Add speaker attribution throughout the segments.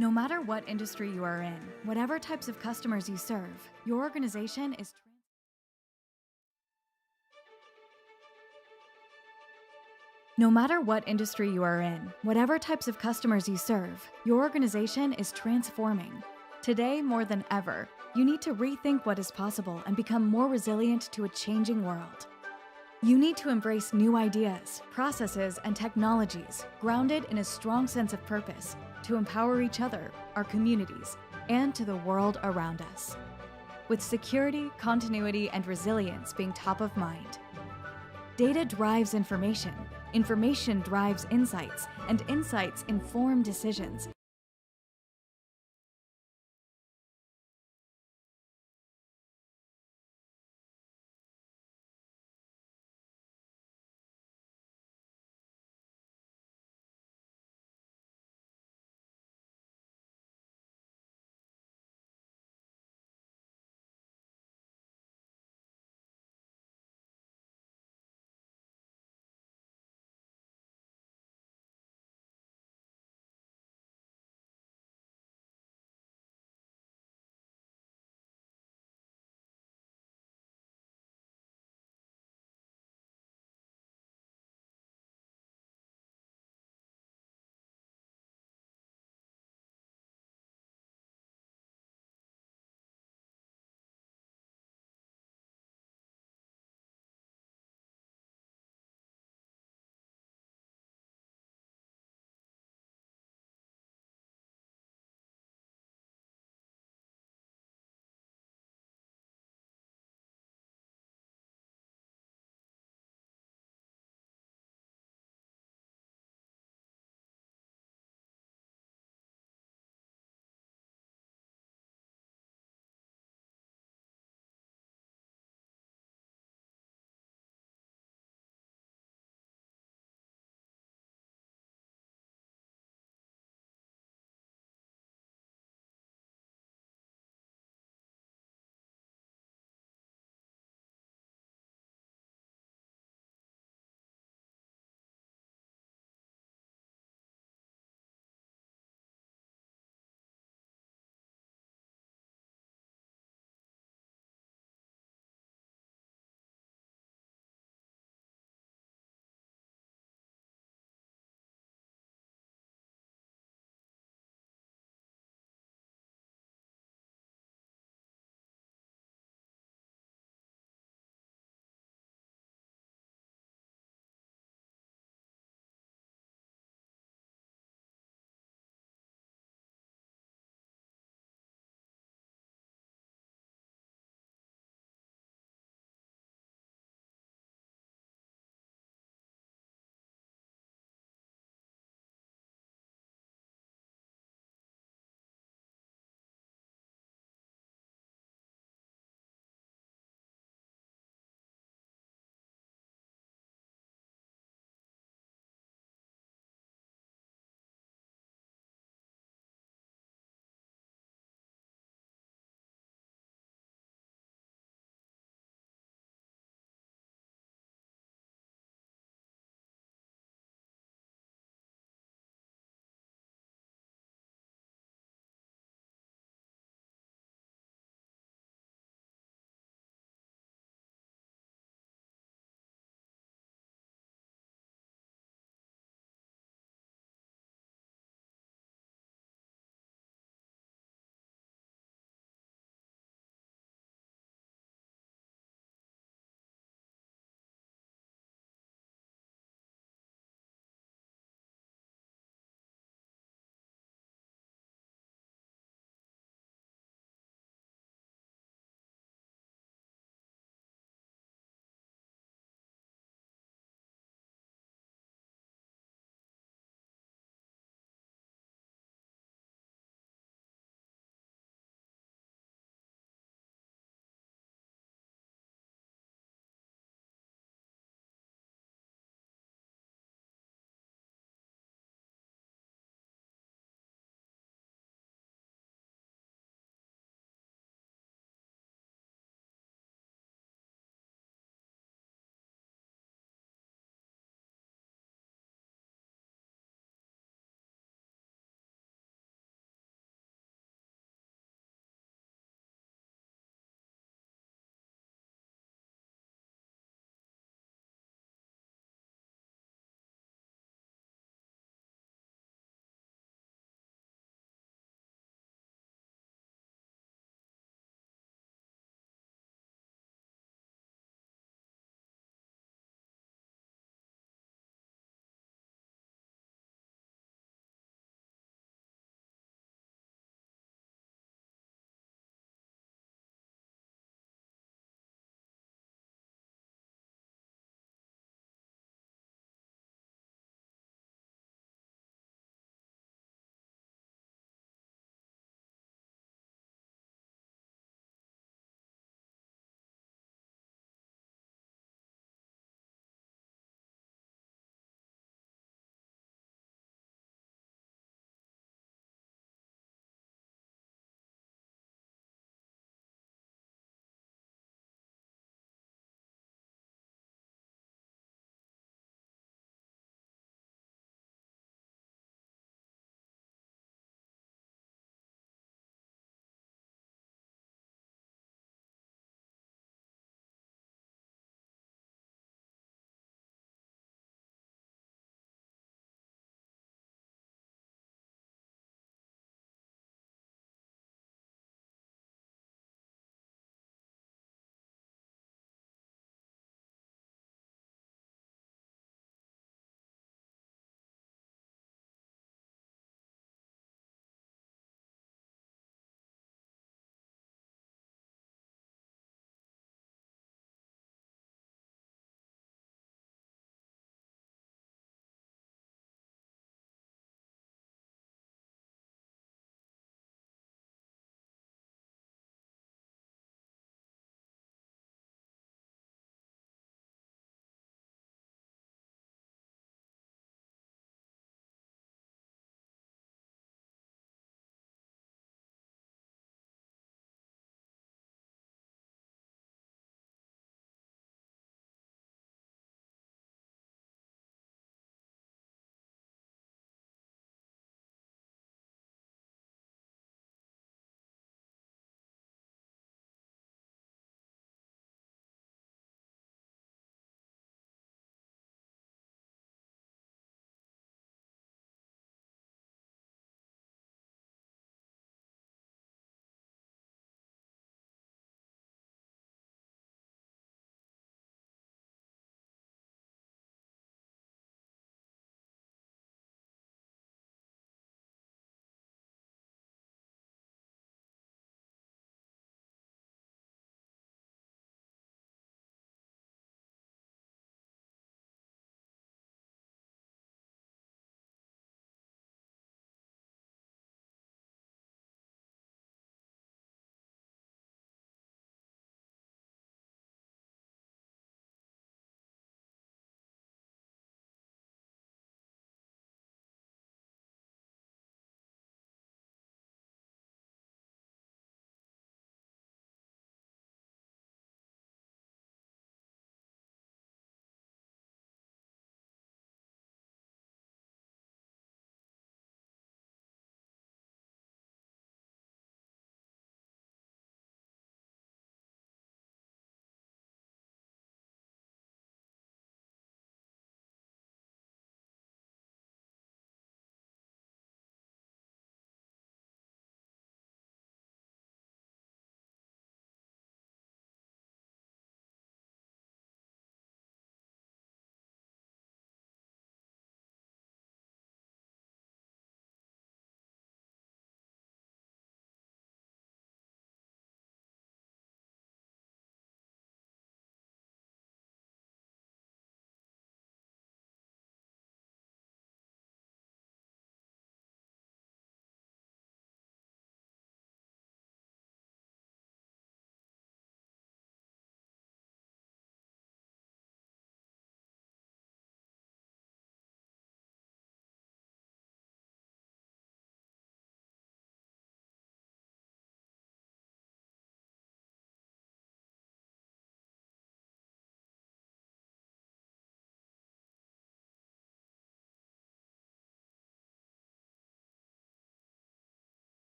Speaker 1: No matter what industry you are in, whatever types of customers you serve, your organization is No matter what industry you are in, whatever types of customers you serve, your organization is transforming. Today, more than ever, you need to rethink what is possible and become more resilient to a changing world. You need to embrace new ideas, processes, and technologies grounded in a strong sense of purpose to empower each other, our communities, and to the world around us. With security, continuity, and resilience being top of mind. Data drives information, information drives insights, and insights inform decisions.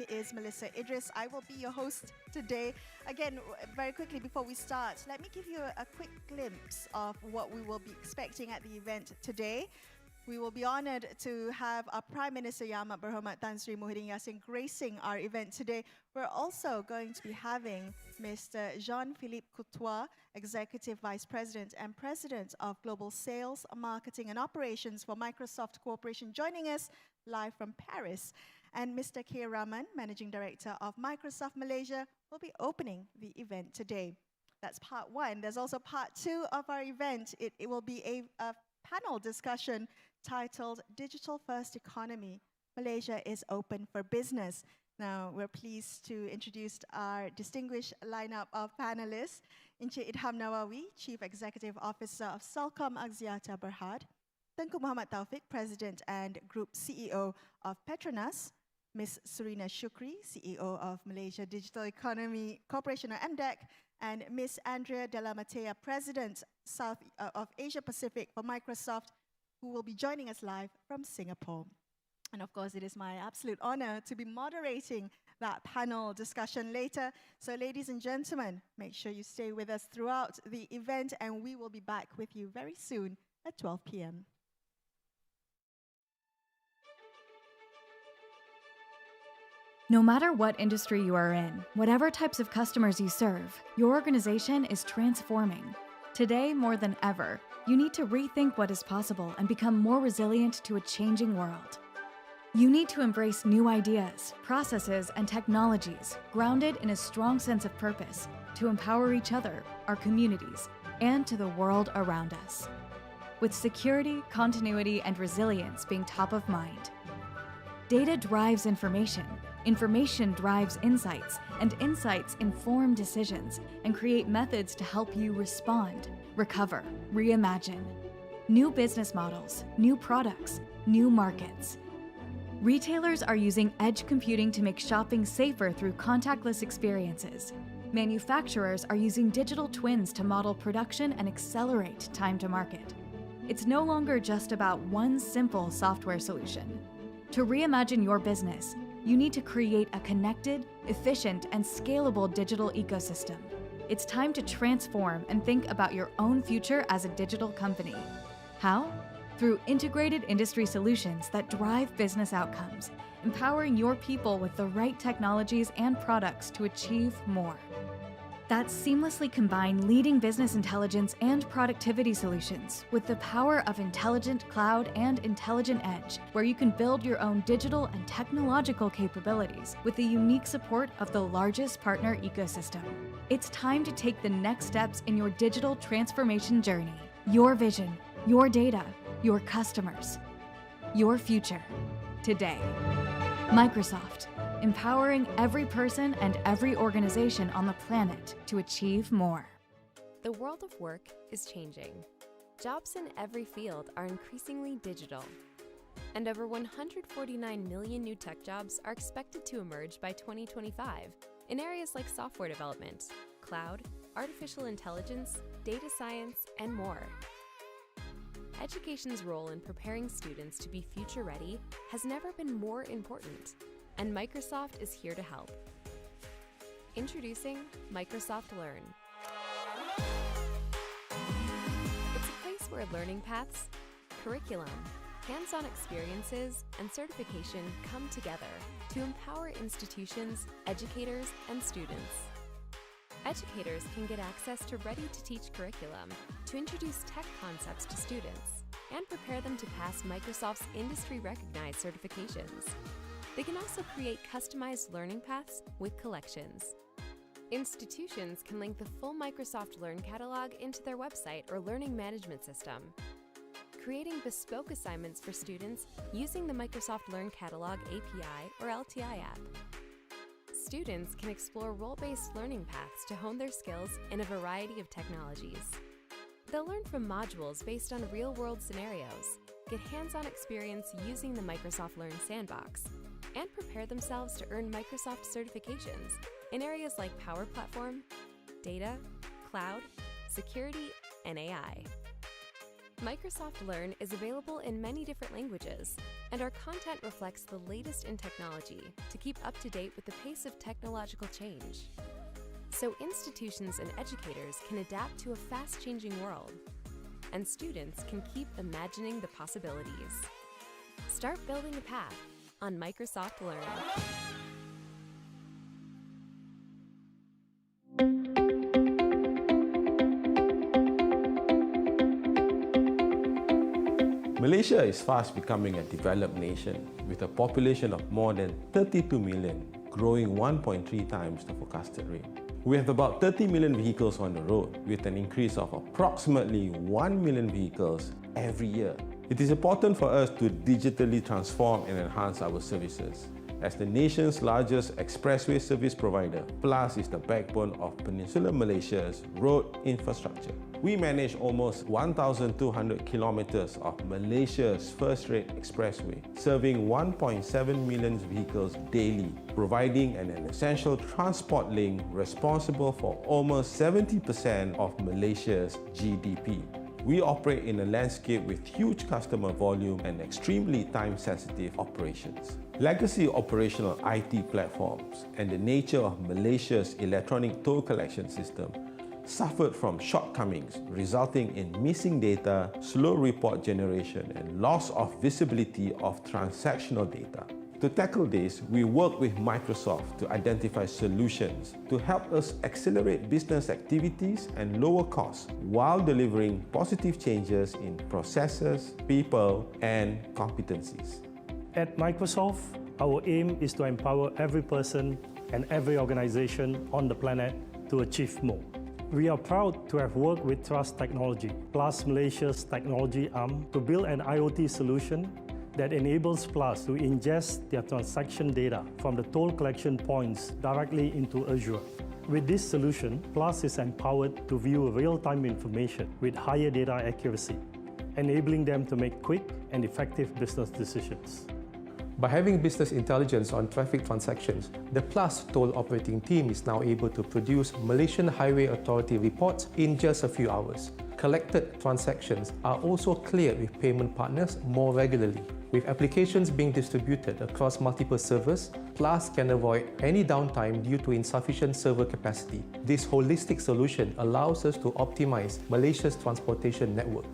Speaker 2: Is Melissa Idris. I will be your host today. Again, very quickly before we start, let me give you a quick glimpse of what we will be expecting at the event today. We will be honored to have our Prime Minister Yang Amat Berhormat Tan Sri Muhyiddin Yassin gracing our event today. We're also going to be having Mr. Jean-Philippe Coutois, Executive Vice President and President of Global Sales, Marketing and Operations for Microsoft Corporation, joining us live from Paris. And Mr. K. Raman, Managing Director of Microsoft Malaysia, will be opening the event today. That's part one. There's also part two of our event. It will be a panel discussion titled Digital First Economy, Malaysia is Open for Business. Now, we're pleased to introduce our distinguished lineup of panelists. Encik Idham Nawawi, Chief Executive Officer of Celcom Axiata Berhad, Tengku Muhammad Taufik, President and Group CEO of Petronas, Ms. Surina Shukri, CEO of Malaysia Digital Economy Corporation, or MDEC, and Ms. Andrea Della Matea, President of Asia Pacific for Microsoft, who will be joining us live from Singapore. And of course, it is my absolute honor to be moderating that panel discussion later. So ladies and gentlemen, make sure you stay with us throughout the event, and we will be back with you very soon at 12 p.m.
Speaker 1: No matter what industry you are in, whatever types of customers you serve, your organization is transforming. Today, more than ever, you need to rethink what is possible and become more resilient to a changing world. You need to embrace new ideas, processes, and technologies grounded in a strong sense of purpose to empower each other, our communities, and to the world around us. With security, continuity, and resilience being top of mind. Data drives information. Information drives insights, and insights inform decisions and create methods to help you respond, recover, reimagine. New business models, new products, new markets. Retailers are using edge computing to make shopping safer through contactless experiences. Manufacturers are using digital twins to model production and accelerate time to market. It's no longer just about one simple software solution. To reimagine your business, you need to create a connected, efficient, and scalable digital ecosystem. It's time to transform and think about your own future as a digital company. How? Through integrated industry solutions that drive business outcomes, empowering your people with the right technologies and products to achieve more. That seamlessly combine leading business intelligence and productivity solutions with the power of intelligent cloud and intelligent edge, where you can build your own digital and technological capabilities with the unique support of the largest partner ecosystem. It's time to take the next steps in your digital transformation journey. Your vision, your data, your customers, your future, today. Microsoft, empowering every person and every organization on the planet to achieve more.
Speaker 3: The world of work is changing. Jobs in every field are increasingly digital. And over 149 million new tech jobs are expected to emerge by 2025 in areas like software development, cloud, artificial intelligence, data science, and more. Education's role in preparing students to be future-ready has never been more important, and Microsoft is here to help. Introducing Microsoft Learn. It's a place where learning paths, curriculum, hands-on experiences, and certification come together to empower institutions, educators, and students. Educators can get access to ready-to-teach curriculum to introduce tech concepts to students and prepare them to pass Microsoft's industry-recognized certifications. They can also create customized learning paths with collections. Institutions can link the full Microsoft Learn catalog into their website or learning management system, creating bespoke assignments for students using the Microsoft Learn Catalog API or LTI app. Students can explore role-based learning paths to hone their skills in a variety of technologies. They'll learn from modules based on real-world scenarios, get hands-on experience using the Microsoft Learn Sandbox, and prepare themselves to earn Microsoft certifications in areas like Power Platform, data, cloud, security, and AI. Microsoft Learn is available in many different languages, and our content reflects the latest in technology to keep up to date with the pace of technological change. So institutions and educators can adapt to a fast-changing world, and students can keep imagining the possibilities. Start building a path on Microsoft Learn.
Speaker 4: Malaysia is fast becoming a developed nation with a population of more than 32 million, growing 1.3 times the forecasted rate. We have about 30 million vehicles on the road with an increase of approximately 1 million vehicles every year. It is important for us to digitally transform and enhance our services. As the nation's largest expressway service provider, PLUS is the backbone of Peninsular Malaysia's road infrastructure. We manage almost 1,200 kilometers of Malaysia's first-rate expressway, serving 1.7 million vehicles daily, providing an essential transport link responsible for almost 70% of Malaysia's GDP. We operate in a landscape with huge customer volume and extremely time-sensitive operations. Legacy operational IT platforms and the nature of Malaysia's electronic toll collection system suffered from shortcomings, resulting in missing data, slow report generation, and loss of visibility of transactional data. To tackle this, we work with Microsoft to identify solutions to help us accelerate business activities and lower costs while delivering positive changes in processes, people, and competencies.
Speaker 5: At Microsoft, our aim is to empower every person and every organization on the planet to achieve more. We are proud to have worked with Trust Technology, PLUS Malaysia's technology arm, to build an IoT solution that enables PLUS to ingest their transaction data from the toll collection points directly into Azure. With this solution, PLUS is empowered to view real-time information with higher data accuracy, enabling them to make quick and effective business decisions.
Speaker 6: By having business intelligence on traffic transactions, the PLUS toll operating team is now able to produce Malaysian Highway Authority reports in just a few hours. Collected transactions are also cleared with payment partners more regularly. With applications being distributed across multiple servers, PLUS can avoid any downtime due to insufficient server capacity. This holistic solution allows us to optimize Malaysia's transportation network.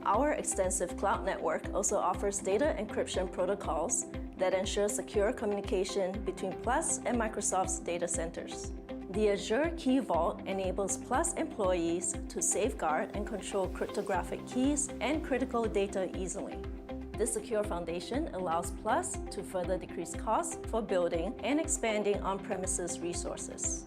Speaker 7: Our extensive cloud network also offers data encryption protocols that ensure secure communication between PLUS and Microsoft's data centers. The Azure Key Vault enables PLUS employees to safeguard and control cryptographic keys and critical data easily. This secure foundation allows PLUS to further decrease costs for building and expanding on-premises resources.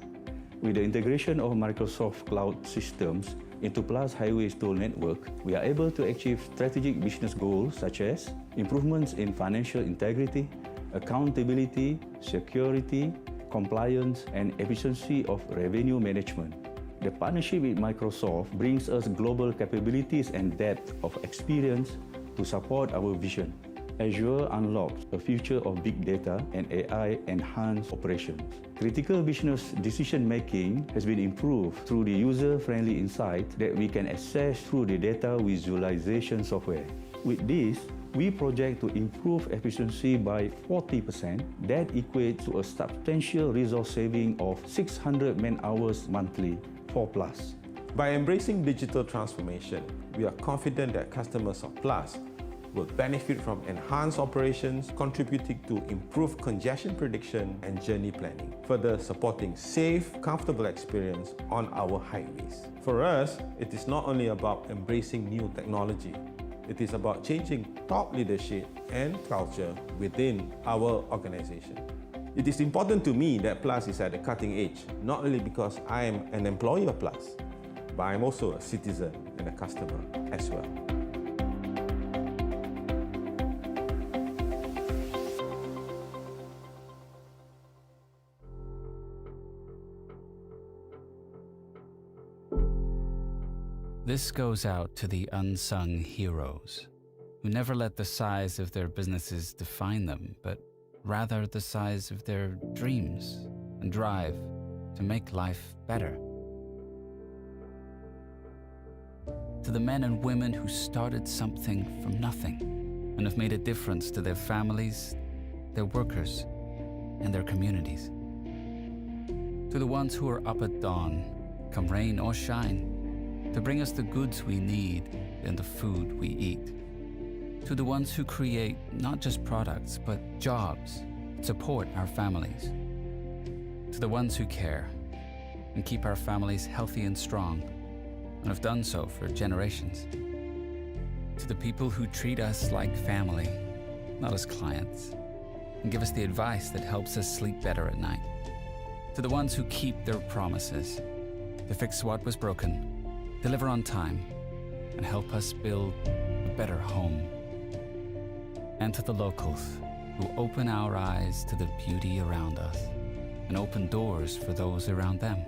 Speaker 8: With the integration of Microsoft Cloud systems into PLUS Highways Toll Network, we are able to achieve strategic business goals such as improvements in financial integrity, accountability, security, compliance, and efficiency of revenue management. The partnership with Microsoft brings us global capabilities and depth of experience to support our vision. Azure unlocks a future of big data and AI-enhanced operations. Critical business decision-making has been improved through the user-friendly insight that we can access through the data visualization software. With this, we project to improve efficiency by 40%. That equates to a substantial resource saving of 600 man-hours monthly for Plus.
Speaker 4: By embracing digital transformation, we are confident that customers of Plus will benefit from enhanced operations, contributing to improved congestion prediction and journey planning, further supporting safe, comfortable experience on our highways. For us, it is not only about embracing new technology, it is about changing top leadership and culture within our organization. It is important to me that Plus is at the cutting edge, not only because I am an employee of Plus, but I'm also a citizen and a customer as well.
Speaker 9: This goes out to the unsung heroes who never let the size of their businesses define them, but rather the size of their dreams and drive to make life better. To the men and women who started something from nothing and have made a difference to their families, their workers, and their communities. To the ones who are up at dawn, come rain or shine, to bring us the goods we need and the food we eat. To the ones who create not just products, but jobs, support our families. To the ones who care and keep our families healthy and strong, and have done so for generations. To the people who treat us like family, not as clients, and give us the advice that helps us sleep better at night. To the ones who keep their promises, to fix what was broken, deliver on time, and help us build a better home. And to the locals who open our eyes to the beauty around us and open doors for those around them.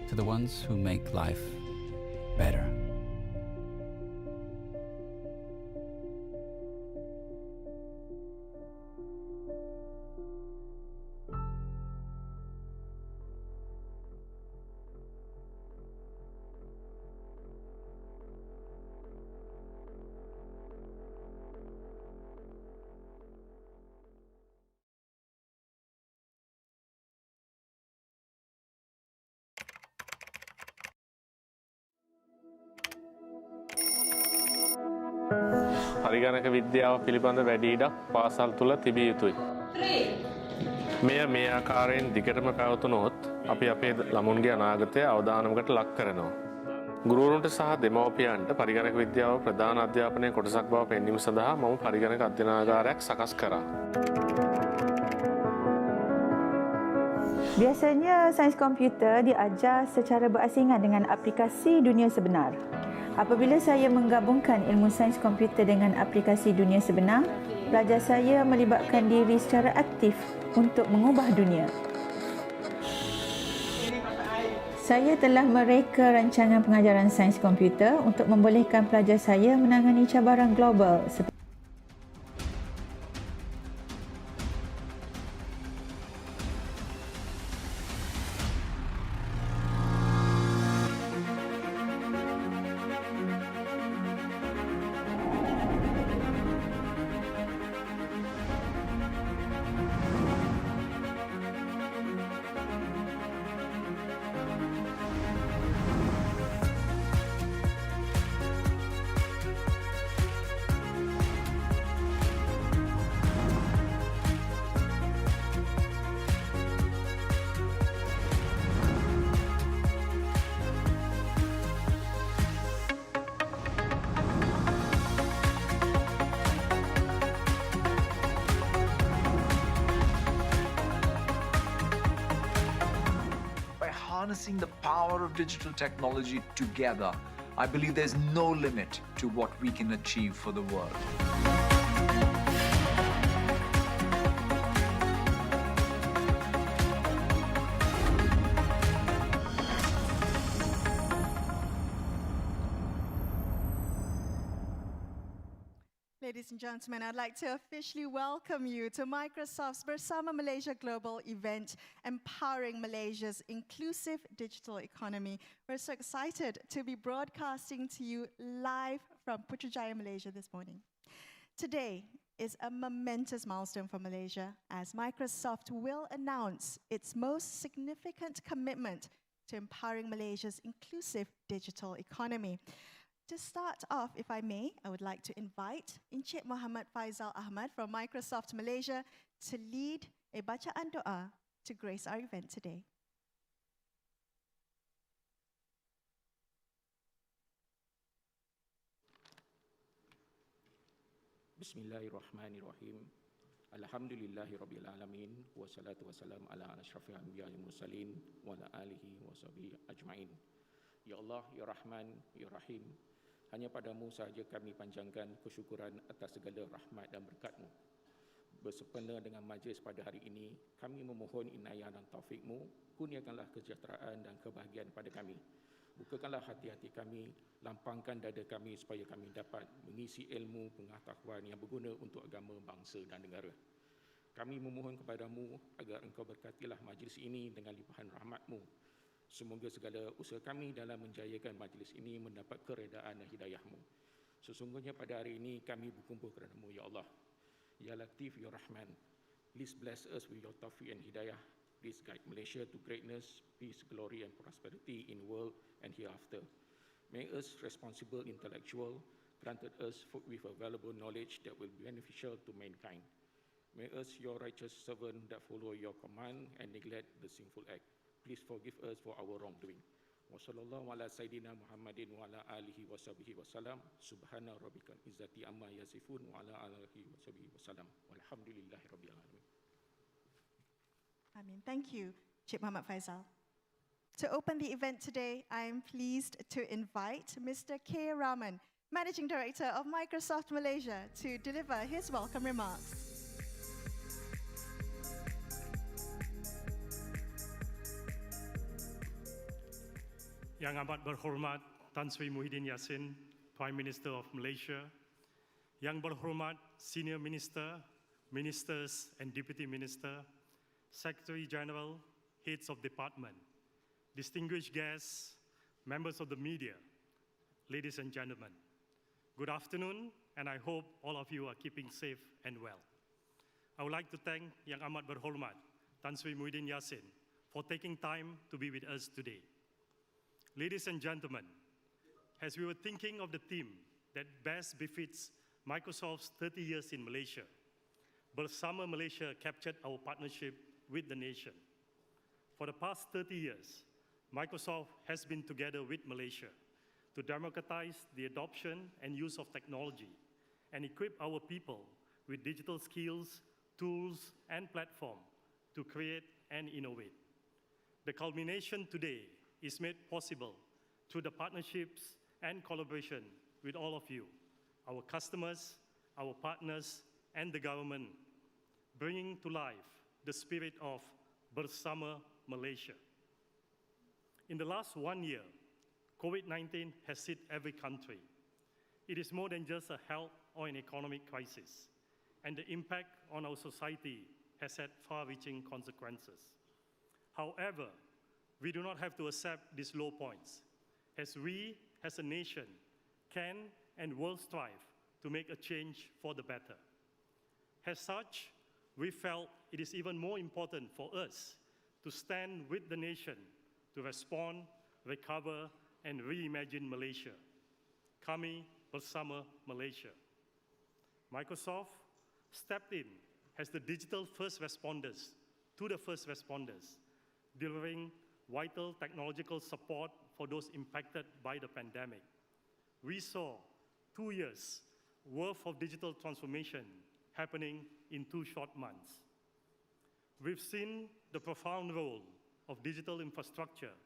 Speaker 9: To the ones who make life better.
Speaker 10: පරිගණක විද්‍යාව පිළිබඳ වැඩි ඉඩක් පාසල් තුල තිබිය යුතුයි. මෙය ආකාරයෙන් දිගටම පැවතුනොත් අපි අපේ ළමුන්ගේ අනාගතය අවදානමකට ලක් කරනවා. ගුරුවරුන්ට සහ දෙමව්පියන්ට පරිගණක විද්‍යාව ප්‍රධාන අධ්‍යාපනයේ කොටසක් බව පෙන්වීම සඳහා මම පරිගණක අධ්‍යයනාගාරයක් සකස් කරා.
Speaker 11: Biasanya sains komputer diajar secara berasingan dengan aplikasi dunia sebenar. Apabila saya menggabungkan ilmu sains komputer dengan aplikasi dunia sebenar, pelajar saya melibatkan diri secara aktif untuk mengubah dunia. Saya telah mereka rancangan pengajaran sains komputer untuk membolehkan pelajar saya menangani cabaran global seperti
Speaker 12: harnessing the power of digital technology together, I believe there's no limit to what we can achieve for the world.
Speaker 2: Ladies and gentlemen, I'd like to officially welcome you to Microsoft's Bersama Malaysia Global event, Empowering Malaysia's Inclusive Digital Economy. We're so excited to be broadcasting to you live from Putrajaya, Malaysia this morning. Today is a momentous milestone for Malaysia as Microsoft will announce its most significant commitment to empowering Malaysia's inclusive digital economy. To start off, if I may, I would like to invite Encik Muhammad Faisal Ahmad from Microsoft Malaysia to lead a bacaan doa to grace our event today.
Speaker 13: Bismillahirrahmanirrahim. Alhamdulillahi Rabbil Alamin. Wassalatu wassalam ala ashrafil anbiya wal mursalin wa ala alihi wa sahbihi ajma'in. Ya Allah, Ya Rahman, Ya Rahim. Hanya padamu sahaja kami panjangkan kesyukuran atas segala rahmat dan berkat-Mu. Bersempena dengan majlis pada hari ini, kami memohon inayah dan taufik-Mu, kurniakanlah kesejahteraan dan kebahagiaan pada kami. Bukakanlah hati-hati kami, lampangkan dada kami supaya kami dapat mengisi ilmu pengetahuan yang berguna untuk agama, bangsa dan negara. Kami memohon kepadamu agar Engkau berkatilah majlis ini dengan limpahan rahmat-Mu. Semoga segala usaha kami dalam menjayakan majlis ini mendapat keredaan dan hidayah-Mu. Sesungguhnya pada hari ini kami berkumpul kerana-Mu, Ya Allah. Ya Latif, Ya Rahman. Please bless us with your taufiq and hidayah. Please guide Malaysia to greatness, peace, glory and prosperity in world and hereafter. Make us responsible intellectual, granted us with available knowledge that will be beneficial to mankind. Make us your righteous servant that follow your command and neglect the sinful act. Please forgive us for our wrongdoing. Wa sallallahu ala sayyidina Muhammadin wa ala alihi wa sahbihi wa salam. Subhana rabbikal izzati amma yasifun wa ala alihi wa sahbihi wa salam. Walhamdulillahi rabbil alamin.
Speaker 2: Amin. Thank you, Encik Muhammad Faisal. To open the event today, I am pleased to invite Mr. K. Raman, Managing Director of Microsoft Malaysia, to deliver his welcome remarks.
Speaker 5: Yang amat berhormat Tan Sri Muhyiddin Yassin, Prime Minister of Malaysia, Yang berhormat Senior Minister, Ministers and Deputy Minister, Secretary General, Heads of Department, distinguished guests, members of the media, ladies and gentlemen, good afternoon, and I hope all of you are keeping safe and well. I would like to thank Yang amat berhormat Tan Sri Muhyiddin Yassin for taking time to be with us today. Ladies and gentlemen, as we were thinking of the theme that best befits Microsoft's 30 years in Malaysia, Bersama Malaysia captured our partnership with the nation. For the past 30 years, Microsoft has been together with Malaysia to democratize the adoption and use of technology and equip our people with digital skills, tools, and platforms to create and innovate. The culmination today is made possible through the partnerships and collaboration with all of you, our customers, our partners, and the government, bringing to life the spirit of Bersama Malaysia. In the last 1 year, COVID-19 has hit every country. It is more than just a health or an economic crisis, and the impact on our society has had far-reaching consequences. However, we do not have to accept these low points, as we, as a nation, can and will strive to make a change for the better. As such, we felt it is even more important for us to stand with the nation to respond, recover, and reimagine Malaysia. Kami Bersama Malaysia. Microsoft stepped in as the digital first responders to the first responders, delivering vital technological support for those impacted by the pandemic. We saw 2 years worth of digital transformation happening in 2 short months. We've seen the profound role of digital infrastructure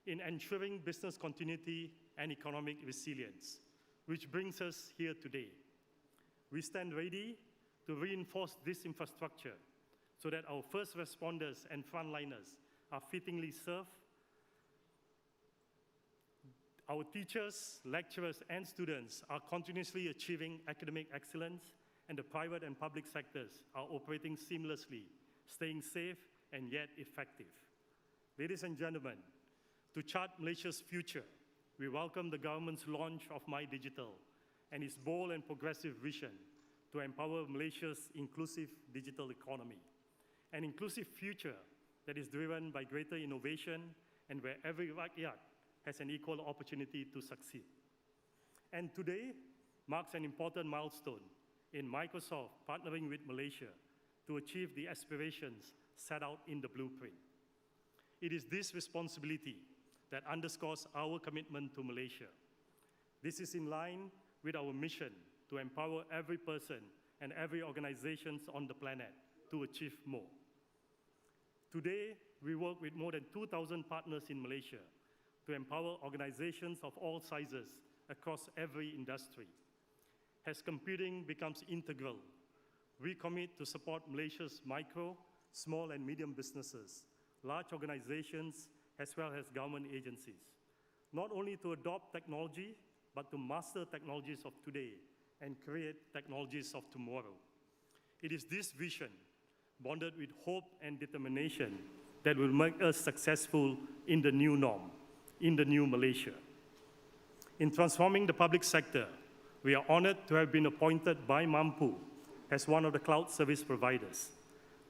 Speaker 5: in ensuring business continuity and economic resilience, which brings us here today. We stand ready to reinforce this infrastructure so that our first responders and frontliners are fittingly served. Our teachers, lecturers, and students are continuously achieving academic excellence, and the private and public sectors are operating seamlessly, staying safe and yet effective. Ladies and gentlemen, to chart Malaysia's future, we welcome the government's launch of My Digital and its bold and progressive vision to empower Malaysia's inclusive digital economy, an inclusive future that is driven by greater innovation and where every rakyat has an equal opportunity to succeed. And today marks an important milestone in Microsoft partnering with Malaysia to achieve the aspirations set out in the blueprint. It is this responsibility that underscores our commitment to Malaysia. This is in line with our mission to empower every person and every organization on the planet to achieve more. Today, we work with more than 2,000 partners in Malaysia to empower organizations of all sizes across every industry. As computing becomes integral, we commit to support Malaysia's micro, small and medium businesses, large organizations, as well as government agencies, not only to adopt technology, but to master technologies of today and create technologies of tomorrow. It is this vision, bonded with hope and determination, that will make us successful in the new norm, in the new Malaysia. In transforming the public sector, we are honored to have been appointed by Mampu as one of the cloud service providers.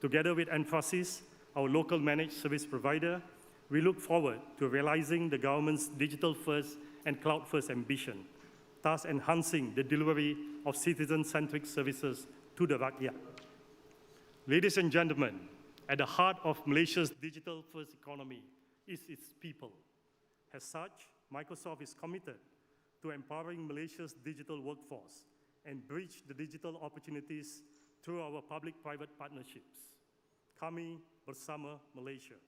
Speaker 5: Together with Emphasis, our local managed service provider, we look forward to realizing the government's digital-first and cloud-first ambition, thus enhancing the delivery of citizen-centric services to the rakyat. Ladies and gentlemen, at the heart of Malaysia's digital-first economy is its people. As such, Microsoft is committed to empowering Malaysia's digital workforce and bridge the digital opportunities through our public-private partnerships. Kami Bersama Malaysia.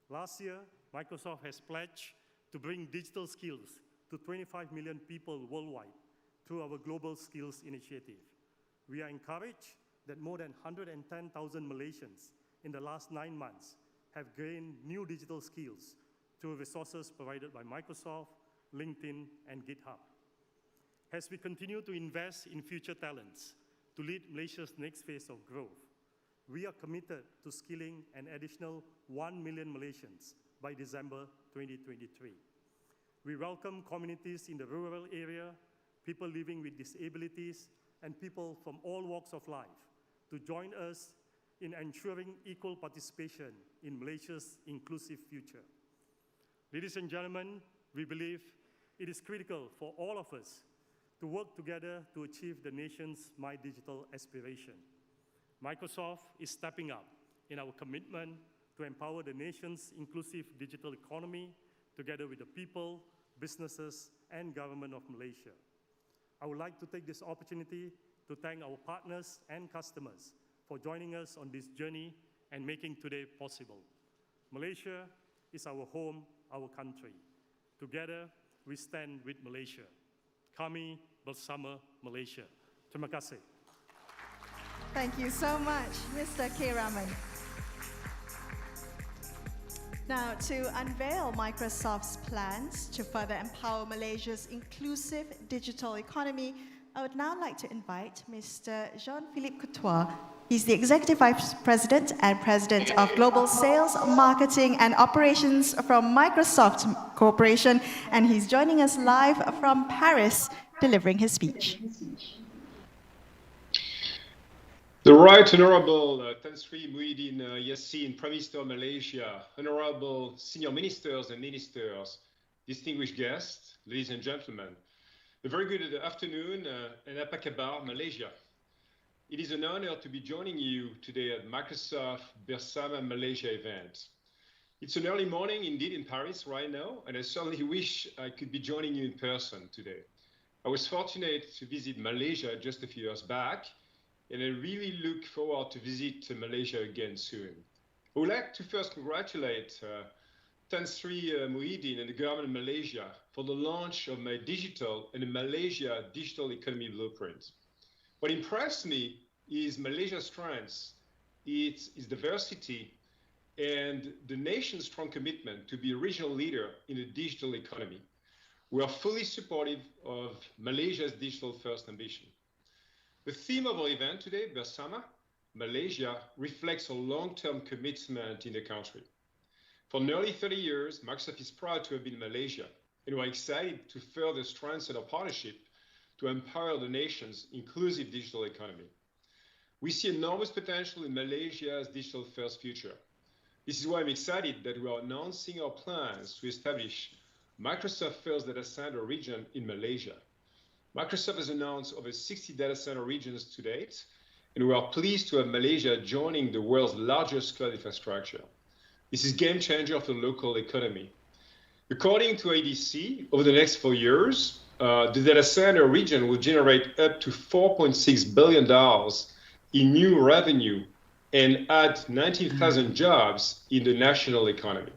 Speaker 5: Last year, Microsoft has pledged to bring digital skills to 25 million people worldwide through our Global Skills Initiative. We are encouraged that more than 110,000 Malaysians in the last 9 months have gained new digital skills through resources provided by Microsoft, LinkedIn, and GitHub. As we continue to invest in future talents to lead Malaysia's next phase of growth, we are committed to skilling an additional 1 million Malaysians by December 2023. We welcome communities in the rural area, people living with disabilities, and people from all walks of life to join us in ensuring equal participation in Malaysia's inclusive future. Ladies and gentlemen, we believe it is critical for all of us to work together to achieve the nation's My Digital aspiration. Microsoft is stepping up in our commitment to empower the nation's inclusive digital economy together with the people, businesses, and government of Malaysia. I would like to take this opportunity to thank our partners and customers for joining us on this journey and making today possible. Malaysia is our home, our country. Together, we stand with Malaysia. Kami Bersama Malaysia. Terima kasih.
Speaker 2: Thank you so much, Mr. K. Raman. Now, to unveil Microsoft's plans to further empower Malaysia's inclusive digital economy, I would now like to invite Mr. Jean-Philippe Couture. He's the Executive Vice President and President of Global Sales, Marketing and Operations from Microsoft Corporation, and he's joining us live from Paris, delivering his speech.
Speaker 14: The Right Honourable Tan Sri Muhyiddin Yassin, Prime Minister of Malaysia, Honourable Senior Ministers and Ministers, distinguished guests, ladies and gentlemen, a very good afternoon and apa khabar, Malaysia. It is an honor to be joining you today at Microsoft Bersama Malaysia event. It's an early morning indeed in Paris right now, and I certainly wish I could be joining you in person today. I was fortunate to visit Malaysia just a few years back, and I really look forward to visit Malaysia again soon. I would like to first congratulate Tan Sri Muhyiddin and the government of Malaysia for the launch of My Digital and the Malaysia Digital Economy Blueprint. What impressed me is Malaysia's strengths, its diversity, and the nation's strong commitment to be a regional leader in the digital economy. We are fully supportive of Malaysia's digital-first ambition. The theme of our event today, Bersama Malaysia, reflects a long-term commitment in the country. For nearly 30 years, Microsoft is proud to have been in Malaysia, and we're excited to further strengthen our partnership to empower the nation's inclusive digital economy. We see enormous potential in Malaysia's digital-first future. This is why I'm excited that we are announcing our plans to establish Microsoft First Data Center region in Malaysia. Microsoft has announced over 60 data center regions to date, and we are pleased to have Malaysia joining the world's largest cloud infrastructure. This is a game changer for the local economy. According to ADC, over the next 4 years, the data center region will generate up to $4.6 billion in new revenue and add 19,000 jobs in the national economy.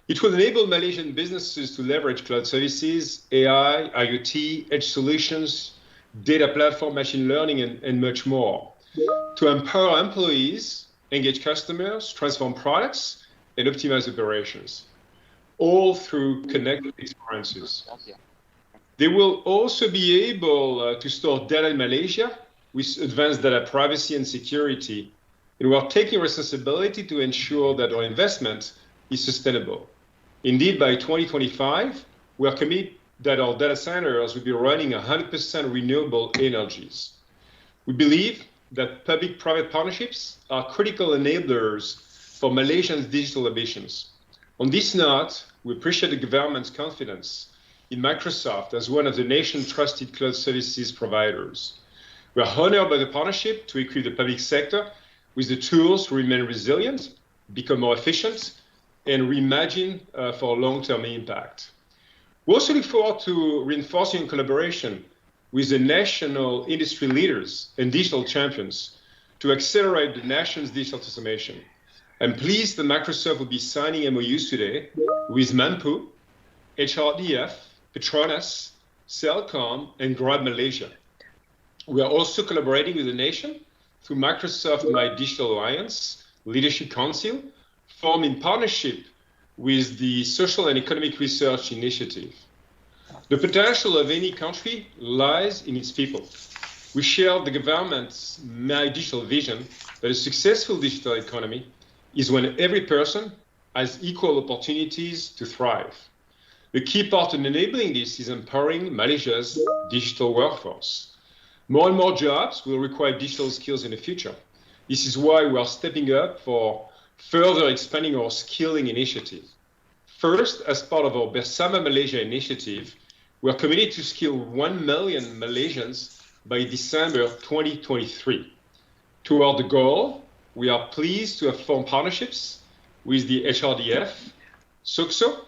Speaker 14: It will enable Malaysian businesses to leverage cloud services, AI, IoT, edge solutions, data platform, machine learning, and much more, to empower employees, engage customers, transform products, and optimize operations, all through connected experiences. They will also be able to store data in Malaysia with advanced data privacy and security, and we are taking responsibility to ensure that our investment is sustainable. Indeed, by 2025, we are committed that our data centers will be running 100% renewable energies. We believe that public-private partnerships are critical enablers for Malaysia's digital ambitions. On this note, we appreciate the government's confidence in Microsoft as one of the nation's trusted cloud services providers. We are honored by the partnership to equip the public sector with the tools to remain resilient, become more efficient, and reimagine for long-term impact. We also look forward to reinforcing collaboration with the national industry leaders and digital champions to accelerate the nation's digital transformation. I'm pleased that Microsoft will be signing MOUs today with Mampu, HRDF, Petronas, Cellcom, and Grab Malaysia. We are also collaborating with the nation through Microsoft My Digital Alliance Leadership Council, formed in partnership with the Social and Economic Research Initiative. The potential of any country lies in its people. We share the government's My Digital vision that a successful digital economy is when every person has equal opportunities to thrive. The key part in enabling this is empowering Malaysia's digital workforce. More and more jobs will require digital skills in the future. This is why we are stepping up for further expanding our skilling initiative. First, as part of our Bersama Malaysia initiative, we are committed to skill 1 million Malaysians by December 2023. Toward the goal, we are pleased to have formed partnerships with the HRDF, SOXO,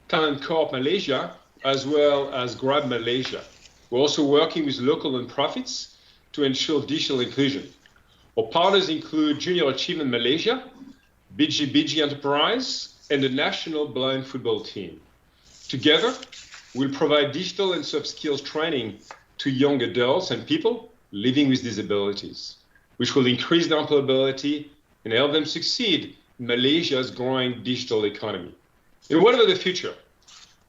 Speaker 14: Talent Corp Malaysia, as well as Grab Malaysia. We're also working with local nonprofits to ensure digital inclusion. Our partners include Junior Achievement Malaysia, BG Enterprise, and the National Blind Football Team. Together, we'll provide digital and soft skills training to young adults and people living with disabilities, which will increase their employability and help them succeed in Malaysia's growing digital economy. And what about the future?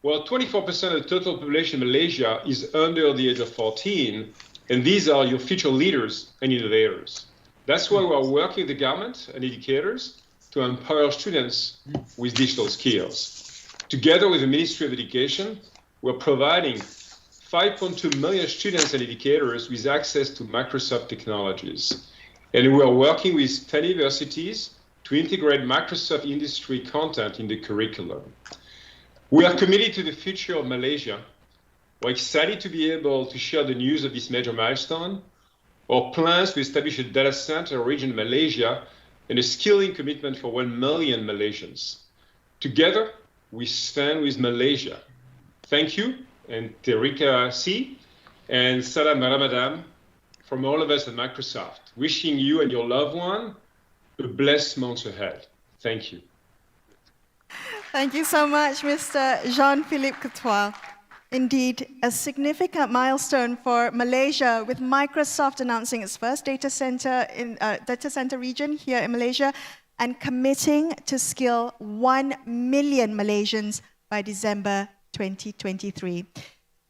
Speaker 14: Well, 24% of the total population in Malaysia is under the age of 14, and these are your future leaders and innovators. That's why we're working with the government and educators to empower students with digital skills. Together with the Ministry of Education, we're providing 5.2 million students and educators with access to Microsoft technologies. And we are working with 10 universities to integrate Microsoft industry content in the curriculum. We are committed to the future of Malaysia. We're excited to be able to share the news of this major milestone, our plans to establish a data center region in Malaysia, and a skilling commitment for 1 million Malaysians. Together, we stand with Malaysia. Thank you, and Terika C. and Salam Ramadan from all of us at Microsoft, wishing you and your loved one a blessed month ahead. Thank you.
Speaker 2: Thank you so much, Mr. Jean-Philippe Coutois. Indeed, a significant milestone for Malaysia, with Microsoft announcing its first data center region here in Malaysia and committing to skill 1 million Malaysians by December 2023.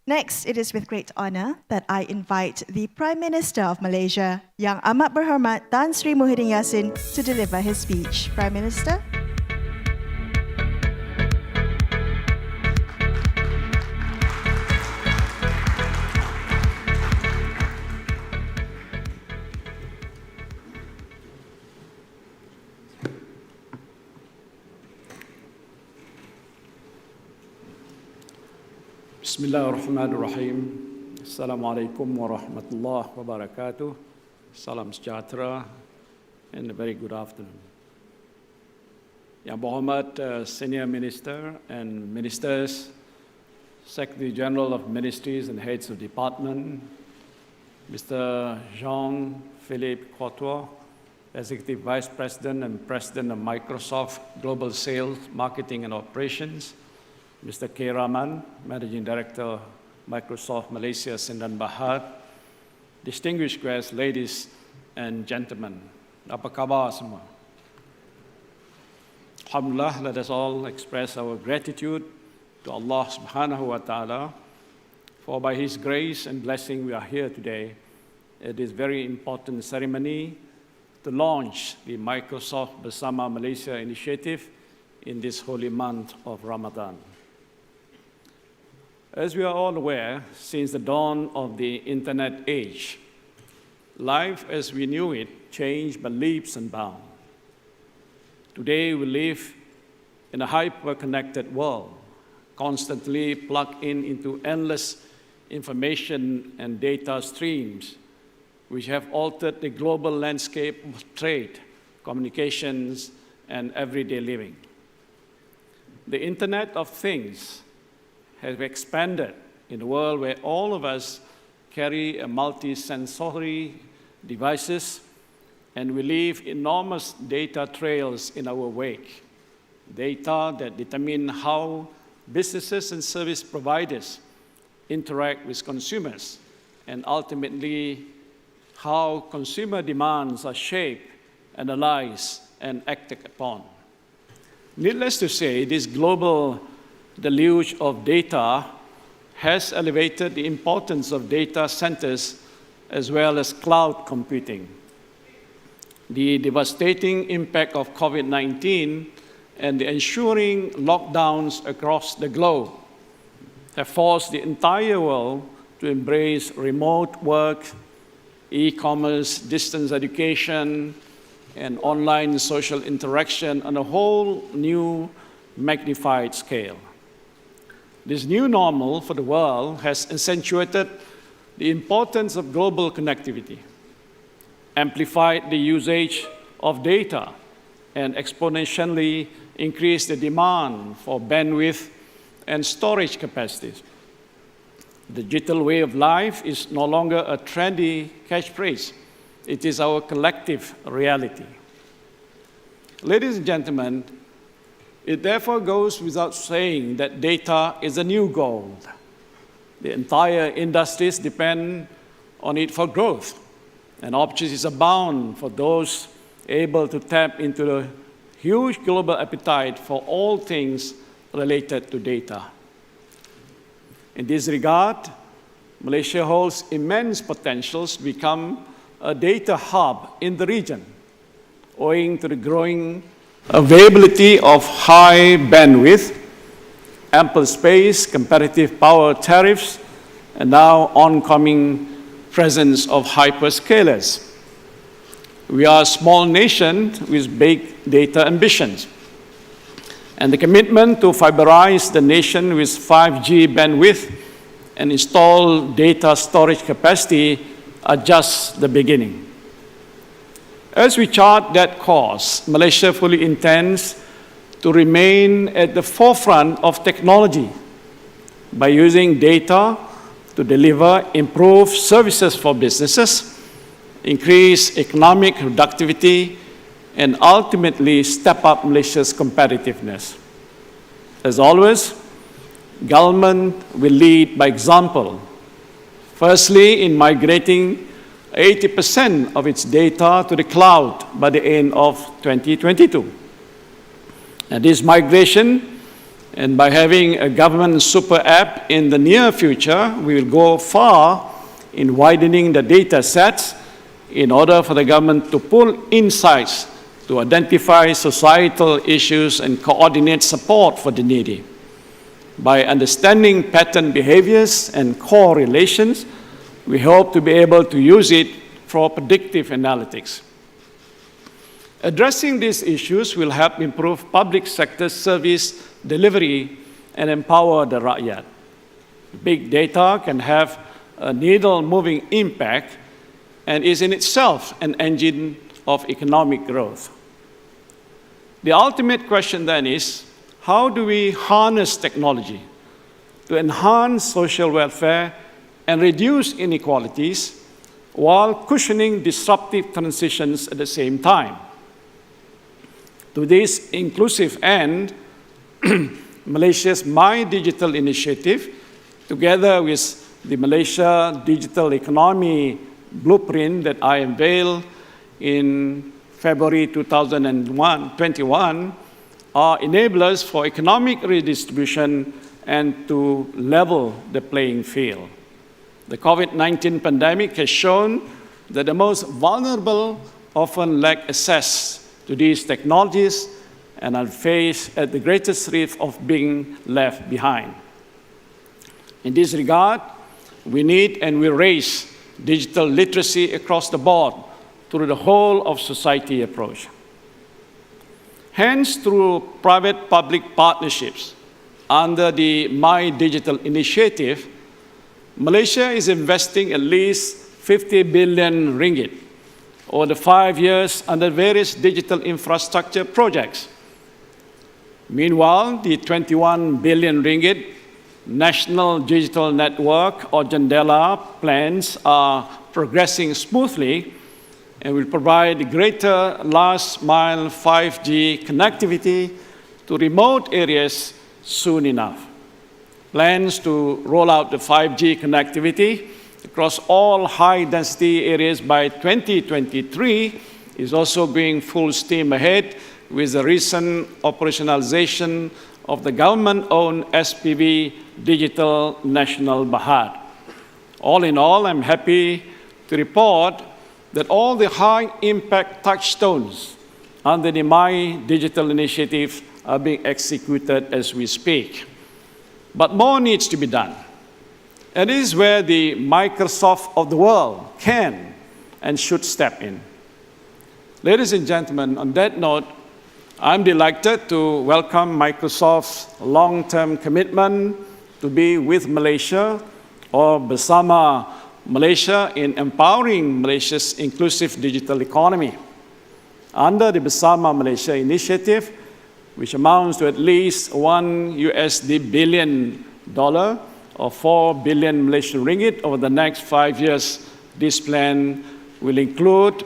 Speaker 2: Next, it is with great honor that I invite the Prime Minister of Malaysia, Yang Amat Berhormat Tan Sri Muhyiddin Yassin, to deliver his speech. Prime Minister.
Speaker 13: Bismillahirrahmanirrahim. Assalamualaikum warahmatullahi wabarakatuh. Salam sejahtera and a very good afternoon. Yang Berhormat Senior Minister and Ministers, Secretary General of Ministries and Heads of Department, Mr. Jean-Philippe Courtois, Executive Vice President and President of Microsoft Global Sales, Marketing and Operations, Mr. K. Rahman, Managing Director, Microsoft Malaysia, Sindan Bahar, distinguished guests, ladies and gentlemen, apa khabar semua? Alhamdulillah, let us all express our gratitude to Allah subhanahu wa ta'ala, for by His grace and blessing we are here today at this very important ceremony to launch the Microsoft Bersama Malaysia initiative in this holy month of Ramadan. As we are all aware, since the dawn of the internet age, life as we knew it changed by leaps and bounds. Today we live in a hyper-connected world, constantly plugged into endless information and data streams, which have altered the global landscape of trade, communications, and everyday living. The Internet of Things has expanded in a world where all of us carry a multi-sensory devices, and we leave enormous data trails in our wake, data that determine how businesses and service providers interact with consumers, and ultimately how consumer demands are shaped, analyzed, and acted upon. Needless to say, this global deluge of data has elevated the importance of data centers as well as cloud computing. The devastating impact of COVID-19 and the ensuing lockdowns across the globe have forced the entire world to embrace remote work, e-commerce, distance education, and online social interaction on a whole new magnified scale. This new normal for the world has accentuated the importance of global connectivity, amplified the usage of data, and exponentially increased the demand for bandwidth and storage capacities. The digital way of life is no longer a trendy catchphrase. It is our collective reality. Ladies and gentlemen, it therefore goes without saying that data is a new gold. The entire industries depend on it for growth, and opportunities abound for those able to tap into the huge global appetite for all things related to data. In this regard, Malaysia holds immense potentials to become a data hub in the region, owing to the growing availability of high bandwidth, ample space, competitive power tariffs, and now oncoming presence of hyperscalers. We are a small nation with big data ambitions, and the commitment to fiberize the nation with 5G bandwidth and install data storage capacity are just the beginning. As we chart that course, Malaysia fully intends to remain at the forefront of technology by using data to deliver improved services for businesses, increase economic productivity, and ultimately step up Malaysia's competitiveness. As always, government will lead by example. Firstly, in migrating 80% of its data to the cloud by the end of 2022. And this migration
Speaker 15: And by having a government super app in the near future, we will go far in widening the data sets in order for the government to pull insights to identify societal issues and coordinate support for the needy. By understanding pattern behaviors and correlations, we hope to be able to use it for predictive analytics. Addressing these issues will help improve public sector service delivery and empower the rakyat. Big data can have a needle-moving impact and is in itself an engine of economic growth. The ultimate question then is, how do we harness technology to enhance social welfare and reduce inequalities while cushioning disruptive transitions at the same time? To this inclusive end, Malaysia's My Digital initiative, together with the Malaysia Digital Economy Blueprint that I unveiled in February 2021, are enablers for economic redistribution and to level the playing field. The COVID-19 pandemic has shown that the most vulnerable often lack access to these technologies and are faced at the greatest risk of being left behind. In this regard, we need and will raise digital literacy across the board through the whole of society approach. Hence, through private-public partnerships under the My Digital initiative, Malaysia is investing at least 50 billion ringgit over the 5 years under various digital infrastructure projects. Meanwhile, the 21 billion ringgit National Digital Network, or JENDELA, plans are progressing smoothly and will provide greater last-mile 5G connectivity to remote areas soon enough. Plans to roll out the 5G connectivity across all high-density areas by 2023 is also going full steam ahead with the recent operationalization of the government-owned SPV Digital Nasional Berhad. All in all, I'm happy to report that all the high-impact touchstones under the My Digital initiative are being executed as we speak. But more needs to be done. And this is where the Microsoft of the world can and should step in. Ladies and gentlemen, on that note, I'm delighted to welcome Microsoft's long-term commitment to be with Malaysia or bersama Malaysia in empowering Malaysia's inclusive digital economy. Under the Bersama Malaysia initiative, which amounts to at least $1 billion or 4 billion Malaysian ringgit over the next 5 years, this plan will include,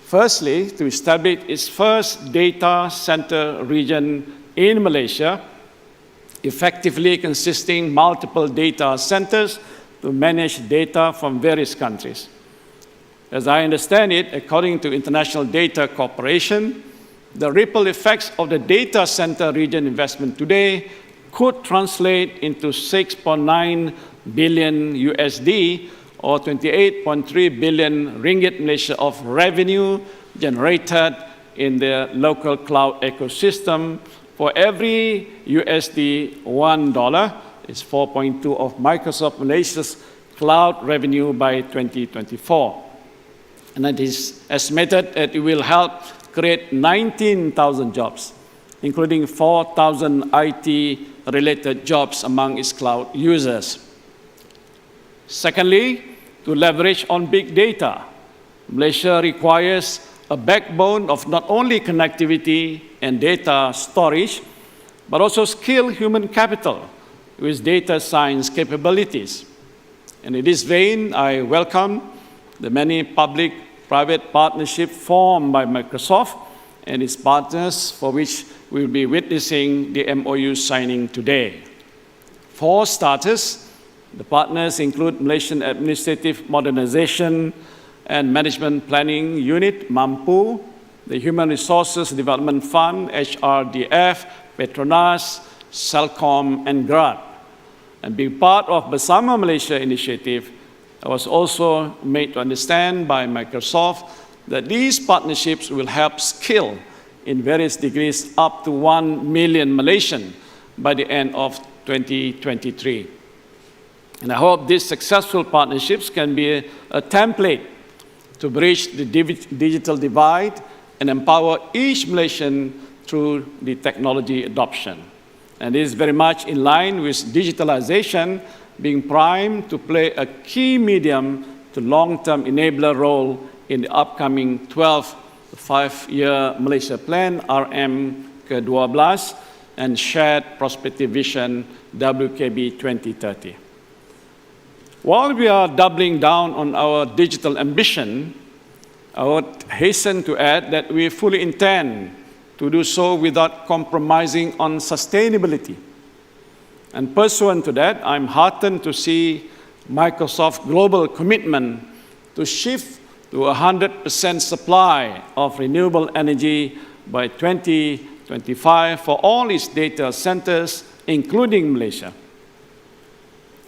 Speaker 15: firstly, to establish its first data center region in Malaysia, effectively consisting multiple data centers to manage data from various countries. As I understand it, according to International Data Corporation, the ripple effects of the data center region investment today could translate into 6.9 billion USD or 28.3 billion ringgit Malaysia of revenue generated in the local cloud ecosystem. For every USD $1, it's 4.2 of Microsoft Malaysia's cloud revenue by 2024. And it is estimated that it will help create 19,000 jobs, including 4,000 IT-related jobs among its cloud users. Secondly, to leverage on big data, Malaysia requires a backbone of not only connectivity and data storage, but also skilled human capital with data science capabilities. And in this vein, I welcome the many public-private partnerships formed by Microsoft and its partners, for which we will be witnessing the MOU signing today. For starters, the partners include Malaysian Administrative Modernization and Management Planning Unit, MAMPU, the Human Resources Development Fund, HRDF, Petronas, Celcom, and Grad. And being part of Bersama Malaysia initiative, I was also made to understand by Microsoft that these partnerships will help skill in various degrees up to 1 million Malaysian by the end of 2023. And I hope these successful partnerships can be a template to bridge the digital divide and empower each Malaysian through the technology adoption. And this is very much in line with digitalization being primed to play a key medium to long-term enabler role in the upcoming 12th Five-Year Malaysia Plan, RM ke-12, and Shared Prosperity Vision, WKB 2030. While we are doubling down on our digital ambition, I would hasten to add that we fully intend to do so without compromising on sustainability. And pursuant to that, I'm heartened to see Microsoft's global commitment to shift to 100% supply of renewable energy by 2025 for all its data centers, including Malaysia.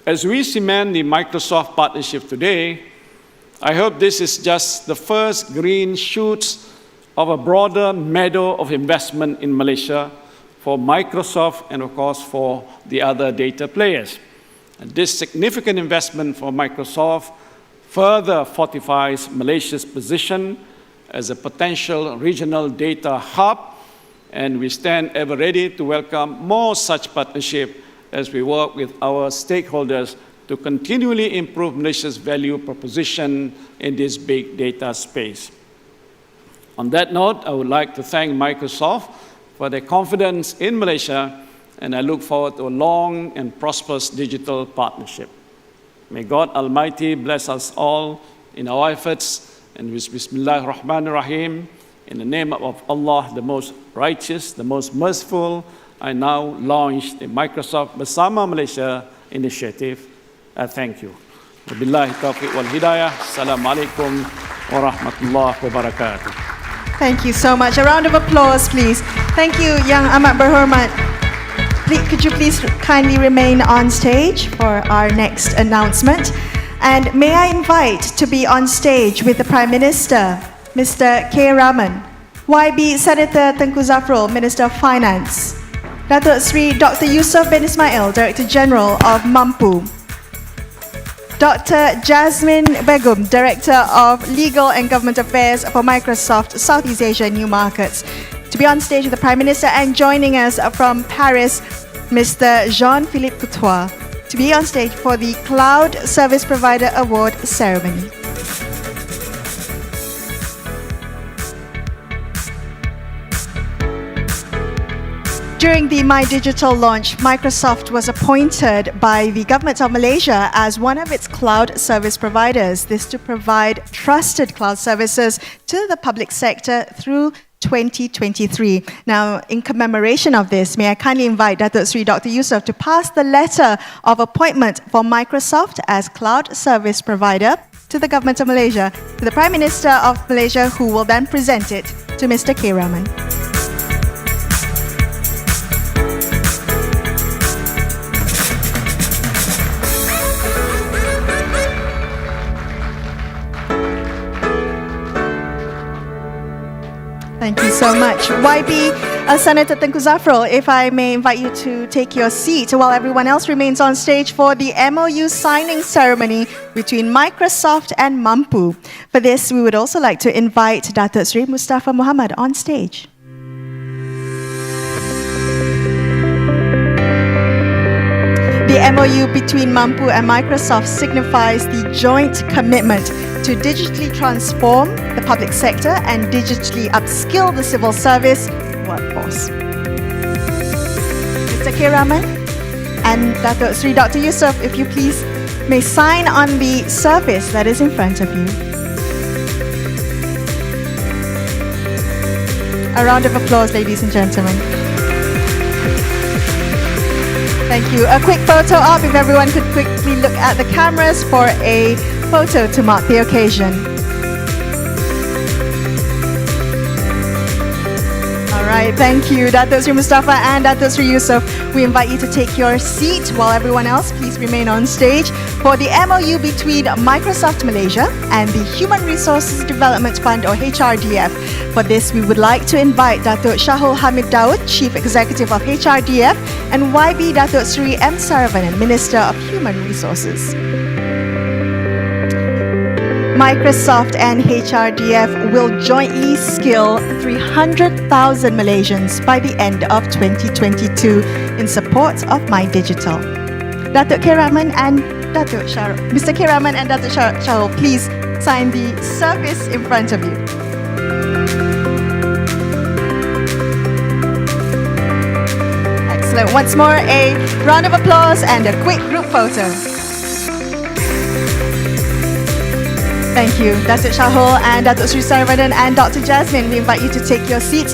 Speaker 15: As we cement the Microsoft partnership today, I hope this is just the first green shoots of a broader meadow of investment in Malaysia for Microsoft and, of course, for the other data players. And this significant investment for Microsoft further fortifies Malaysia's position as a potential regional data hub, and we stand ever ready to welcome more such partnership as we work with our stakeholders to continually improve Malaysia's value proposition in this big data space. On that note, I would like to thank Microsoft for their confidence in Malaysia, and I look forward to a long and prosperous digital partnership. May God Almighty bless us all in our efforts, and with Bismillahir Rahmanir Rahim, in the name of Allah, the most righteous, the most merciful, I now launch the Microsoft Bersama Malaysia initiative. Thank you. Wabillahi taufiq wal hidayah. Assalamualaikum warahmatullahi wabarakatuh.
Speaker 2: Thank you so much. A round of applause, please. Thank you, Yang Amat Berhormat. Could you please kindly remain on stage for our next announcement? And may I invite to be on stage with the Prime Minister, Mr. K. Raman, YB Senator Tengku Zafrul, Minister of Finance, Datuk Sri Dr. Yusof bin Ismail, Director General of Mampu, Dr. Jasmine Begum, Director of Legal and Government Affairs for Microsoft Southeast Asia New Markets, to be on stage with the Prime Minister, and joining us from Paris, Mr. Jean-Philippe Coutois, to be on stage for the Cloud Service Provider Award ceremony. During the My Digital launch, Microsoft was appointed by the Government of Malaysia as one of its cloud service providers. This to provide trusted cloud services to the public sector through 2023. Now, in commemoration of this, may I kindly invite Datuk Sri Dr. Yusof to pass the letter of appointment for Microsoft as cloud service provider to the Government of Malaysia, to the Prime Minister of Malaysia, who will then present it to Mr. K. Raman. Thank you so much. YB Senator Tengku Zafrul, if I may invite you to take your seat while everyone else remains on stage for the MOU signing ceremony between Microsoft and Mampu. For this, we would also like to invite Datuk Sri Mustafa Muhammad on stage. The MOU between Mampu and Microsoft signifies the joint commitment to digitally transform the public sector and digitally upskill the civil service workforce. Mr. K. Raman and Datuk Sri Dr. Yusof, if you please, may sign on the service that is in front of you. A round of applause, ladies and gentlemen. Thank you. A quick photo op, if everyone could quickly look at the cameras for a photo to mark the occasion. All right, right, thank you, Datuk Sri Mustafa and Datuk Sri Yusof. We invite you to take your seat while everyone else please remain on stage for the MOU between Microsoft Malaysia and the Human Resources Development Fund, or HRDF. For this, we would like to invite Datuk Shahul Hamid Daud, Chief Executive of HRDF, and YB Datuk Sri M. Saravanan, Minister of Human Resources. Microsoft and HRDF will jointly skill 300,000 Malaysians by the end of 2022 in support of My Digital. Datuk K. Rahman and Datuk Shahul, Mr. K. Rahman and Datuk Shahul, please sign the service in front of you. Excellent. Once more, a round of applause and a quick group photo. Thank you, Datuk Shahul and Datuk Sri Saravanan and Dr. Jasmine. We invite you to take your seats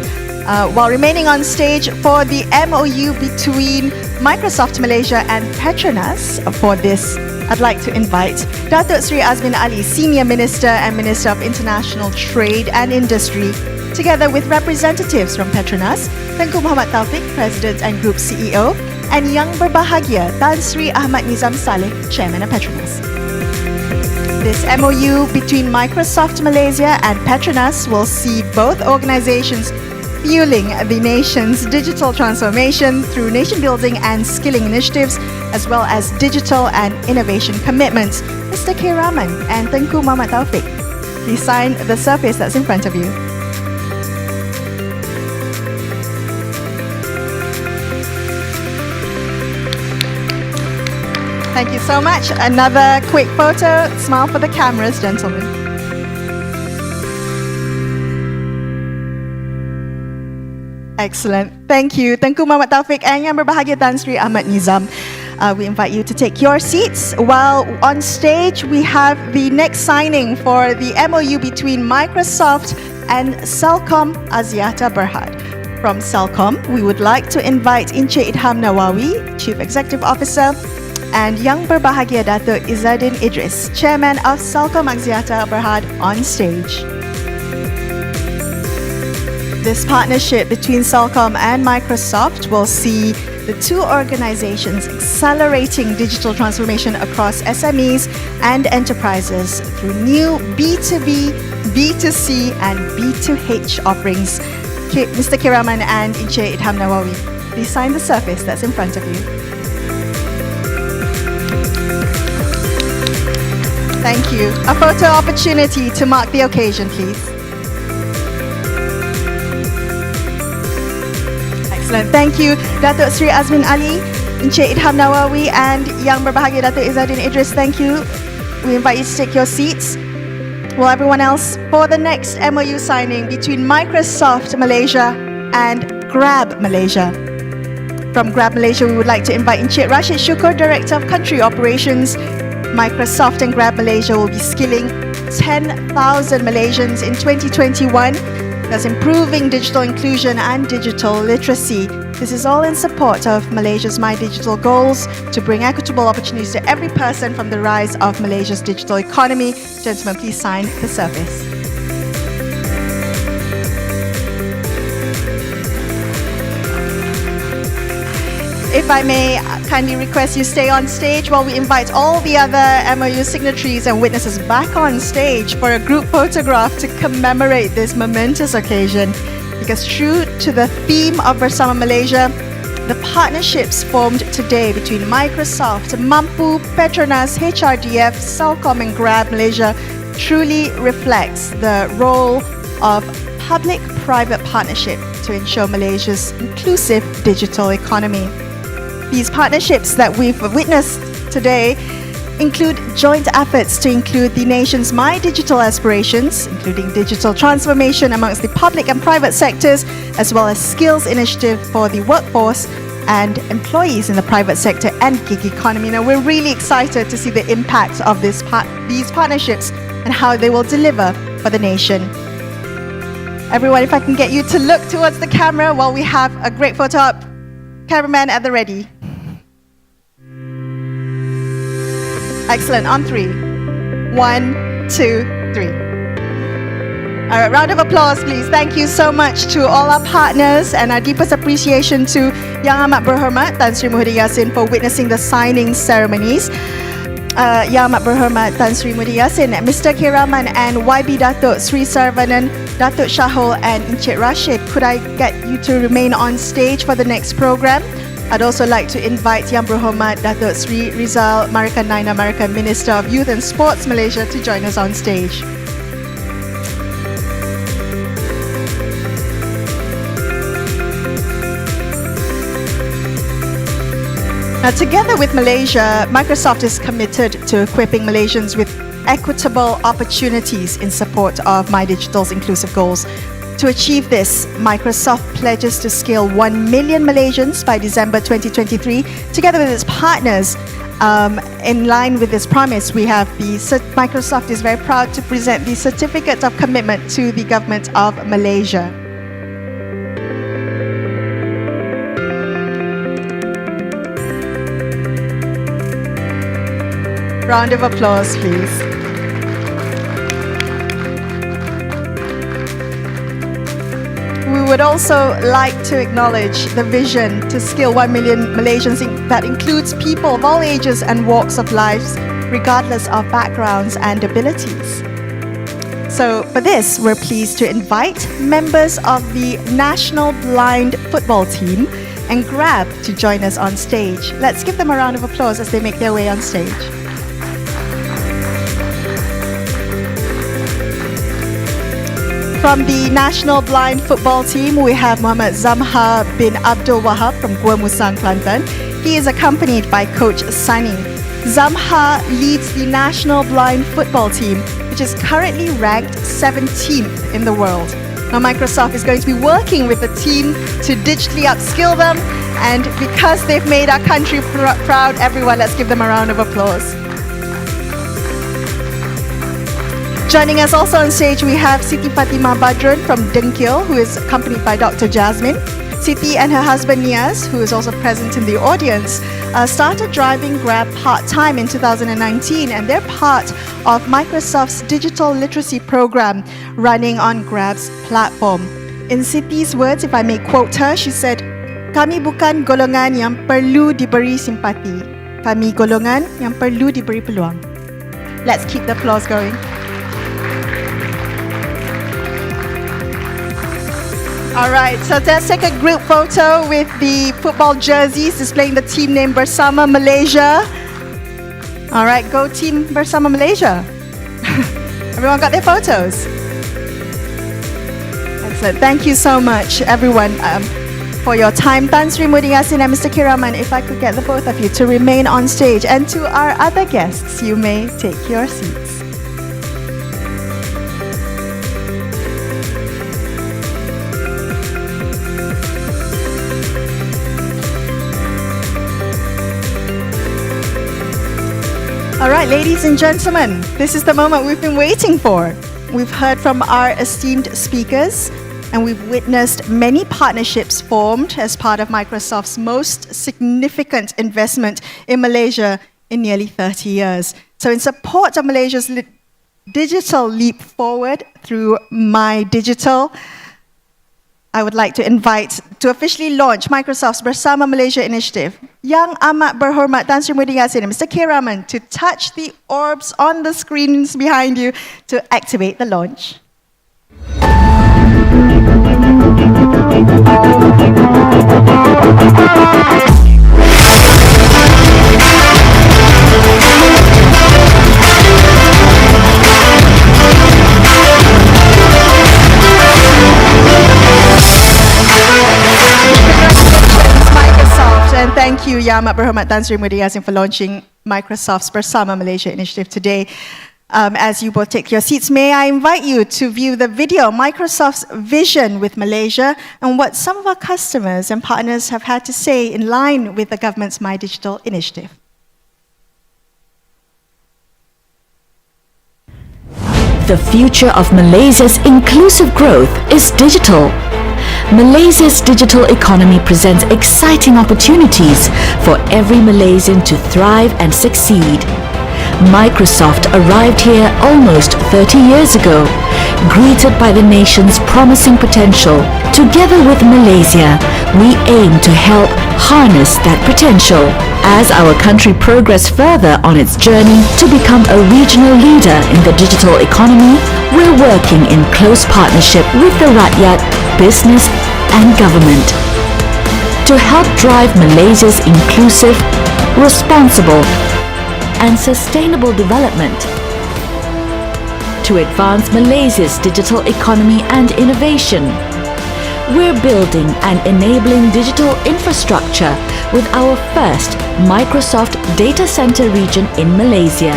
Speaker 2: while remaining on stage for the MOU between Microsoft Malaysia and Petronas. For this, I'd like to invite Datuk Sri Azmin Ali, Senior Minister and Minister of International Trade and Industry, together with representatives from Petronas, Tengku Muhammad Taufik, President and Group CEO, and Yang Berbahagia Tan Sri Ahmad Nizam Saleh, Chairman of Petronas. This MOU between Microsoft Malaysia and Petronas will see both organizations fueling the nation's digital transformation through nation-building and skilling initiatives, as well as digital and innovation commitments. Mr. K. Rahman and Tengku Muhammad Taufik, please sign the surface that's in front of you. Thank you so much. Another quick photo. Smile for the cameras, gentlemen. Excellent. Thank you. Tengku Muhammad Taufik and Yang Berbahagia Tan Sri Ahmad Nizam. We invite you to take your seats. While on stage, we have the next signing for the MOU between Microsoft and Celcom Axiata Berhad. From Celcom, we would like to invite Encik Idham Nawawi, Chief Executive Officer, and Yang Berbahagia Datuk Izzaddin Idris, Chairman of Celcom Axiata Berhad, on stage. This partnership between Celcom and Microsoft will see the two organizations accelerating digital transformation across SMEs and enterprises through new B2B, B2C and B2H offerings. Mr. K. Rahman and Encik Idham Nawawi, please sign the surface that's in front of you. Thank you. A photo opportunity to mark the occasion, please. Excellent. Thank you, Datuk Sri Azmin Ali, Encik Idham Nawawi, and Yang Berbahagia Datuk Izzaddin Idris. Thank you. We invite you to take your seats. Well, everyone else, for the next MOU signing between Microsoft Malaysia and Grab Malaysia. From Grab Malaysia, we would like to invite Encik Rashid Syukur, Director of Country Operations. Microsoft and Grab Malaysia will be skilling 10,000 Malaysians in 2021. That's improving digital inclusion and digital literacy. This is all in support of Malaysia's My Digital goals to bring equitable opportunities to every person from the rise of Malaysia's digital economy. Gentlemen, please sign the surface. If I may kindly request you stay on stage while we invite all the other MOU signatories and witnesses back on stage for a group photograph to commemorate this momentous occasion. Because true to the theme of Bersama Malaysia, the partnerships formed today between Microsoft, Mampu, Petronas, HRDF, Celcom and Grab Malaysia truly reflects the role of public-private partnership to ensure Malaysia's inclusive digital economy. These partnerships that we've witnessed today include joint efforts to include the nation's My Digital aspirations, including digital transformation amongst the public and private sectors, as well as skills initiative for the workforce and employees in the private sector and gig economy. Now, we're really excited to see the impact of these partnerships and how they will deliver for the nation. Everyone, if I can get you to look towards the camera while we have a great photo up. Cameraman at the ready. Excellent. On 3. 1, 2, 3. All right, round of applause, please. Thank you so much to all our partners, and our deepest appreciation to Yang Amat Berhormat Tan Sri Muhyiddin Yassin for witnessing the signing ceremonies. Yang Amat Berhormat Tan Sri Muhyiddin Yassin, Mr. K. Rahman and YB Datuk Sri Saravanan, Datuk Shahul and Encik Rashid, could I get you to remain on stage for the next program? I'd also like to invite Yang Berhormat Datuk Sri Rizal Marikanaina, American Minister of Youth and Sports Malaysia, to join us on stage. Now, together with Malaysia, Microsoft is committed to equipping Malaysians with equitable opportunities in support of MyDigital's inclusive goals. To achieve this, Microsoft pledges to scale 1 million Malaysians by December 2023. Together with its partners, in line with this promise, Microsoft is very proud to present the Certificate of Commitment to the Government of Malaysia. Round of applause, please. We would also like to acknowledge the vision to scale 1 million Malaysians that includes people of all ages and walks of life, regardless of backgrounds and abilities. So for this, we're pleased to invite members of the National Blind Football Team and Grab to join us on stage. Let's give them a round of applause as they make their way on stage. From the National Blind Football Team, we have Muhammad Zamha bin Abdul Wahab from Gua Musang, Kelantan. He is accompanied by Coach Sunny. Zamha leads the National Blind Football Team, which is currently ranked 17th in the world. Now, Microsoft is going to be working with the team to digitally upskill them, and because they've made our country proud, everyone, let's give them a round of applause. Joining us also on stage, we have Siti Fatimah Badrun from Dengkil, who is accompanied by Dr. Jasmine. Siti and her husband Niaz, who is also present in the audience, started driving Grab part-time in 2019, and they're part of Microsoft's digital literacy program running on Grab's platform. In Siti's words, if I may quote her, she said, "Kami bukan golongan yang perlu diberi simpati. Kami golongan yang perlu diberi peluang." Let's keep the applause going. All right, so let's take a group photo with the football jerseys displaying the team name Bersama Malaysia. All right, go team Bersama Malaysia. Everyone got their photos? Excellent. Thank you so much, everyone, for your time. Tan Sri Muhyiddin Yassin and Mr. K. Rahman, if I could get the both of you to remain on stage. And to our other guests, you may take your seats. All right, ladies and gentlemen, this is the moment we've been waiting for. We've heard from our esteemed speakers, and we've witnessed many partnerships formed as part of Microsoft's most significant investment in Malaysia in nearly 30 years. So in support of Malaysia's digital leap forward through MyDigital, I would like to invite to officially launch Microsoft's Bersama Malaysia initiative, Yang Amat Berhormat Tan Sri Muhyiddin Yassin and Mr. K. Rahman to touch the orbs on the screens behind you to activate the launch. And thank you, Yang Amat Berhormat Tan Sri Muhyiddin Yassin, for launching Microsoft's Bersama Malaysia initiative today. As you both take your seats, may I invite you to view the video, Microsoft's vision with Malaysia, and what some of our customers and partners have had to say in line with the government's MyDigital initiative.
Speaker 16: The future of Malaysia's inclusive growth is digital. Malaysia's digital economy presents exciting opportunities for every Malaysian to thrive and succeed. Microsoft arrived here almost 30 years ago, greeted by the nation's promising potential. Together with Malaysia, we aim to help harness that potential. As our country progresses further on its journey to become a regional leader in the digital economy, we're working in close partnership with the Rakyat, business and government to help drive Malaysia's inclusive, responsible and sustainable development. To advance Malaysia's digital economy and innovation, we're building and enabling digital infrastructure with our first Microsoft data center region in Malaysia.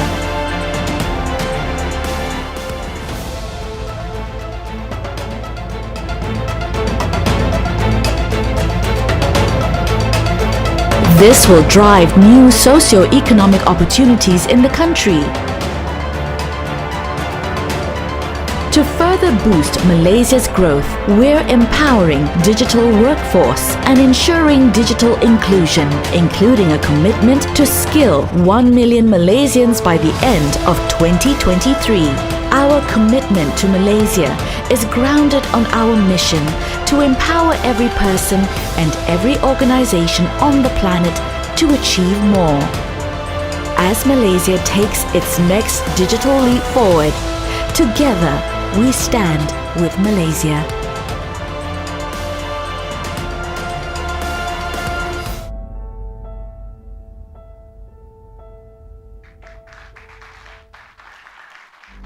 Speaker 16: This will drive new socio-economic opportunities in the country. To further boost Malaysia's growth, we're empowering digital workforce and ensuring digital inclusion, including a commitment to skill 1 million Malaysians by the end of 2023. Our commitment to Malaysia is grounded on our mission to empower every person and every organization on the planet to achieve more. As Malaysia takes its next digital leap forward, together we stand with Malaysia.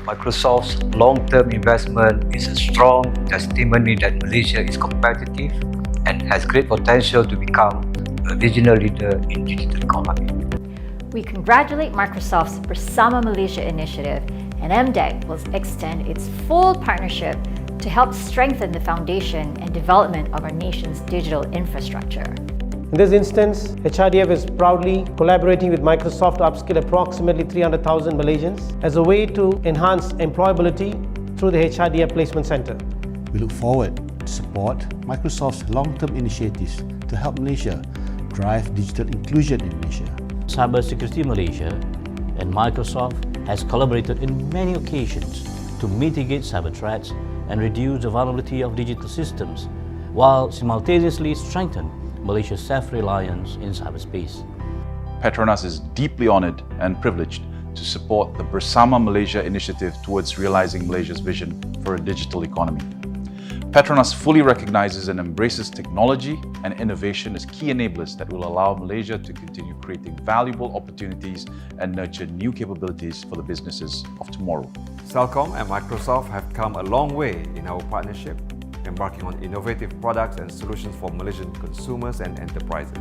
Speaker 17: Microsoft's long-term investment is a strong testimony that Malaysia is competitive and has great potential to become a regional leader in digital economy.
Speaker 18: We congratulate Microsoft's Bersama Malaysia initiative, and MDEC will extend its full partnership to help strengthen the foundation and development of our nation's digital infrastructure.
Speaker 19: In this instance, HRDF is proudly collaborating with Microsoft to upskill approximately 300,000 Malaysians as a way to enhance employability through the HRDF Placement Center.
Speaker 20: We look forward to support Microsoft's long-term initiatives to help Malaysia drive digital inclusion in Malaysia.
Speaker 21: Cybersecurity Malaysia and Microsoft has collaborated in many occasions to mitigate cyber threats and reduce the vulnerability of digital systems, while simultaneously strengthen Malaysia's self-reliance in cyberspace.
Speaker 22: Petronas is deeply honoured and privileged to support the Bersama Malaysia initiative towards realising Malaysia's vision for a digital economy. Petronas fully recognises and embraces technology and innovation as key enablers that will allow Malaysia to continue creating valuable opportunities and nurture new capabilities for the businesses of tomorrow.
Speaker 23: Celcom and Microsoft have come a long way in our partnership, embarking on innovative products and solutions for Malaysian consumers and enterprises.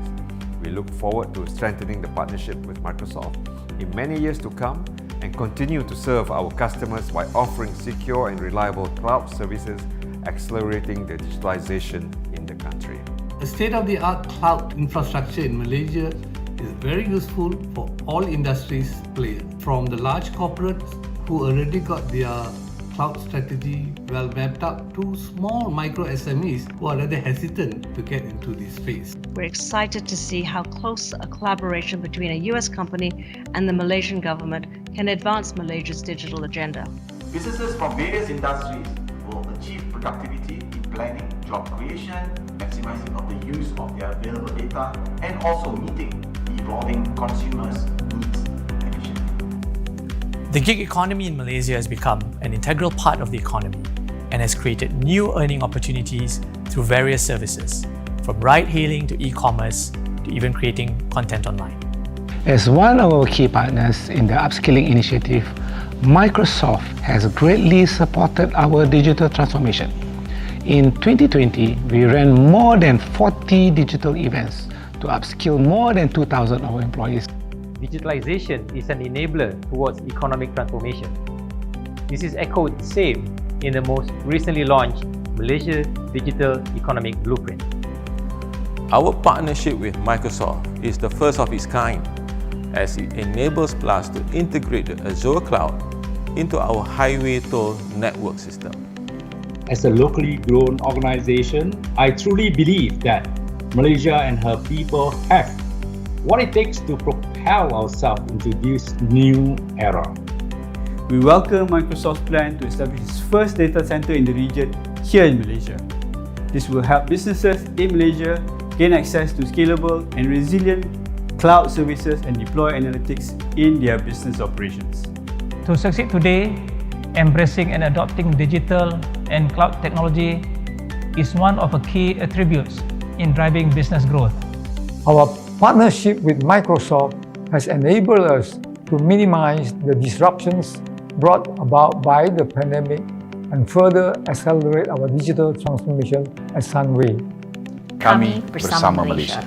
Speaker 23: We look forward to strengthening the partnership with Microsoft in many years to come and continue to serve our customers by offering secure and reliable cloud services, accelerating the digitalization in the country.
Speaker 24: A state-of-the-art cloud infrastructure in Malaysia is very useful for all industries players, from the large corporates who already got their cloud strategy well mapped out to small micro SMEs who are rather hesitant to get into this space.
Speaker 25: We're excited to see how close a collaboration between a US company and the Malaysian government can advance Malaysia's digital agenda.
Speaker 26: Businesses from various industries will achieve productivity in planning, job creation, maximizing of the use of their available data, and also meeting the evolving consumers' needs efficiently.
Speaker 27: The gig economy in Malaysia has become an integral part of the economy and has created new earning opportunities through various services, from ride-hailing to e-commerce to even creating content online.
Speaker 28: As one of our key partners in the upskilling initiative, Microsoft has greatly supported our digital transformation. In 2020, we ran more than 40 digital events to upskill more than 2,000 of our employees.
Speaker 29: Digitalization is an enabler towards economic transformation. This is echoed the same in the most recently launched Malaysia Digital Economic Blueprint.
Speaker 4: Our partnership with Microsoft is the first of its kind, as it enables Plus to integrate the Azure cloud into our highway toll network system.
Speaker 30: As a locally grown organization, I truly believe that Malaysia and her people have what it takes to propel ourselves into this new era.
Speaker 1: we welcome Microsoft's plan to establish its first data center in the region here in Malaysia. This will help businesses in Malaysia gain access to scalable and resilient cloud services and deploy analytics in their business operations.
Speaker 29: To succeed today, embracing and adopting digital and cloud technology is one of the key attributes in driving business growth.
Speaker 3: Our partnership with Microsoft has enabled us to minimize the disruptions brought about by the pandemic and further accelerate our digital transformation at Sunway.
Speaker 22: Kami bersama Malaysia.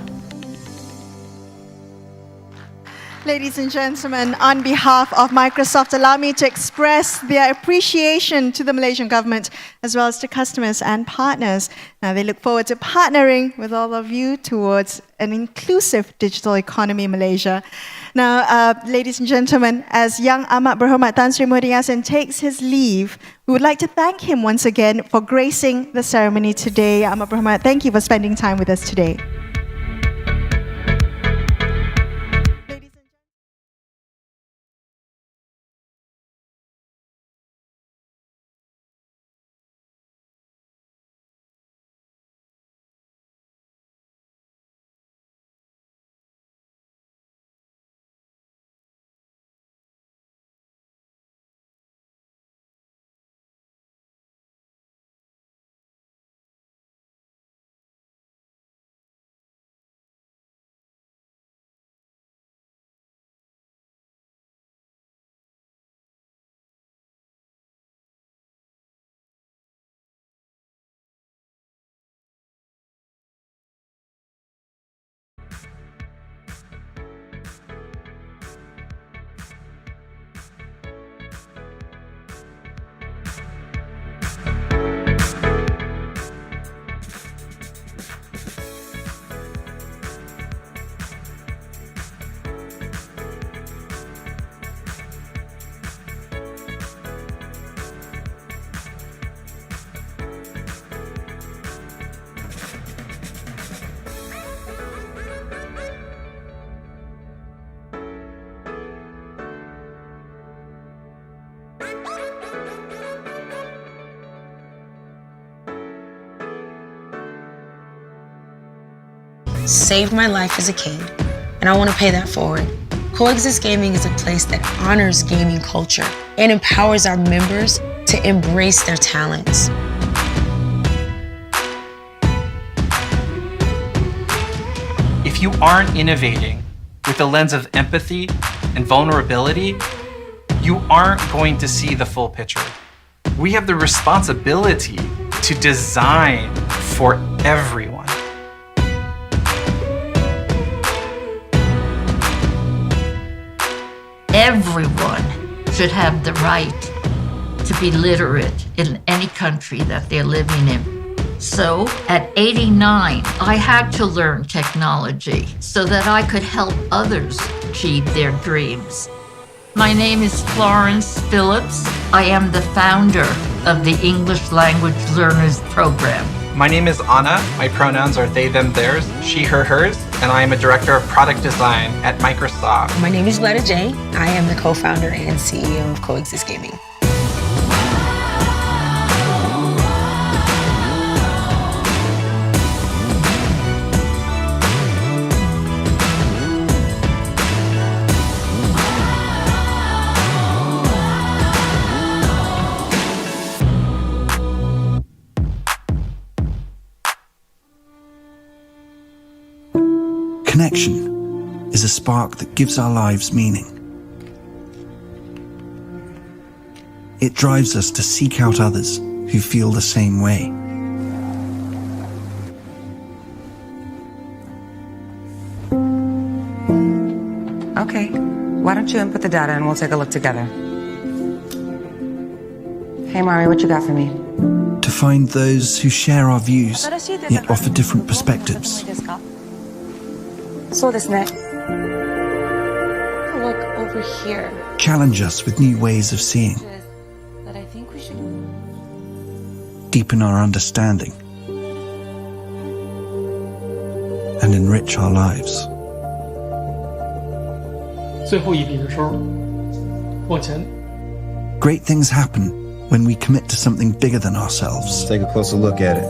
Speaker 2: Ladies and gentlemen, on behalf of Microsoft, allow me to express their appreciation to the Malaysian government as well as to customers and partners. Now, they look forward to partnering with all of you towards an inclusive digital economy in Malaysia. Now, ladies and gentlemen, as Yang Amat Berhormat Tan Sri Muhyiddin Yassin takes his leave, we would like to thank him once again for gracing the ceremony today. Amat Berhormat, thank you for spending time with us today.
Speaker 5: Saved my life as a kid, and I want to pay that forward. Coexist Gaming is a place that honors gaming culture and empowers our members to embrace their talents.
Speaker 6: If you aren't innovating with a lens of empathy and vulnerability, you aren't going to see the full picture. We have the responsibility to design for everyone.
Speaker 7: Everyone should have the right to be literate in any country that they're living in. So at 89, I had to learn technology so that I could help others achieve their dreams. My name is Florence Phillips. I am the founder of the English Language Learners Program.
Speaker 6: My name is Anna. My pronouns are they, them, theirs, she, her, hers, and I am a director of product design at Microsoft.
Speaker 5: My name is Letta J. I am the co-founder and CEO of Coexist Gaming.
Speaker 8: Connection is a spark that gives our lives meaning. It drives us to seek out others who feel the same way.
Speaker 9: Okay, why don't you input the data and we'll take a look together. Hey Mari, what you got for me?
Speaker 8: To find those who share our views, yet offer different perspectives.
Speaker 9: So this net. Look over here.
Speaker 8: Challenge us with new ways of seeing.
Speaker 9: That I think we should.
Speaker 8: Deepen our understanding. And enrich our lives.
Speaker 29: 最后一笔的时候，往前
Speaker 8: Great things happen when we commit to something bigger than ourselves.
Speaker 10: Let's take a closer look at it.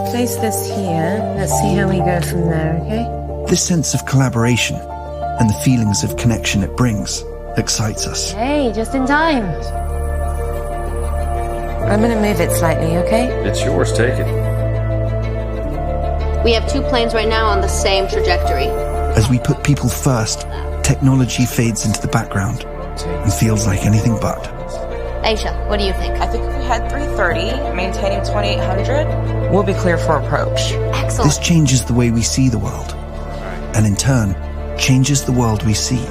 Speaker 5: Place this here. Let's see how we go from there, okay?
Speaker 8: This sense of collaboration and the feelings of connection it brings excites us.
Speaker 5: Hey, just in time. I'm gonna move it slightly, okay?
Speaker 10: It's yours, take it.
Speaker 11: We have 2 planes right now on the same trajectory.
Speaker 8: As we put people first, technology fades into the background and feels like anything but.
Speaker 11: Aisha, what do you think?
Speaker 9: I think if we had 330, maintaining 2800, we'll be clear for approach.
Speaker 11: Excellent.
Speaker 8: This changes the way we see the world, and in turn, changes the world we see.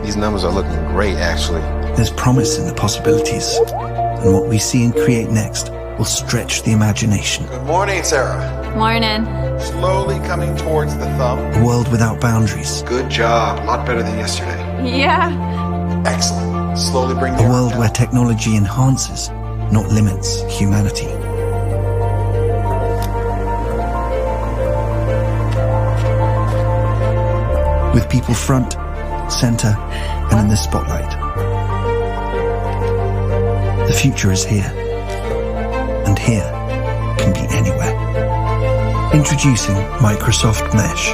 Speaker 10: These numbers are looking great, actually.
Speaker 8: There's promise in the possibilities, and what we see and create next will stretch the imagination.
Speaker 10: Good morning, Sarah.
Speaker 11: Morning.
Speaker 10: Slowly coming towards the thumb.
Speaker 8: A world without boundaries.
Speaker 10: Good job. A lot better than yesterday.
Speaker 11: Yeah.
Speaker 10: Excellent. Slowly bring
Speaker 8: A world where technology enhances, not limits, humanity. With people front, center, and in the spotlight. The future is here. And here can be anywhere. Introducing Microsoft Mesh.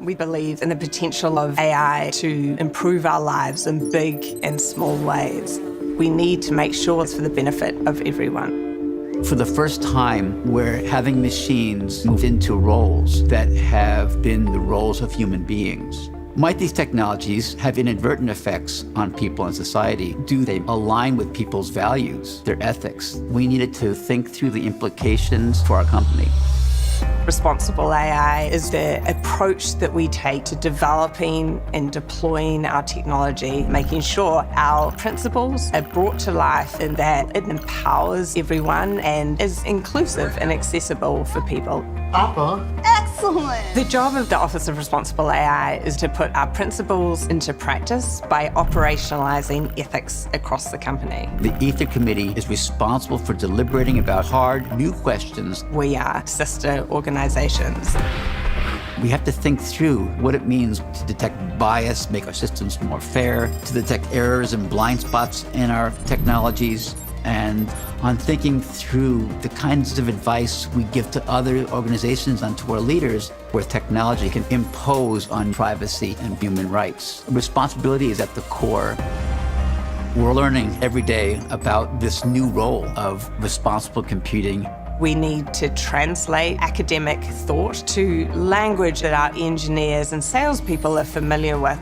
Speaker 12: We believe in the potential of AI to improve our lives in big and small ways. We need to make sure it's for the benefit of everyone.
Speaker 13: For the first time, we're having machines move into roles that have been the roles of human beings. Might these technologies have inadvertent effects on people and society? Do they align with people's values, their ethics? We needed to think through the implications for our company.
Speaker 12: Responsible AI is the approach that we take to developing and deploying our technology, making sure our principles are brought to life and that it empowers everyone and is inclusive and accessible for people.
Speaker 11: Apple. Excellent.
Speaker 12: The job of the Office of Responsible AI is to put our principles into practice by operationalizing ethics across the company.
Speaker 13: The Ether Committee is responsible for deliberating about hard, new questions.
Speaker 12: We are sister organizations.
Speaker 13: We have to think through what it means to detect bias, make our systems more fair, to detect errors and blind spots in our technologies, and on thinking through the kinds of advice we give to other organizations and to our leaders where technology can impose on privacy and human rights. Responsibility is at the core. We're learning every day about this new role of responsible computing.
Speaker 12: We need to translate academic thought to language that our engineers and salespeople are familiar with.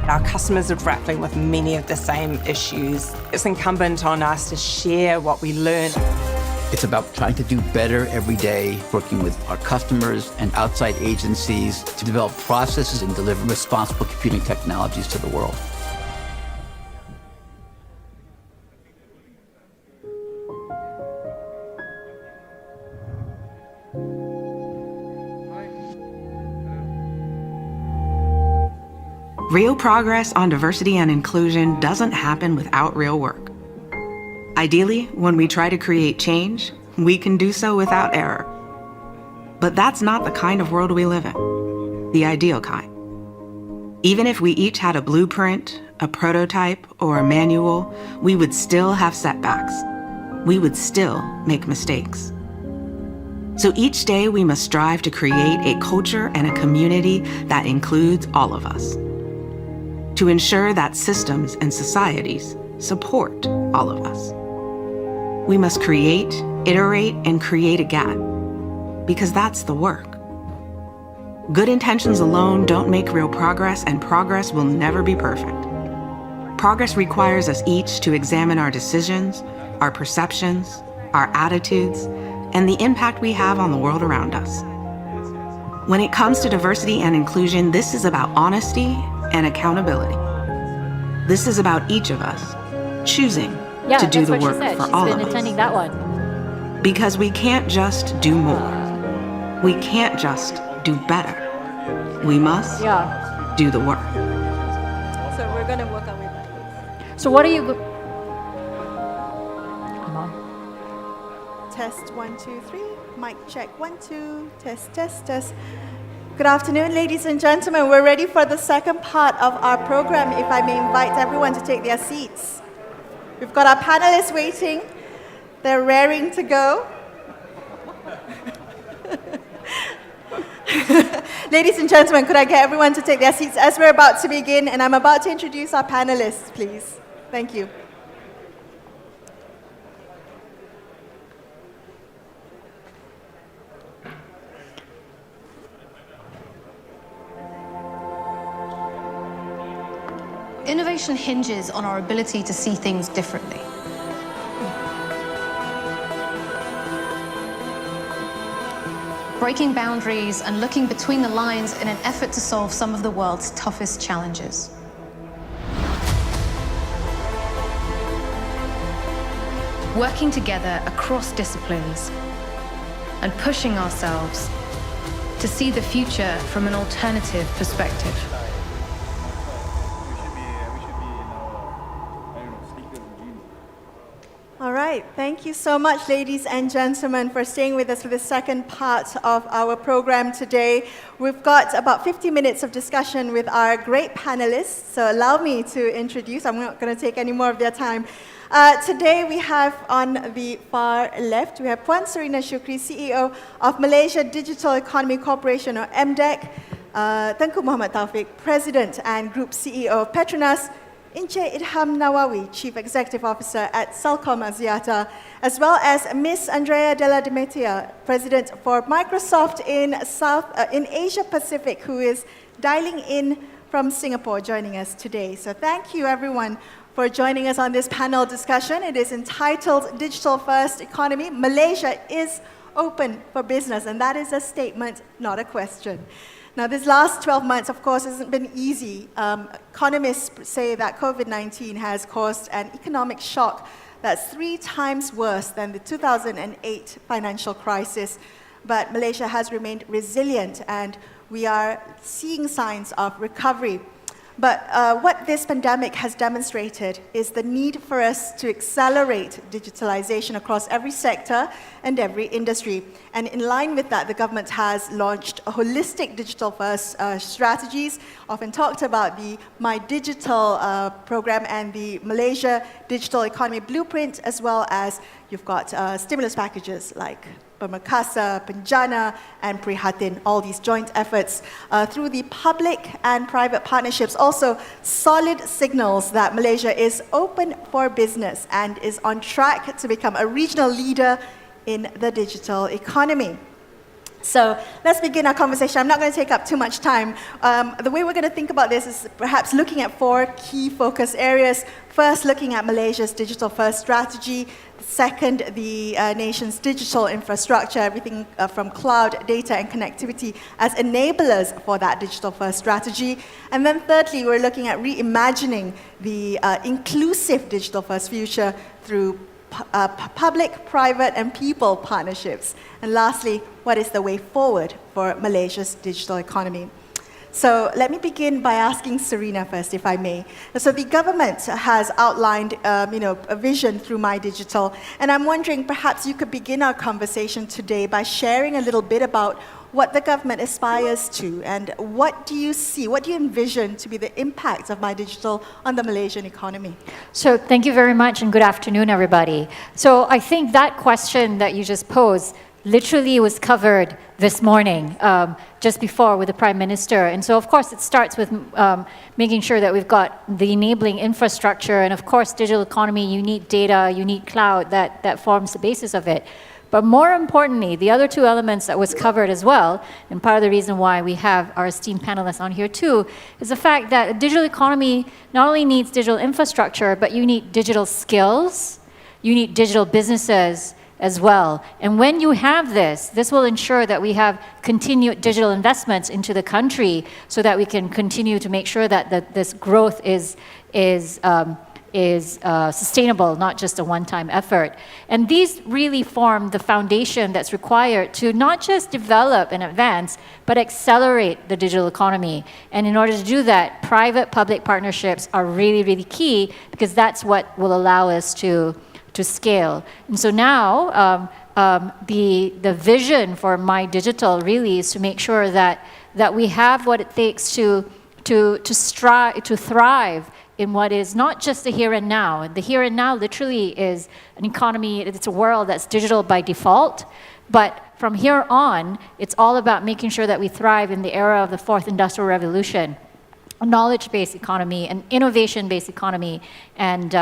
Speaker 12: Our customers are grappling with many of the same issues. It's incumbent on us to share what we learn.
Speaker 13: It's about trying to do better every day, working with our customers and outside agencies to develop processes and deliver responsible computing technologies to the world.
Speaker 14: Real progress on diversity and inclusion doesn't happen without real work. Ideally, when we try to create change, we can do so without error. But that's not the kind of world we live in, the ideal kind. Even if we each had a blueprint, a prototype, or a manual, we would still have setbacks. We would still make mistakes. So each day we must strive to create a culture and a community that includes all of us, to ensure that systems and societies support all of us. We must create, iterate, and create again, because that's the work. Good intentions alone don't make real progress, and progress will never be perfect. Progress requires us each to examine our decisions, our perceptions, our attitudes, and the impact we have on the world around us. When it comes to diversity and inclusion, this is about honesty and accountability. This is about each of us choosing to do the work for all of us.
Speaker 15: Attending that one.
Speaker 14: Because we can't just do more. We can't just do better. We must do the work.
Speaker 2: So we're going to work our way backwards.
Speaker 15: So what are you...
Speaker 2: Test 1, 2, 3. Mic check 1, 2. Test, test, test. Good afternoon, ladies and gentlemen. We're ready for the second part of our program. If I may invite everyone to take their seats. We've got our panelists waiting. They're raring to go. Ladies and gentlemen, could I get everyone to take their seats as we're about to begin? And I'm about to introduce our panelists, please. Thank you.
Speaker 11: Innovation hinges on our ability to see things differently. Breaking boundaries and looking between the lines in an effort to solve some of the world's toughest challenges. Working together across disciplines and pushing ourselves to see the future from an alternative perspective.
Speaker 2: All right, thank you so much, ladies and gentlemen, for staying with us for the second part of our program today. We've got about 50 minutes of discussion with our great panelists, so allow me to introduce. I'm not going to take any more of their time. Today we have on the far left, we have Puan Serina Shukri, CEO of Malaysia Digital Economy Corporation, or MDEC, Tengku Muhammad Taufik, President and Group CEO of Petronas, Encik Idham Nawawi, Chief Executive Officer at Celcom Axiata, as well as Ms. Andrea Della Demetia, President for Microsoft in Asia Pacific, who is dialing in from Singapore, joining us today. So thank you, everyone, for joining us on this panel discussion. It is entitled Digital First Economy. Malaysia is open for business, and that is a statement, not a question. Now, this last 12 months, of course, hasn't been easy. Economists say that COVID-19 has caused an economic shock that's 3 times worse than the 2008 financial crisis. But Malaysia has remained resilient, and we are seeing signs of recovery. But what this pandemic has demonstrated is the need for us to accelerate digitalization across every sector and every industry. And in line with that, the government has launched holistic digital-first strategies, often talked about the My Digital program and the Malaysia Digital Economy Blueprint, as well as you've got stimulus packages like Permekasa, Penjana, and Prihatin, all these joint efforts through the public and private partnerships. Also, solid signals that Malaysia is open for business and is on track to become a regional leader in the digital economy. So let's begin our conversation. I'm not going to take up too much time. The way we're going to think about this is perhaps looking at 4 key focus areas. First, looking at Malaysia's digital first strategy. Second, the nation's digital infrastructure, everything from cloud, data, and connectivity as enablers for that digital first strategy. And then thirdly, we're looking at reimagining the inclusive digital first future through public, private, and people partnerships. And lastly, what is the way forward for Malaysia's digital economy? So let me begin by asking Serina first, if I may. So the government has outlined, a vision through My Digital, and I'm wondering perhaps you could begin our conversation today by sharing a little bit about what the government aspires to, and what do you see, what do you envision to be the impact of My Digital on the Malaysian economy?
Speaker 15: So thank you very much, and good afternoon, everybody. So I think that question that you just posed literally was covered this morning, just before, with the Prime Minister. And so, of course, it starts with making sure that we've got the enabling infrastructure, and of course, digital economy, you need data, you need cloud, that forms the basis of it. But more importantly, the other two elements that was covered as well, and part of the reason why we have our esteemed panelists on here too, is the fact that a digital economy not only needs digital infrastructure, but you need digital skills, you need digital businesses as well. And when you have this will ensure that we have continued digital investments into the country so that we can continue to make sure that this growth is sustainable, not just a one-time effort. And these really form the foundation that's required to not just develop and advance, but accelerate the digital economy. And in order to do that, private-public partnerships are really, really key, because that's what will allow us to scale. And so now, the vision for My Digital really is to make sure that we have what it takes to thrive in what is not just the here and now. The here and now literally is an economy, it's a world that's digital by default. But from here on, it's all about making sure that we thrive in the era of the fourth industrial revolution, a knowledge-based economy, an innovation-based economy, and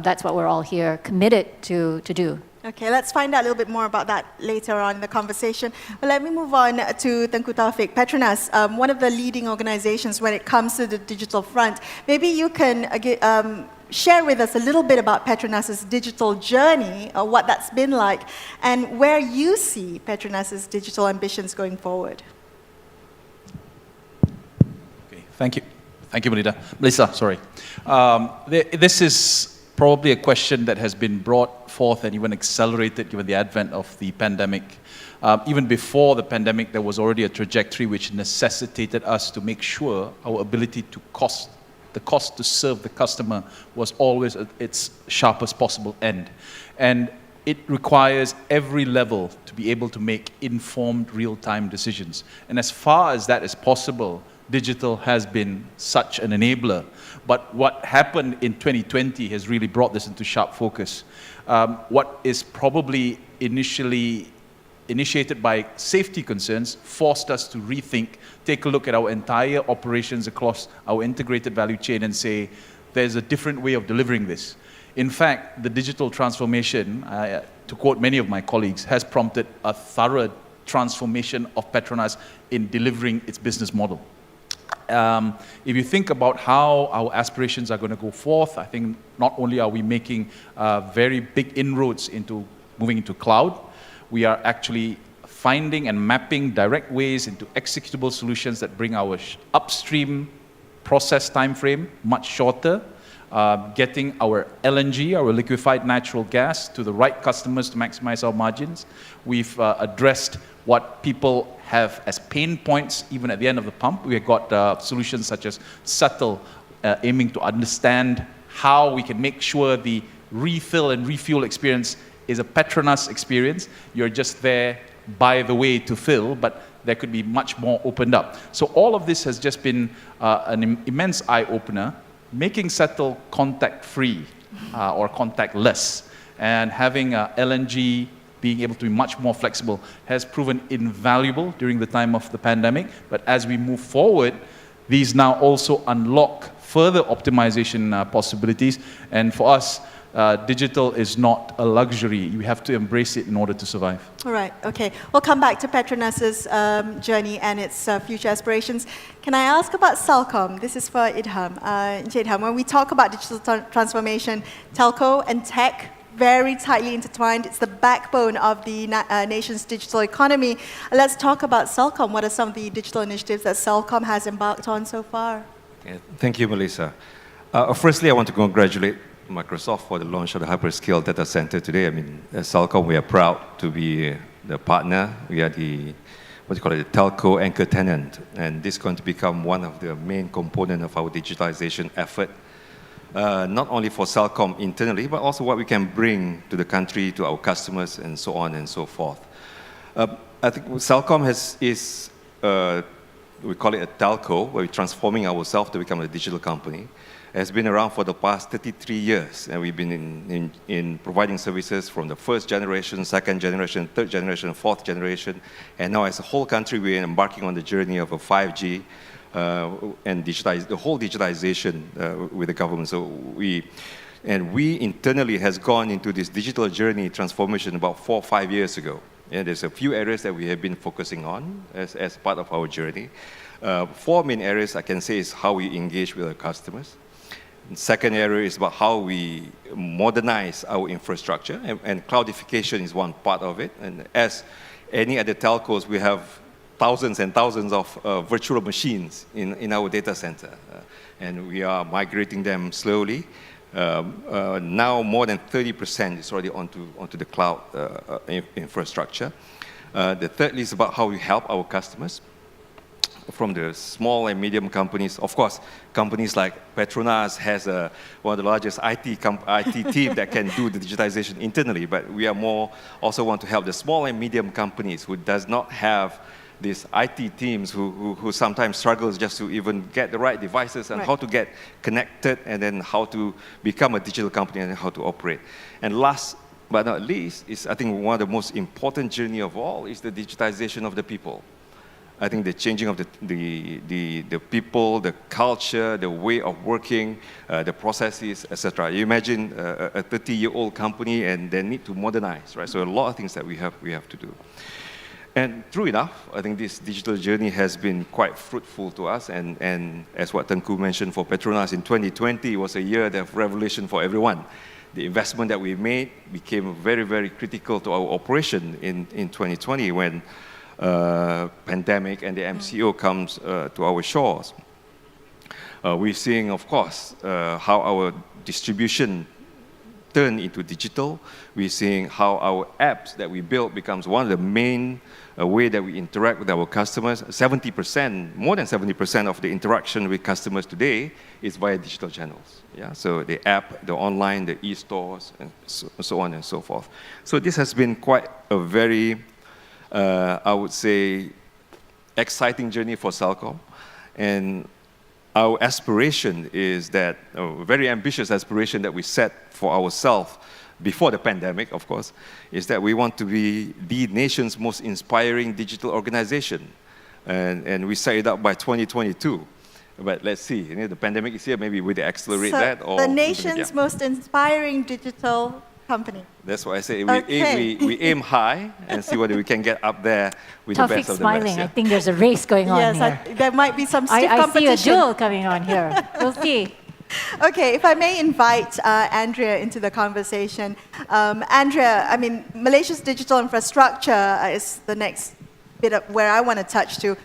Speaker 15: that's what we're all here committed to do.
Speaker 2: Okay, let's find out a little bit more about that later on in the conversation. But let me move on to Tengku Taufik. Petronas, one of the leading organizations when it comes to the digital front. Maybe you can share with us a little bit about Petronas's digital journey, what that's been like, and where you see Petronas's digital ambitions going forward.
Speaker 22: Okay, thank you. Thank you, Melissa, sorry. This is probably a question that has been brought forth and even accelerated given the advent of the pandemic. Even before the pandemic, there was already a trajectory which necessitated us to make sure our ability to the cost to serve the customer was always at its sharpest possible end. And it requires every level to be able to make informed real-time decisions. And as far as that is possible, digital has been such an enabler. But what happened in 2020 has really brought this into sharp focus. What is probably initially initiated by safety concerns forced us to rethink, take a look at our entire operations across our integrated value chain and say, there's a different way of delivering this. In fact, the digital transformation, to quote many of my colleagues, has prompted a thorough transformation of Petronas in delivering its business model. If you think about how our aspirations are going to go forth, I think not only are we making very big inroads into moving into cloud, we are actually finding and mapping direct ways into executable solutions that bring our upstream process time frame much shorter, getting our LNG, our liquefied natural gas, to the right customers to maximize our margins. We've addressed what people have as pain points even at the end of the pump. We've got solutions such as Settle, aiming to understand how we can make sure the refill and refuel experience is a Petronas experience. You're just there by the way to fill, but there could be much more opened up. So all of this has just been an immense eye-opener, making Settle contact-free or contactless, and having LNG being able to be much more flexible has proven invaluable during the time of the pandemic. But as we move forward, these now also unlock further optimization possibilities. And for us, digital is not a luxury. You have to embrace it in order to survive.
Speaker 2: All right, okay. We'll come back to Petronas's journey and its future aspirations. Can I ask about Celcom? This is for Idham. Idham, when we talk about digital transformation, telco and tech, very tightly intertwined. It's the backbone of the nation's digital economy. Let's talk about Celcom. What are some of the digital initiatives that Celcom has embarked on so far?
Speaker 16: Yeah, thank you, Melissa. Firstly, I want to congratulate Microsoft for the launch of the hyperscale data center today. I mean, as Celcom, we are proud to be the partner. We are the, the telco anchor tenant, and this is going to become one of the main components of our digitalization effort. Not only for Celcom internally, but also what we can bring to the country, to our customers, and so on and so forth. I think Celcom is we call it a telco, where we're transforming ourselves to become a digital company, has been around for the past 33 years. And we've been in providing services from the first generation, second generation, third generation, fourth generation. And now as a whole country, we're embarking on the journey of a 5G and the whole digitization with the government. So we internally has gone into this digital journey transformation about 4 or 5 years ago. And there's a few areas that we have been focusing on as part of our journey. 4 main areas I can say is how we engage with our customers. The second area is about how we modernize our infrastructure, and cloudification is one part of it. And as any other telcos, we have thousands and thousands of virtual machines in our data center. And we are migrating them slowly. Now more than 30% is already onto the cloud infrastructure. The third is about how we help our customers, from the small and medium companies. Of course, companies like Petronas has one of the largest IT team that can do the digitization internally, but we are more also want to help the small and medium companies who does not have these IT teams who sometimes struggles just to even get the right devices and how to get connected, and then how to become a digital company and how to operate. And last but not least is, I think, one of the most important journey of all is the digitization of the people. I think the changing of the people, the culture, the way of working, the processes, etc. You imagine a 30-year-old company and they need to modernize, right? So a lot of things that we have to do. And true enough, I think this digital journey has been quite fruitful to us. And as what Tengku mentioned, for Petronas in 2020 was a year of revelation for everyone. The investment that we made became very, very critical to our operation in 2020 when pandemic and the MCO comes to our shores. We're seeing, of course, how our distribution turned into digital. We're seeing how our apps that we built becomes one of the main way that we interact with our customers. 70%, more than 70% of the interaction with customers today is via digital channels. Yeah, so the app, the online, the e-stores, and so on and so forth. So this has been quite a very, I would say, exciting journey for Celcom. And our aspiration is that, a very ambitious aspiration that we set for ourselves before the pandemic, of course, is that we want to be the nation's most inspiring digital organization. And we set it up by 2022. But let's see, the pandemic is here, maybe we accelerate that. Or
Speaker 2: the nation's most inspiring digital company.
Speaker 16: That's why I say we aim high and see whether we can get up there with the best of the
Speaker 15: smiling.
Speaker 16: best. Yeah.
Speaker 15: I think there's a race going on here.
Speaker 2: There might be some stiff competition.
Speaker 15: I see a duel coming on here. We'll see.
Speaker 2: Okay, if I may invite Andrea into the conversation. Andrea, I mean, Malaysia's digital infrastructure is the next bit of where I want to touch to.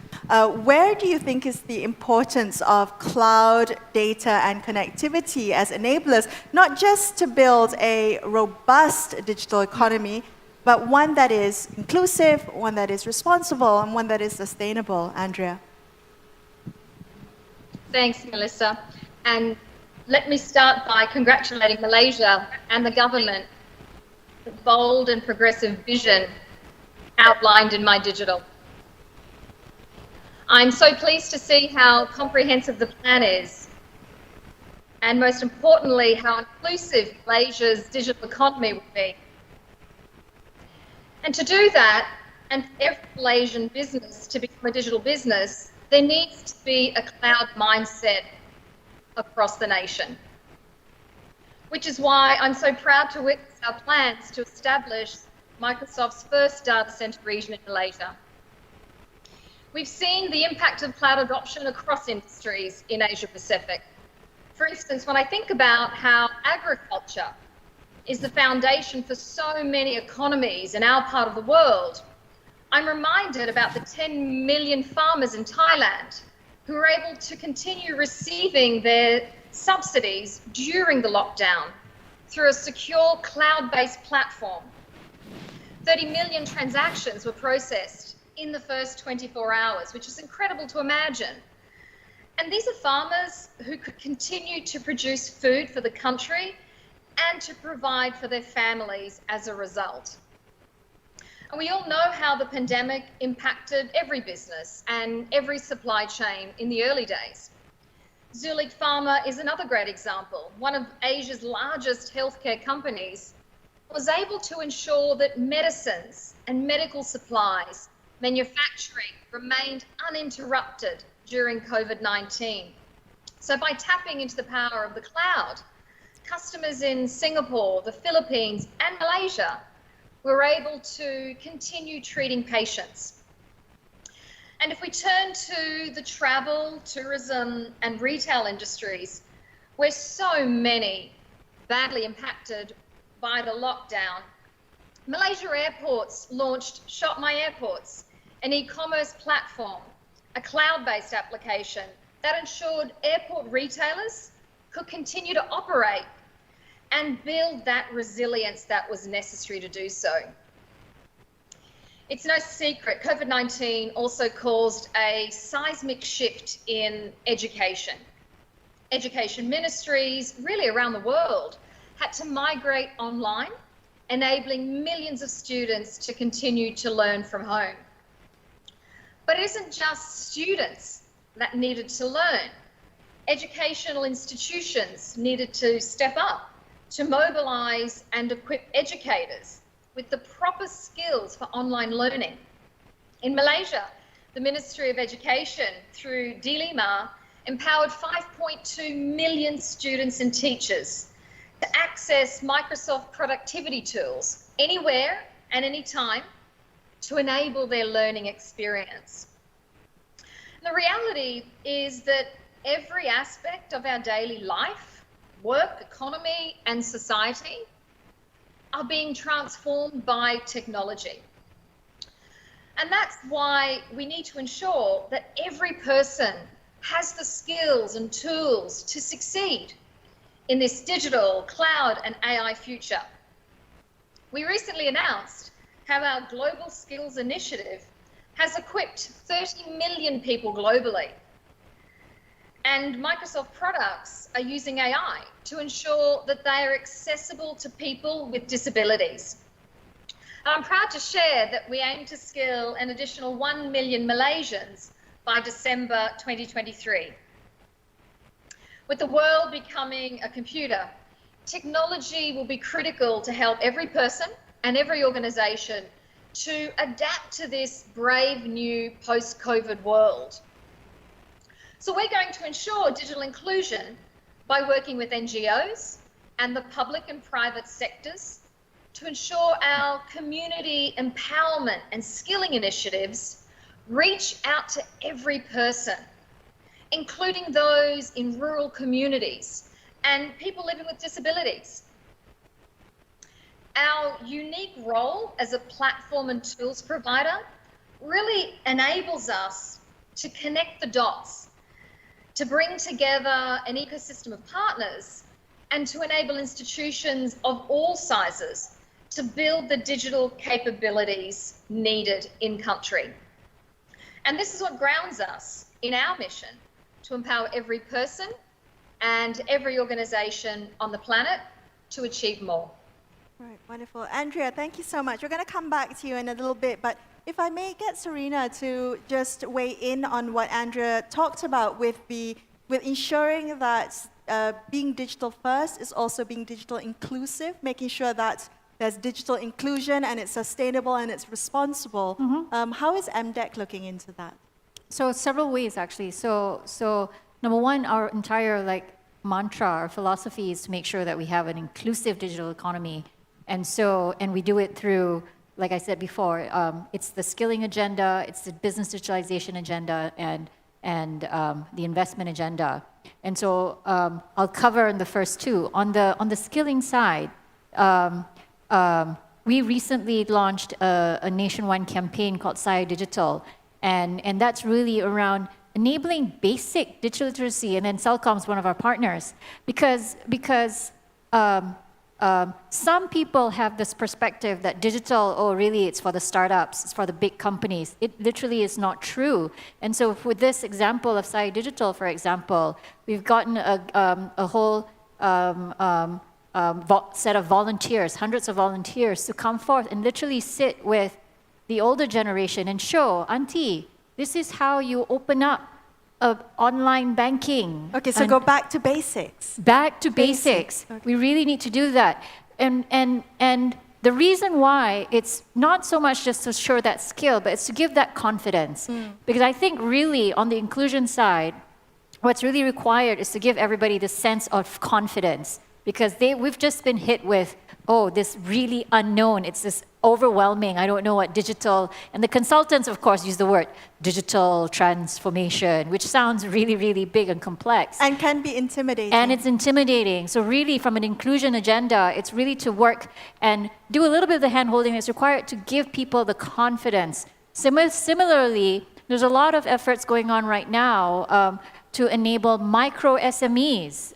Speaker 2: Where do you think is the importance of cloud, data, and connectivity as enablers, not just to build a robust digital economy, but one that is inclusive, one that is responsible, and one that is sustainable? Andrea.
Speaker 17: Thanks, Melissa. And let me start by congratulating Malaysia and the government for the bold and progressive vision outlined in My Digital. I'm so pleased to see how comprehensive the plan is, and most importantly, how inclusive Malaysia's digital economy will be. And to do that, and for every Malaysian business to become a digital business, there needs to be a cloud mindset across the nation. Which is why I'm so proud to witness our plans to establish Microsoft's first data center region in Malaysia. We've seen the impact of cloud adoption across industries in Asia Pacific. For instance, when I think about how agriculture is the foundation for so many economies in our part of the world, I'm reminded about the 10 million farmers in Thailand who were able to continue receiving their subsidies during the lockdown through a secure cloud-based platform. 30 million transactions were processed in the first 24 hours, which is incredible to imagine. And these are farmers who could continue to produce food for the country and to provide for their families as a result. And we all know how the pandemic impacted every business and every supply chain in the early days. Zuellig Pharma is another great example. One of Asia's largest healthcare companies was able to ensure that medicines and medical supplies manufacturing remained uninterrupted during COVID-19. So by tapping into the power of the cloud, customers in Singapore, the Philippines, and Malaysia were able to continue treating patients. And if we turn to the travel, tourism, and retail industries, where so many badly impacted by the lockdown, Malaysia Airports launched Shop My Airports, an e-commerce platform, a cloud-based application that ensured airport retailers could continue to operate and build that resilience that was necessary to do so. It's no secret, COVID-19 also caused a seismic shift in education. Education ministries, really around the world, had to migrate online, enabling millions of students to continue to learn from home. But it isn't just students that needed to learn. Educational institutions needed to step up to mobilise and equip educators with the proper skills for online learning. In Malaysia, the Ministry of Education, through DLIMA, empowered 5.2 million students and teachers to access Microsoft productivity tools anywhere and anytime to enable their learning experience. And the reality is that every aspect of our daily life, work, economy, and society are being transformed by technology. And that's why we need to ensure that every person has the skills and tools to succeed in this digital, cloud, and AI future. We recently announced how our Global Skills Initiative has equipped 30 million people globally. And Microsoft products are using AI to ensure that they are accessible to people with disabilities. And I'm proud to share that we aim to skill an additional 1 million Malaysians by December 2023. With the world becoming a computer, technology will be critical to help every person and every organisation to adapt to this brave new post-COVID world. So we're going to ensure digital inclusion by working with NGOs and the public and private sectors to ensure our community empowerment and skilling initiatives reach out to every person, including those in rural communities and people living with disabilities. Our unique role as a platform and tools provider really enables us to connect the dots, to bring together an ecosystem of partners and to enable institutions of all sizes to build the digital capabilities needed in country. And this is what grounds us in our mission to empower every person and every organisation on the planet to achieve more.
Speaker 2: Right, wonderful. Andrea, thank you so much. We're going to come back to you in a little bit, but if I may get Serena to just weigh in on what Andrea talked about with ensuring that being digital first is also being digital inclusive, making sure that there's digital inclusion and it's sustainable and it's responsible. How is MDEC looking into that?
Speaker 15: So several ways actually. So number one, our entire mantra, our philosophy is to make sure that we have an inclusive digital economy, and we do it through, like I said before, it's the skilling agenda, it's the business digitalization agenda, and the investment agenda. And so I'll cover in the first two. On the skilling side, we recently launched a nationwide campaign called Saya Digital, and that's really around enabling basic digital literacy, and then Celcom's one of our partners, because some people have this perspective that digital, really it's for the startups, it's for the big companies. It literally is not true. And so with this example of Saya Digital, for example, we've gotten a whole set of volunteers, hundreds of volunteers, to come forth and literally sit with the older generation and show, Auntie, this is how you open up online banking.
Speaker 2: Okay, so go back to basics.
Speaker 15: Back to basics.
Speaker 2: Okay.
Speaker 15: We really need to do that. And the reason why it's not so much just to show that skill, but it's to give that confidence. Because I think really on the inclusion side, what's really required is to give everybody the sense of confidence. Because we've just been hit with, this really unknown, it's this overwhelming, I don't know what digital, and the consultants, of course, use the word digital transformation, which sounds really, really big and complex.
Speaker 2: And can be intimidating.
Speaker 15: And it's intimidating. So really, from an inclusion agenda, it's really to work and do a little bit of the hand-holding that's required to give people the confidence. Similarly, there's a lot of efforts going on right now to enable micro SMEs.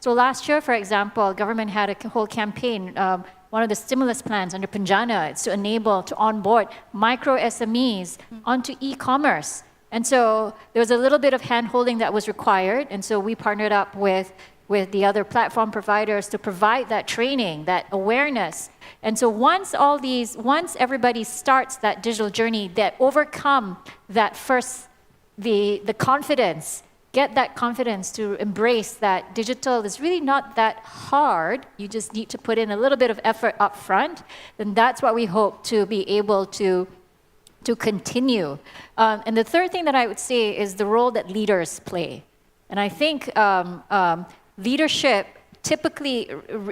Speaker 15: So last year, for example, government had a whole campaign, one of the stimulus plans under Penjana, it's to enable, to onboard micro SMEs onto e-commerce. And so there was a little bit of hand-holding that was required, and so we partnered up with the other platform providers to provide that training, that awareness. And so once everybody starts that digital journey, that overcome that first, the confidence, get that confidence to embrace that digital is really not that hard. You just need to put in a little bit of effort up front. Then that's what we hope to be able to continue. And the third thing that I would say is the role that leaders play. And I think leadership typically,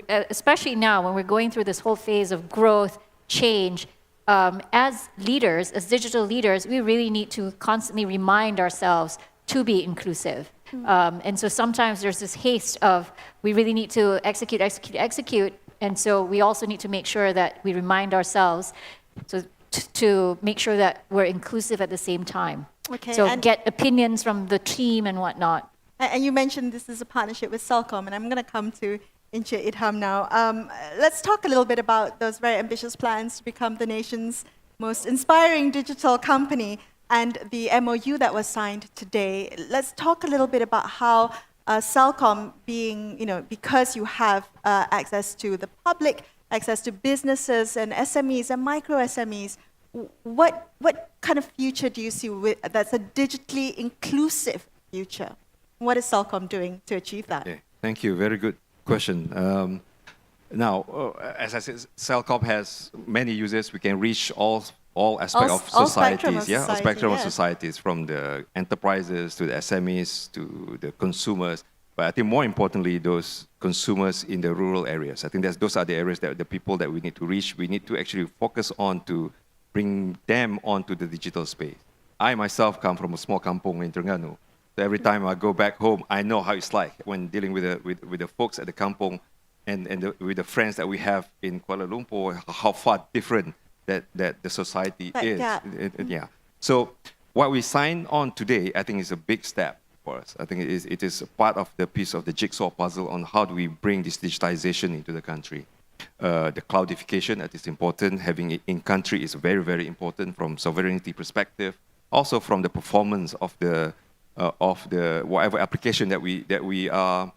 Speaker 15: especially now when we're going through this whole phase of growth, change, as leaders, as digital leaders, we really need to constantly remind ourselves to be inclusive. And so sometimes there's this haste of, we really need to execute. And so we also need to make sure that we remind ourselves to make sure that we're inclusive at the same time.
Speaker 2: Okay,
Speaker 15: so get opinions from the team and whatnot.
Speaker 2: And you mentioned this is a partnership with Celcom, and I'm going to come to Encik Idham now. Let's talk a little bit about those very ambitious plans to become the nation's most inspiring digital company and the MOU that was signed today. Let's talk a little bit about how Celcom being, because you have access to the public, access to businesses and SMEs and micro SMEs, what kind of future do you see that's a digitally inclusive future? What is Celcom doing to achieve that?
Speaker 16: Yeah, thank you. Very good question. Now, as I said, Celcom has many users. We can reach all aspects of societies, all spectrum of societies, from the enterprises to the SMEs to the consumers. But I think more importantly, those consumers in the rural areas. I think those are the areas that the people that we need to reach. We need to actually focus on to bring them onto the digital space. I myself come from a small kampong in Terengganu. So every time I go back home, I know how it's like when dealing with the folks at the kampong and with the friends that we have in Kuala Lumpur, how far different that the society is. Yeah. So what we signed on today, I think, is a big step for us. I think it is a part of the piece of the jigsaw puzzle on how do we bring this digitization into the country. The cloudification, that is important. Having it in country is very, very important from sovereignty perspective. Also from the performance of the whatever application that we are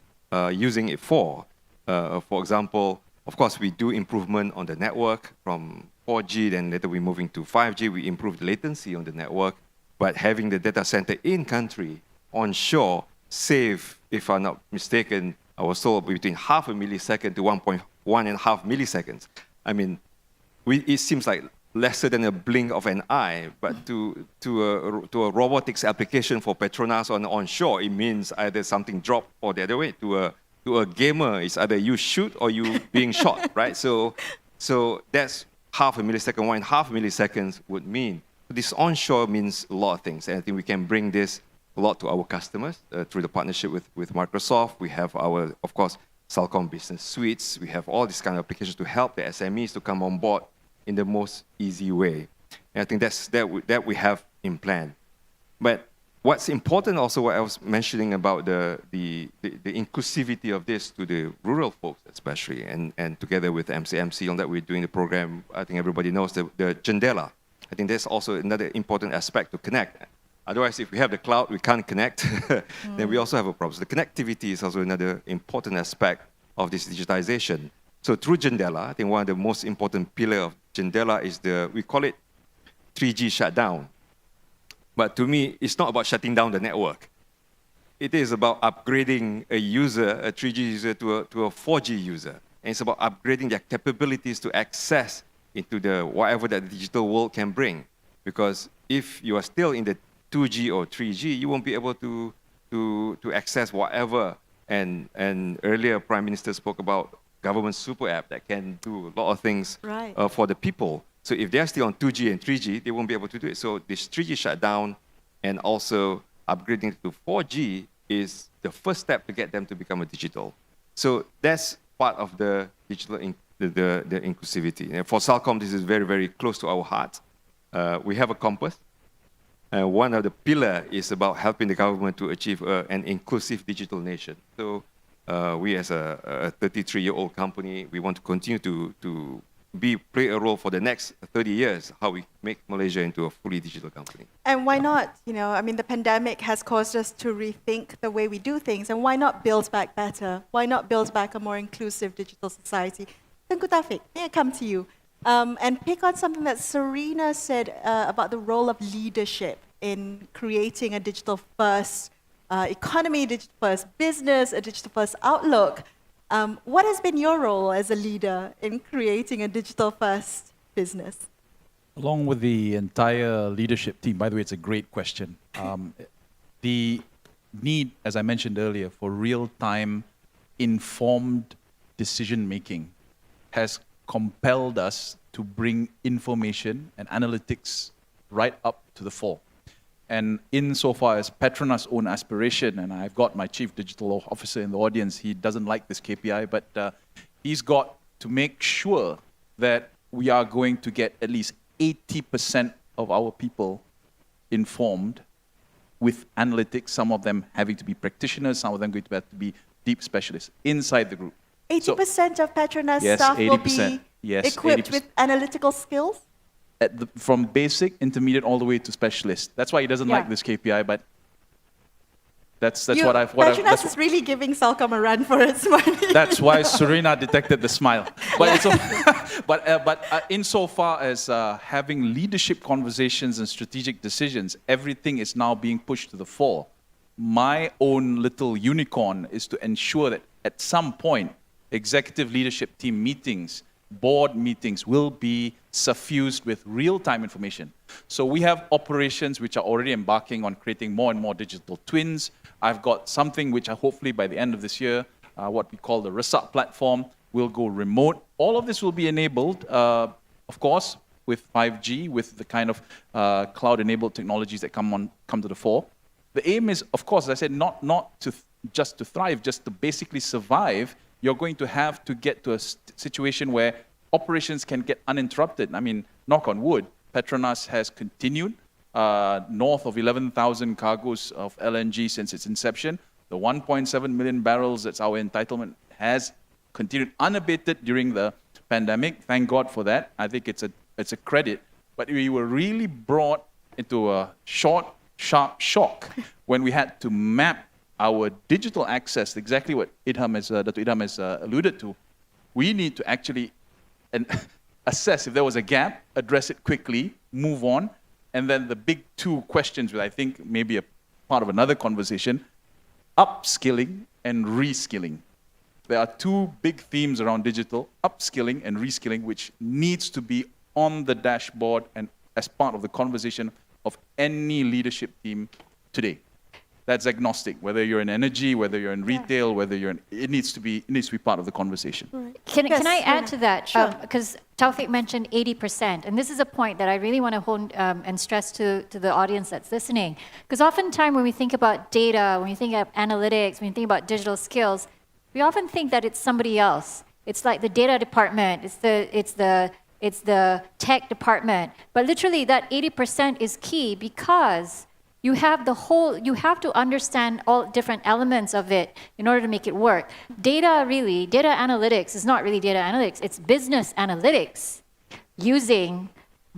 Speaker 16: using it for. For example, of course, we do improvement on the network from 4G, then later we're moving to 5G. We improve the latency on the network, but having the data center in country, onshore, save, if I'm not mistaken, I was told between 0.5 millisecond to 1.5 milliseconds. I mean, it seems like lesser than a blink of an eye, but to a robotics application for Petronas onshore, it means either something drop or the other way. To a gamer, it's either you shoot or you being shot, right? So that's 0.5 millisecond, 1.5 milliseconds would mean. This onshore means a lot of things, and I think we can bring this a lot to our customers through the partnership with Microsoft. We have our, of course, Celcom Business Suites. We have all these kind of applications to help the SMEs to come on board in the most easy way. And I think that we have in plan. But what's important also, what I was mentioning about the inclusivity of this to the rural folks especially, and together with MCMC on that we're doing the program, I think everybody knows the Jendela. I think that's also another important aspect to connect. Otherwise, if we have the cloud, we can't connect, then we also have a problem. So the connectivity is also another important aspect of this digitization. So through Jendela, I think one of the most important pillars of Jendela is we call it 3G shut down. But to me, it's not about shutting down the network. It is about upgrading a user, a 3G user, to a 4G user. And it's about upgrading their capabilities to access into the whatever that the digital world can bring. Because if you are still in the 2G or 3G, you won't be able to access whatever. And earlier, Prime Minister spoke about government super app that can do a lot of things for the people. So if they're still on 2G and 3G, they won't be able to do it. So this 3G shutdown and also upgrading to 4G is the first step to get them to become a digital. So that's part of the digital, the inclusivity. And for Salcom, this is very, very close to our heart. We have a compass. One of the pillars is about helping the government to achieve an inclusive digital nation. So we as a 33-year-old company, we want to continue to play a role for the next 30 years, how we make Malaysia into a fully digital company.
Speaker 2: And why not? You know, I mean, the pandemic has caused us to rethink the way we do things, and why not build back better? Why not build back a more inclusive digital society? Tengku Taufik, may I come to you and pick on something that Serena said about the role of leadership in creating a digital-first economy, digital-first business, a digital-first outlook. What has been your role as a leader in creating a digital-first business?
Speaker 18: Along with the entire leadership team, by the way, it's a great question. The need, as I mentioned earlier, for real-time informed decision-making has compelled us to bring information and analytics right up to the fore. And insofar as Petronas' own aspiration, and I've got my chief digital officer in the audience, he doesn't like this KPI, but he's got to make sure that we are going to get at least 80% of our people informed with analytics, some of them having to be practitioners, some of them going to have to be deep specialists inside the group.
Speaker 2: 80% of Petronas staff will be equipped
Speaker 18: 80%.
Speaker 2: with analytical skills?
Speaker 18: From basic, intermediate, all the way to specialist. That's why he doesn't like this KPI, but that's what I've...
Speaker 2: Petronas is really giving Salcom a run for its money.
Speaker 18: That's why Serena detected the smile. But, insofar as having leadership conversations and strategic decisions, everything is now being pushed to the fore. My own little unicorn is to ensure that at some point, executive leadership team meetings, board meetings will be suffused with real-time information. So we have operations which are already embarking on creating more and more digital twins. I've got something which hopefully by the end of this year, what we call the Resak platform, will go remote. All of this will be enabled, of course, with 5G, with the kind of cloud-enabled technologies that come to the fore. The aim is, of course, as I said, not just to thrive, just to basically survive. You're going to have to get to a situation where operations can get uninterrupted. I mean, knock on wood, Petronas has continued north of 11,000 cargoes of LNG since its inception. The 1.7 million barrels, that's our entitlement, has continued unabated during the pandemic. Thank God for that. I think it's a credit. But we were really brought into a short, sharp shock when we had to map our digital access, exactly what Dr. Idham has alluded to. We need to actually assess if there was a gap, address it quickly, move on, and then the big two questions, which I think may be a part of another conversation, upskilling and reskilling. There are two big themes around digital, upskilling and reskilling, which needs to be on the dashboard and as part of the conversation of any leadership team today. That's agnostic, whether you're in energy, whether you're in retail, whether you're in, it needs to be part of the conversation.
Speaker 15: Right. Can I add to that? Sure. Because Taufik mentioned 80%, and this is a point that I really want to hone and stress to the audience that's listening. Because oftentimes when we think about data, when we think about analytics, when we think about digital skills, we often think that it's somebody else. It's like the data department, it's the tech department. But literally that 80% is key because you have to understand all different elements of it in order to make it work. Data analytics is not really data analytics, it's business analytics using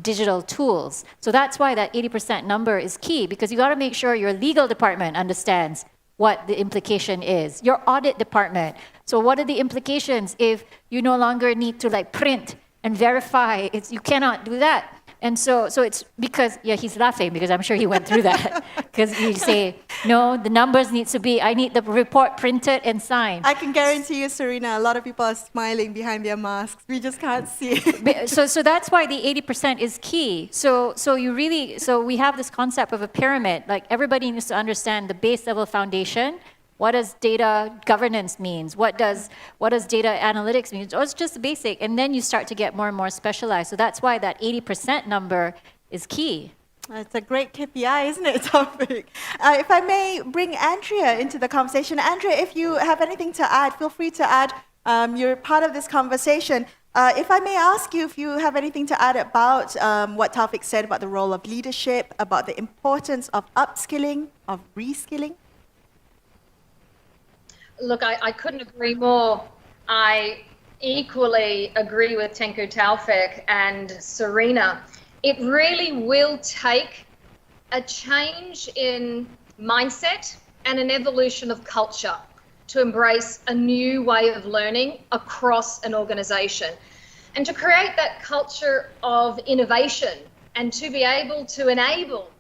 Speaker 15: digital tools. So that's why that 80% number is key, because you got to make sure your legal department understands what the implication is, your audit department. So what are the implications if you no longer need to print and verify? You cannot do that. And so it's because, he's laughing because I'm sure he went through that. Because you say, no, the numbers need to be, I need the report printed and signed.
Speaker 2: I can guarantee you, Serena, a lot of people are smiling behind their masks. We just can't see it.
Speaker 15: So that's why the 80% is key. So we have this concept of a pyramid. Like everybody needs to understand the base level foundation. What does data governance means? What does data analytics mean? Or it's just basic, and then you start to get more and more specialized. So that's why that 80% number is key.
Speaker 2: It's a great KPI, isn't it, Taufik? If I may bring Andrea into the conversation. Andrea, if you have anything to add, feel free to add. You're part of this conversation. If I may ask you if you have anything to add about what Taufik said about the role of leadership, about the importance of upskilling, of reskilling.
Speaker 17: Look, I couldn't agree more. I equally agree with Tengku Taufik and Serena. It really will take a change in mindset and an evolution of culture to embrace a new way of learning across an organization. And to create that culture of innovation and to be able to enable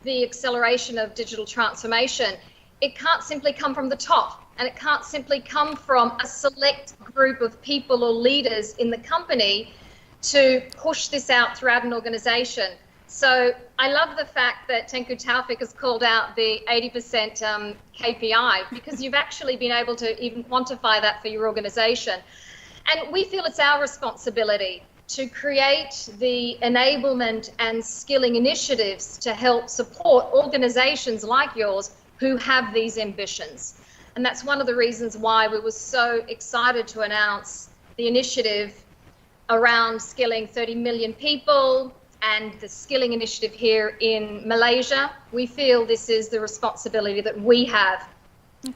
Speaker 17: the acceleration of digital transformation, it can't simply come from the top. And it can't simply come from a select group of people or leaders in the company to push this out throughout an organization. So I love the fact that Tengku Taufik has called out the 80% KPI, because you've actually been able to even quantify that for your organization. And we feel it's our responsibility to create the enablement and skilling initiatives to help support organizations like yours who have these ambitions. And that's one of the reasons why we were so excited to announce the initiative around skilling 30 million people and the skilling initiative here in Malaysia. We feel this is the responsibility that we have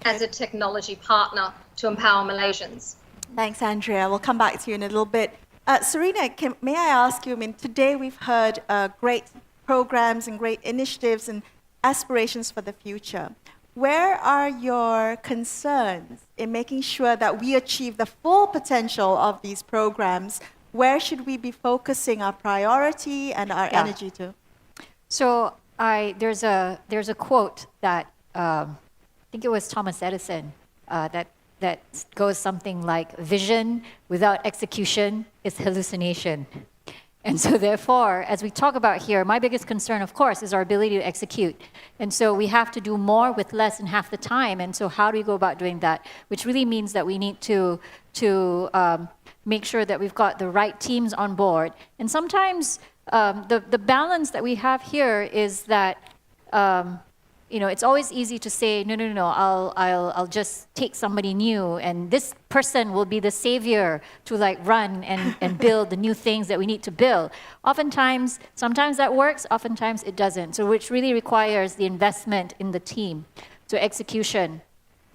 Speaker 17: as a technology partner to empower Malaysians.
Speaker 2: Thanks, Andrea. We'll come back to you in a little bit. Serena, may I ask you, today we've heard great programs and great initiatives and aspirations for the future. Where are your concerns in making sure that we achieve the full potential of these programs? Where should we be focusing our priority and our energy to?
Speaker 15: So there's a quote that I think it was Thomas Edison that goes something like, vision without execution is hallucination. And so therefore, as we talk about here, my biggest concern, of course, is our ability to execute. And so we have to do more with less in half the time. And so how do we go about doing that? Which really means that we need to make sure that we've got the right teams on board. And sometimes the balance that we have here is that it's always easy to say, no, I'll just take somebody new, and this person will be the savior to run and build the new things that we need to build. Sometimes that works, oftentimes it doesn't. So which really requires the investment in the team, so execution.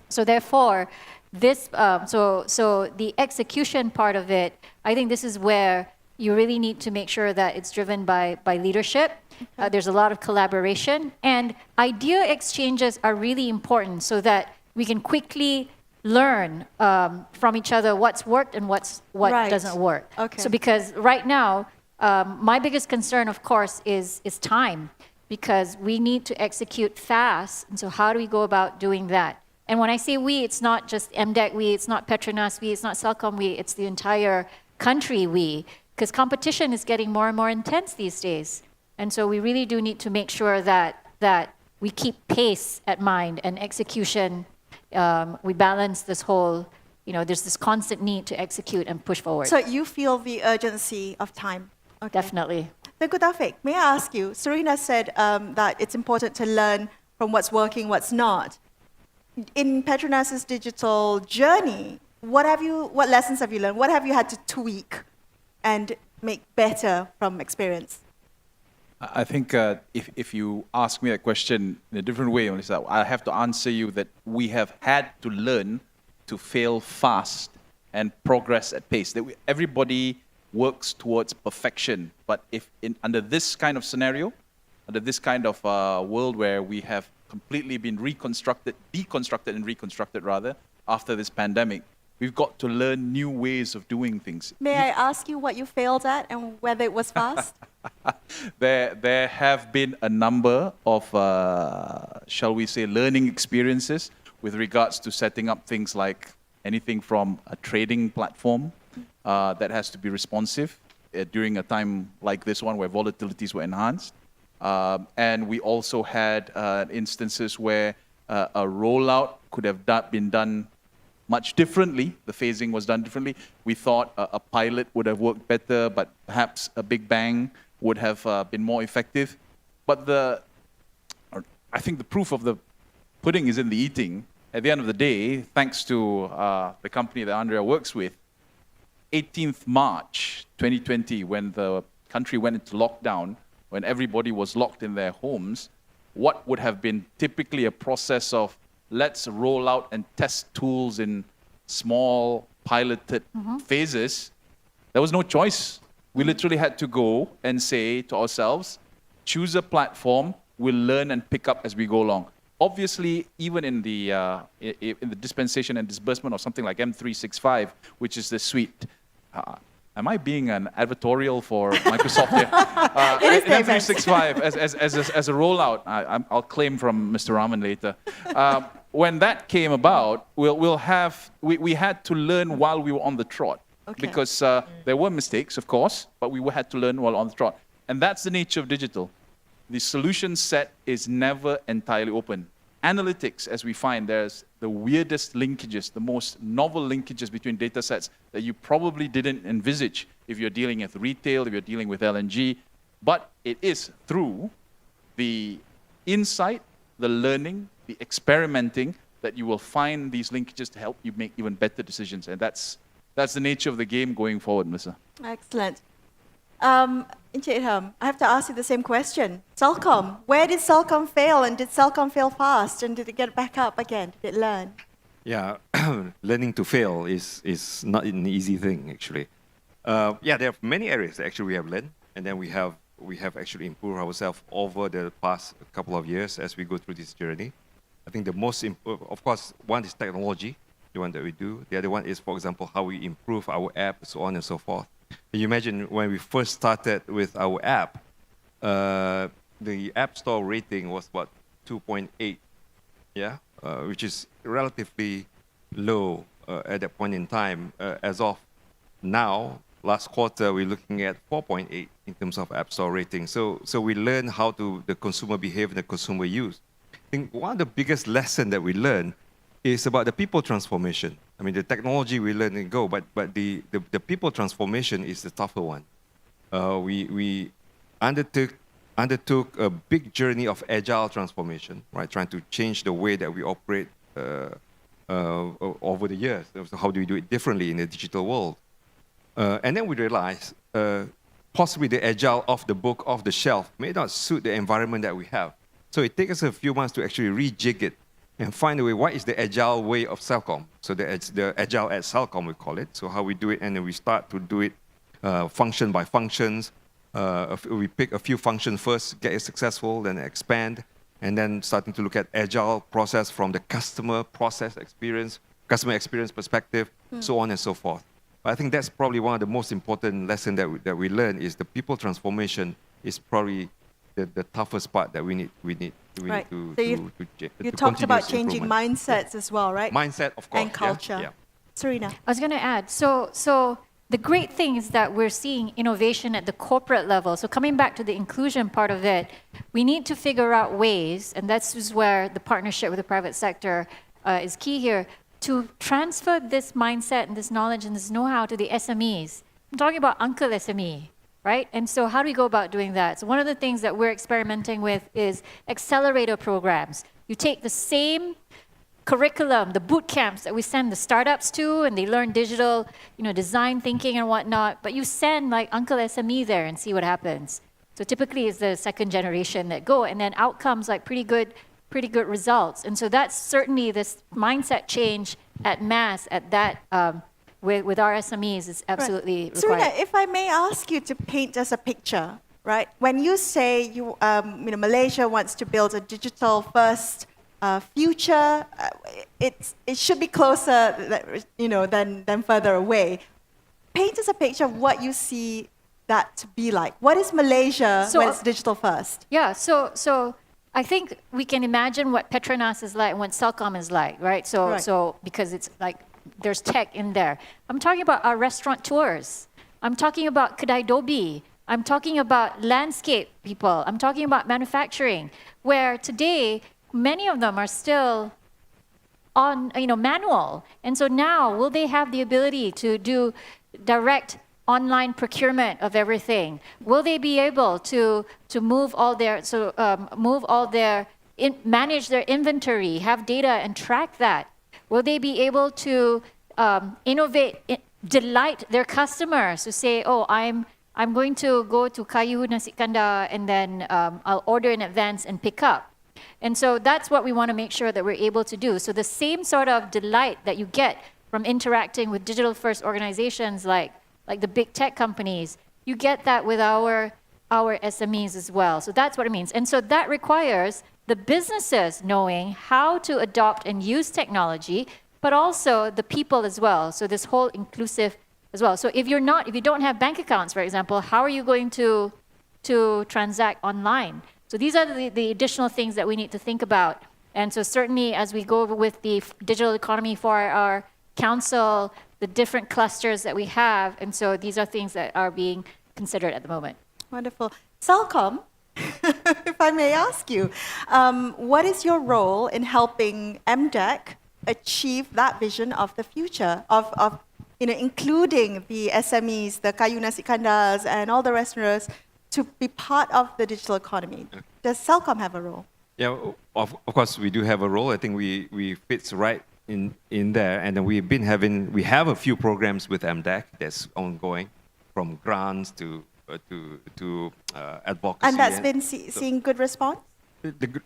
Speaker 15: So therefore, so the execution part of it, I think this is where you really need to make sure that it's driven by leadership. There's a lot of collaboration, and idea exchanges are really important so that we can quickly learn from each other what's worked and what doesn't work. So because right now, my biggest concern, of course, is time, because we need to execute fast. And so how do we go about doing that? And when I say we, it's not just MDEC we, it's not Petronas we, it's not Celcom we, it's the entire country we, because competition is getting more and more intense these days. And so we really do need to make sure that we keep pace at mind and execution. We balance this whole, there's this constant need to execute and push forward.
Speaker 2: So you feel the urgency of time? Okay.
Speaker 15: Definitely.
Speaker 2: Tengku Taufik, may I ask you, Serena said that it's important to learn from what's working, what's not. In Petronas's digital journey, what lessons have you learned? What have you had to tweak and make better from experience?
Speaker 18: I think if you ask me that question in a different way, Melissa, I have to answer you that we have had to learn to fail fast and progress at pace. That everybody works towards perfection, but under this kind of scenario, under this kind of world where we have completely been deconstructed and reconstructed rather, after this pandemic, We've got to learn new ways of doing things.
Speaker 2: May I ask you what you failed at and whether it was fast?
Speaker 18: There have been a number of, shall we say, learning experiences with regards to setting up things like anything from a trading platform that has to be responsive during a time like this one where volatilities were enhanced. And we also had instances where a rollout could have been done much differently. The phasing was done differently. We thought a pilot would have worked better, but perhaps a big bang would have been more effective. But I think the proof of the pudding is in the eating. At the end of the day, thanks to the company that Andrea works with, 18th March 2020, when the country went into lockdown, when everybody was locked in their homes, what would have been typically a process of let's roll out and test tools in small piloted phases, there was no choice. We literally had to go and say to ourselves, choose a platform, we'll learn and pick up as we go along. Obviously, even in the dispensation and disbursement of something like M365, which is the suite, am I being an advertorial for Microsoft here? M365 as a rollout, I'll claim from Mr. Raman later. When that came about, we had to learn while we were on the trot. Okay. Because there were mistakes, of course, but we had to learn while on the trot. And that's the nature of digital. The solution set is never entirely open. Analytics, as we find, there's the weirdest linkages, the most novel linkages between data sets that you probably didn't envisage if you're dealing with retail, if you're dealing with LNG. But it is through the insight, the learning, the experimenting that you will find these linkages to help you make even better decisions. And that's the nature of the game going forward, Melissa.
Speaker 2: Excellent. Encik Ilham, I have to ask you the same question. Celcom, where did Celcom fail, and did Celcom fail fast, and did it get back up again? Did it learn?
Speaker 16: Yeah, learning to fail is not an easy thing, actually. Yeah, there are many areas that actually we have learned, and then we have actually improved ourselves over the past couple of years as we go through this journey. I think the most, of course, one is technology, the one that we do. The other one is, for example, how we improve our app, so on and so forth. You imagine when we first started with our app, the App Store rating was what, 2.8, yeah, which is relatively low at that point in time. As of now, last quarter, we're looking at 4.8 in terms of App Store rating. So we learn how the consumer behave and the consumer use. I think one of the biggest lessons that we learn is about the people transformation. I mean, the technology we learn and go, but the people transformation is the tougher one. We undertook a big journey of agile transformation, right? Trying to change the way that we operate over the years. So how do we do it differently in the digital world? And then we realized possibly the agile off the book, off the shelf may not suit the environment that we have. So it takes us a few months to actually rejig it and find a way, what is the agile way of Celcom? So the agile at Celcom, we call it. So how we do it, and then we start to do it function by functions. We pick a few functions first, get it successful, then expand, and then starting to look at agile process from the customer experience perspective, so on and so forth. But I think that's probably one of the most important lessons that we learn is the people transformation is probably the toughest part that we need
Speaker 2: right.
Speaker 16: to
Speaker 2: you talked about changing mindsets as well, right?
Speaker 16: Mindset, of course.
Speaker 2: And culture.
Speaker 16: Yeah.
Speaker 2: Serena.
Speaker 15: I was going to add, so the great thing is that we're seeing innovation at the corporate level. So coming back to the inclusion part of it, we need to figure out ways, and that's where the partnership with the private sector is key here, to transfer this mindset and this knowledge and this know-how to the SMEs. I'm talking about Uncle SME, right? And so how do we go about doing that? So one of the things that we're experimenting with is accelerator programs. You take the same curriculum, the boot camps that we send the startups to, and they learn digital, design thinking and whatnot, but you send like Uncle SME there and see what happens. So typically it's the second generation that go, and then out comes like pretty good results. And so that's certainly this mindset change at mass at that with our SMEs is absolutely required.
Speaker 2: Serena, if I may ask you to paint us a picture, right? When you say Malaysia wants to build a digital first future, it should be closer, than further away. Paint us a picture of what you see that to be like. What is Malaysia when it's digital first?
Speaker 15: Yeah, so I think we can imagine what Petronas is like and what Celcom is like, right? So because it's like there's tech in there. I'm talking about our restaurant tours. I'm talking about Kedai Dobi. I'm talking about landscape people. I'm talking about manufacturing, where today many of them are still on manual. And so now, will they have the ability to do direct online procurement of everything? Will they be able to move all their manage their inventory, have data and track that? Will they be able to innovate, delight their customers to say, oh, I'm going to go to Kayu Nasi Kandar and then I'll order in advance and pick up. And so that's what we want to make sure that we're able to do. So the same sort of delight that you get from interacting with digital first organizations like the big tech companies, you get that with our SMEs as well. So that's what it means. And so that requires the businesses knowing how to adopt and use technology, but also the people as well. So this whole inclusive as well. So if you don't have bank accounts, for example, how are you going to transact online? So these are the additional things that we need to think about. And so certainly as we go with the digital economy for our council, the different clusters that we have, and so these are things that are being considered at the moment.
Speaker 2: Wonderful. Celcom, if I may ask you, what is your role in helping MDEC achieve that vision of the future, of including the SMEs, the Kayu Nasi Kandars, and all the restaurants to be part of the digital economy? Does Celcom have a role?
Speaker 16: Yeah, of course we do have a role. I think we fits right in there, and then we have a few programs with MDEC that's ongoing, from grants to advocacy.
Speaker 2: And that's been seeing good response?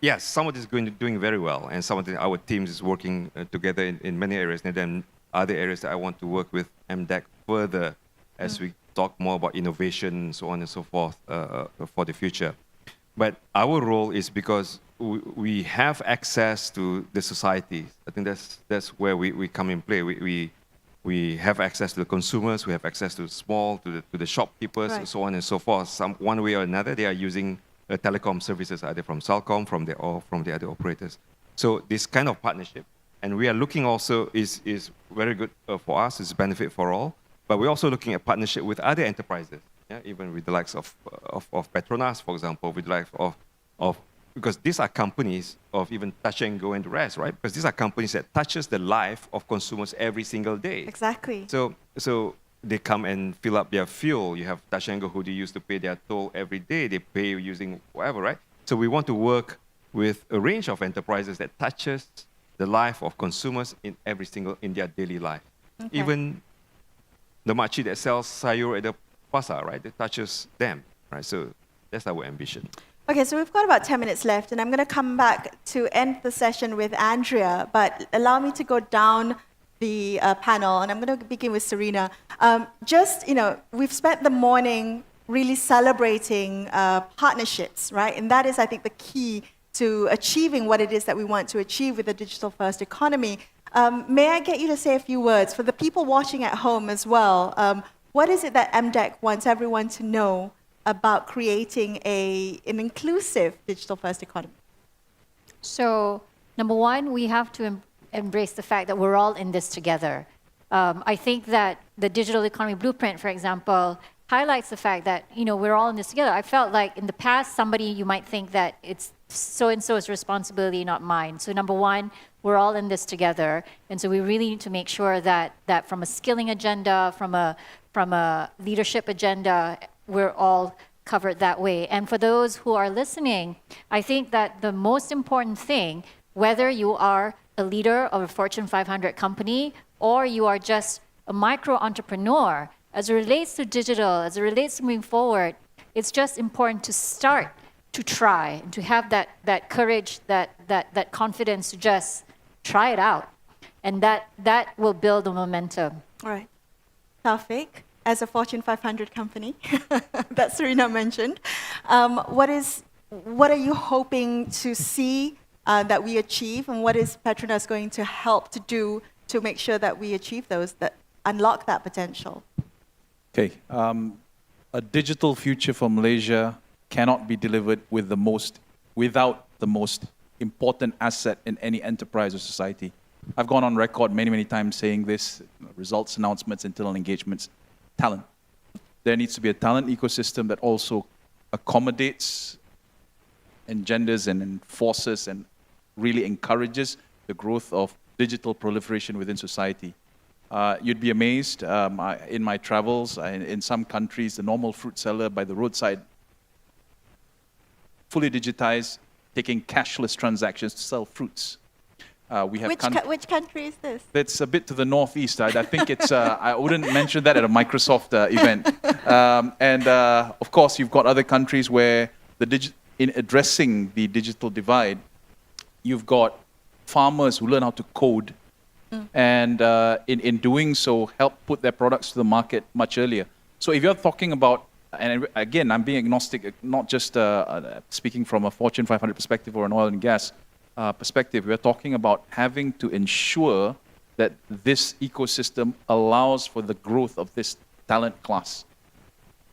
Speaker 16: Yes, some of it is doing very well, and some of our teams is working together in many areas, and then other areas that I want to work with MDEC further as we talk more about innovation and so on and so forth for the future. But our role is because we have access to the society. I think that's where we come in play. We have access to the consumers, we have access to the shopkeepers, and so on and so forth. One way or another, they are using telecom services, either from Celcom, from the other operators. So this kind of partnership, and we are looking also is very good for us. It's benefit for all. But we're also looking at partnership with other enterprises, even with the likes of Petronas, for example, with the likes of because these are companies of even Touch and Go and the rest, right? Because these are companies that touches the life of consumers every single day.
Speaker 2: Exactly.
Speaker 16: So they come and fill up their fuel. You have Touch and Go who they used to pay their toll every day. They pay using whatever, right? So we want to work with a range of enterprises that touches the life of consumers in their daily life. Okay. Even the makcik that sells sayur at the pasar, right? It touches them, right? So that's our ambition.
Speaker 2: Okay, so we've got about 10 minutes left, and I'm going to come back to end the session with Andrea, but allow me to go down the panel, and I'm going to begin with Serena. We've spent the morning really celebrating partnerships, right? And that is, I think, the key to achieving what it is that we want to achieve with the digital-first economy. May I get you to say a few words for the people watching at home as well? What is it that MDEC wants everyone to know about creating an inclusive digital-first economy?
Speaker 15: So, number one, we have to embrace the fact that we're all in this together. I think that the digital economy blueprint, for example, highlights the fact that we're all in this together. I felt like in the past, you might think that it's so-and-so's responsibility, not mine. So number one, we're all in this together, and so we really need to make sure that from a skilling agenda, from a leadership agenda, we're all covered that way. And for those who are listening, I think that the most important thing, whether you are a leader of a Fortune 500 company or you are just a micro entrepreneur, as it relates to digital, as it relates to moving forward, it's just important to start to try and to have that courage, that confidence to just try it out. And that will build a momentum.
Speaker 2: All right. Taufik, as a Fortune 500 company that Serena mentioned, what are you hoping to see that we achieve, and what is Petronas going to help to do to make sure that we achieve those, that unlock that potential?
Speaker 18: Okay, a digital future for Malaysia cannot be delivered without the most important asset in any enterprise or society. I've gone on record many times saying this, results announcements, internal engagements, talent. There needs to be a talent ecosystem that also accommodates, engenders and enforces and really encourages the growth of digital proliferation within society. You'd be amazed, in my travels, in some countries, the normal fruit seller by the roadside, fully digitized, taking cashless transactions to sell fruits. We have
Speaker 2: Which country is this?
Speaker 18: It's a bit to the northeast. I think it's, I wouldn't mention that at a Microsoft event. Of course, you've got other countries where in addressing the digital divide, you've got farmers who learn how to code, and in doing so, help put their products to the market much earlier. So if you're talking about, and again, I'm being agnostic, not just speaking from a Fortune 500 perspective or an oil and gas perspective, we're talking about having to ensure that this ecosystem allows for the growth of this talent class.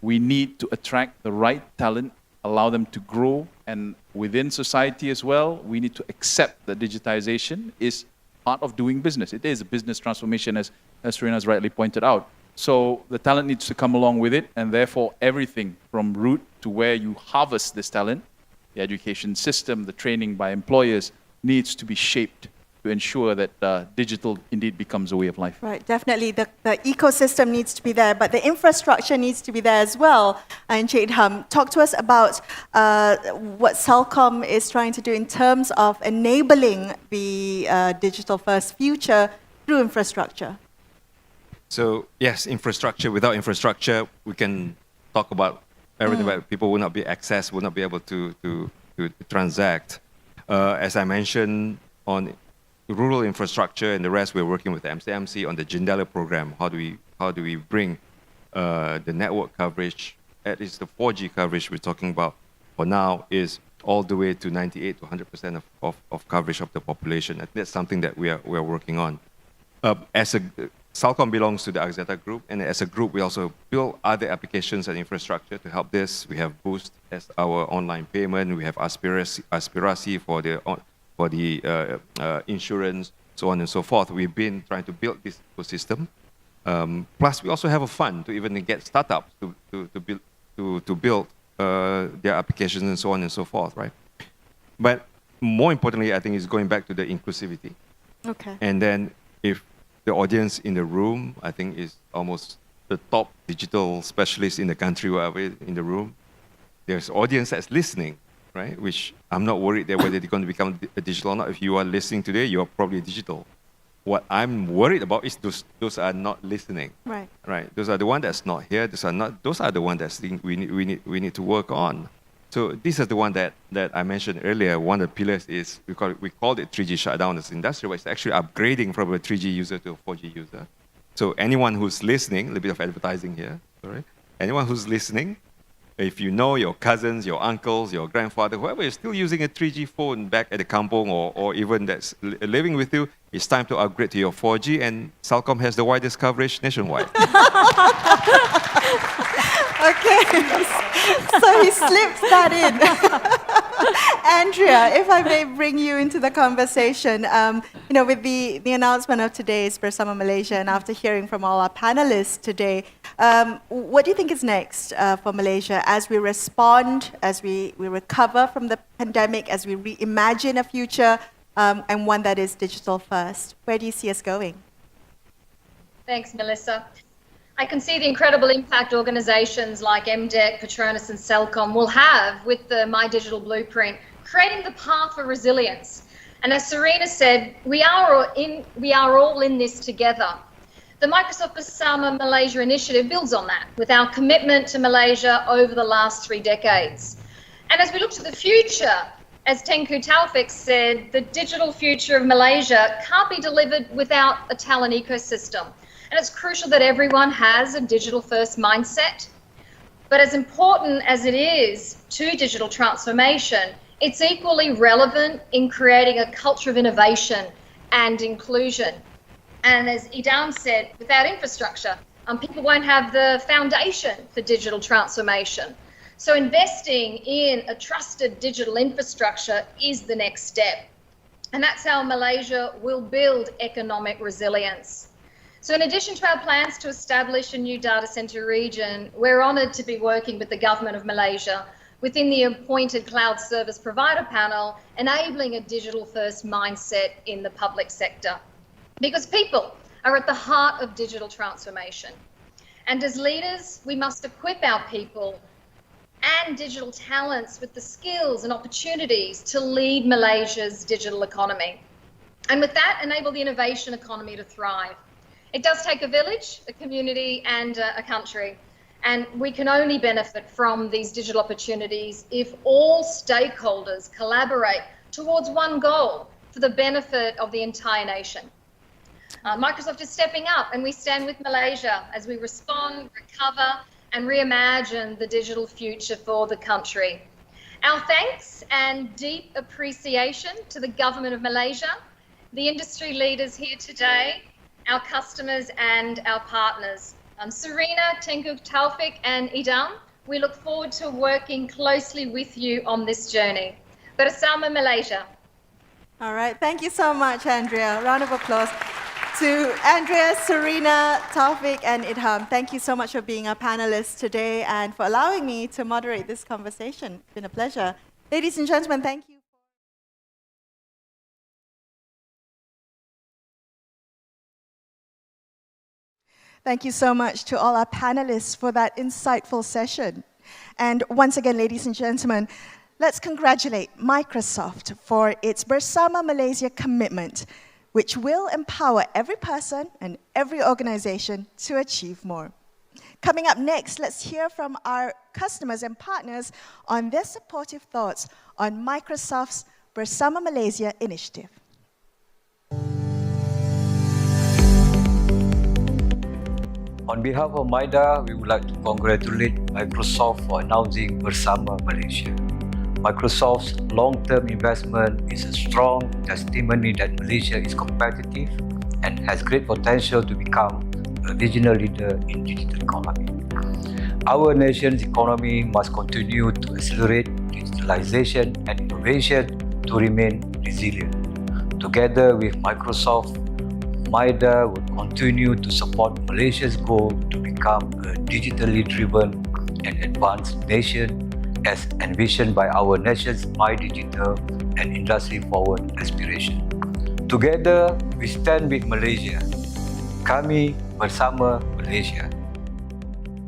Speaker 18: We need to attract the right talent, allow them to grow, and within society as well, we need to accept that digitization is part of doing business. It is a business transformation, as Serena has rightly pointed out. So the talent needs to come along with it, and therefore everything from root to where you harvest this talent, the education system, the training by employers, needs to be shaped to ensure that digital indeed becomes a way of life.
Speaker 2: Right, definitely. The ecosystem needs to be there, but the infrastructure needs to be there as well. And Jade Hum, talk to us about what Celcom is trying to do in terms of enabling the digital-first future through infrastructure.
Speaker 16: So yes, infrastructure. Without infrastructure, we can talk about everything, but people will not be accessed, will not be able to transact. As I mentioned, on rural infrastructure and the rest, we're working with the MCMC on the Jendela program. How do we bring the network coverage, at least the 4G coverage we're talking about for now, is all the way to 98 to 100% of coverage of the population. I think that's something that we are working on. Celcom belongs to the Axiata Group, and as a group, we also build other applications and infrastructure to help this. We have Boost as our online payment. We have Aspirasi for the insurance, so on and so forth. We've been trying to build this ecosystem. Plus, we also have a fund to even get startups to build their applications and so on and so forth, right? But more importantly, I think it's going back to the inclusivity.
Speaker 2: Okay.
Speaker 16: And then if the audience in the room, I think, is almost the top digital specialist in the country, wherever in the room. There's audience that's listening, right? Which I'm not worried that whether they're going to become a digital or not. If you are listening today, you are probably digital. What I'm worried about is those are not listening.
Speaker 2: Right.
Speaker 16: Right. Those are the ones that's not here. Those are the ones that we need to work on. So this is the one that I mentioned earlier. One of the pillars is we called it 3G shutdown as industry, but it's actually upgrading from a 3G user to a 4G user. So anyone who's listening, a little bit of advertising here, sorry. Anyone who's listening, if you know your cousins, your uncles, your grandfather, whoever is still using a 3G phone back at the kampong or even that's living with you, it's time to upgrade to your 4G, and Celcom has the widest coverage nationwide.
Speaker 2: Okay, so he slips that in. Andrea, if I may bring you into the conversation, with the announcement of today's Bersama Malaysia, and after hearing from all our panelists today, what do you think is next for Malaysia as we respond, as we recover from the pandemic, as we reimagine a future and one that is digital first? Where do you see us going?
Speaker 17: Thanks, Melissa. I can see the incredible impact organisations like MDEC, Petronas and Celcom will have with the My Digital Blueprint, creating the path for resilience. And as Serena said, we are all in this together. The Microsoft Bersama Malaysia initiative builds on that, with our commitment to Malaysia over the last 3 decades. And as we look to the future, as Tengku Taufik said, the digital future of Malaysia can't be delivered without a talent ecosystem. And it's crucial that everyone has a digital-first mindset. But as important as it is to digital transformation, It's equally relevant in creating a culture of innovation and inclusion. And as Idam said, without infrastructure, people won't have the foundation for digital transformation. So investing in a trusted digital infrastructure is the next step. And that's how Malaysia will build economic resilience. So in addition to our plans to establish a new data centre region, we're honoured to be working with the Government of Malaysia within the appointed cloud service provider panel, enabling a digital-first mindset in the public sector. Because people are at the heart of digital transformation. And as leaders, we must equip our people and digital talents with the skills and opportunities to lead Malaysia's digital economy. And with that, enable the innovation economy to thrive. It does take a village, a community, and a country. And we can only benefit from these digital opportunities if all stakeholders collaborate towards one goal for the benefit of the entire nation. Microsoft is stepping up, and we stand with Malaysia as we respond, recover, and reimagine the digital future for the country. Our thanks and deep appreciation to the Government of Malaysia, the industry leaders here today, our customers and our partners. Serena, Tengku Taufik and Idam, we look forward to working closely with you on this journey. Bersama Malaysia.
Speaker 2: All right, thank you so much, Andrea. Round of applause to Andrea, Serena, Taufik and Idham. Thank you so much for being our panelists today and for allowing me to moderate this conversation. It's been a pleasure. Ladies and gentlemen, thank you. Thank you so much to all our panelists for that insightful session. And once again, ladies and gentlemen, let's congratulate Microsoft for its Bersama Malaysia commitment, which will empower every person and every organization to achieve more. Coming up next, let's hear from our customers and partners on their supportive thoughts on Microsoft's Bersama Malaysia initiative.
Speaker 4: On behalf of MIDA, we would like to congratulate Microsoft for announcing Bersama Malaysia. Microsoft's long-term investment is a strong testimony that Malaysia is competitive and has great potential to become a regional leader in digital economy. Our nation's economy must continue to accelerate digitalization and innovation to remain resilient. Together with Microsoft, MIDA will continue to support Malaysia's goal to become a digitally driven and advanced nation as envisioned by our nation's MyDigital and industry-forward aspiration. Together, we stand with Malaysia. Kami bersama Malaysia.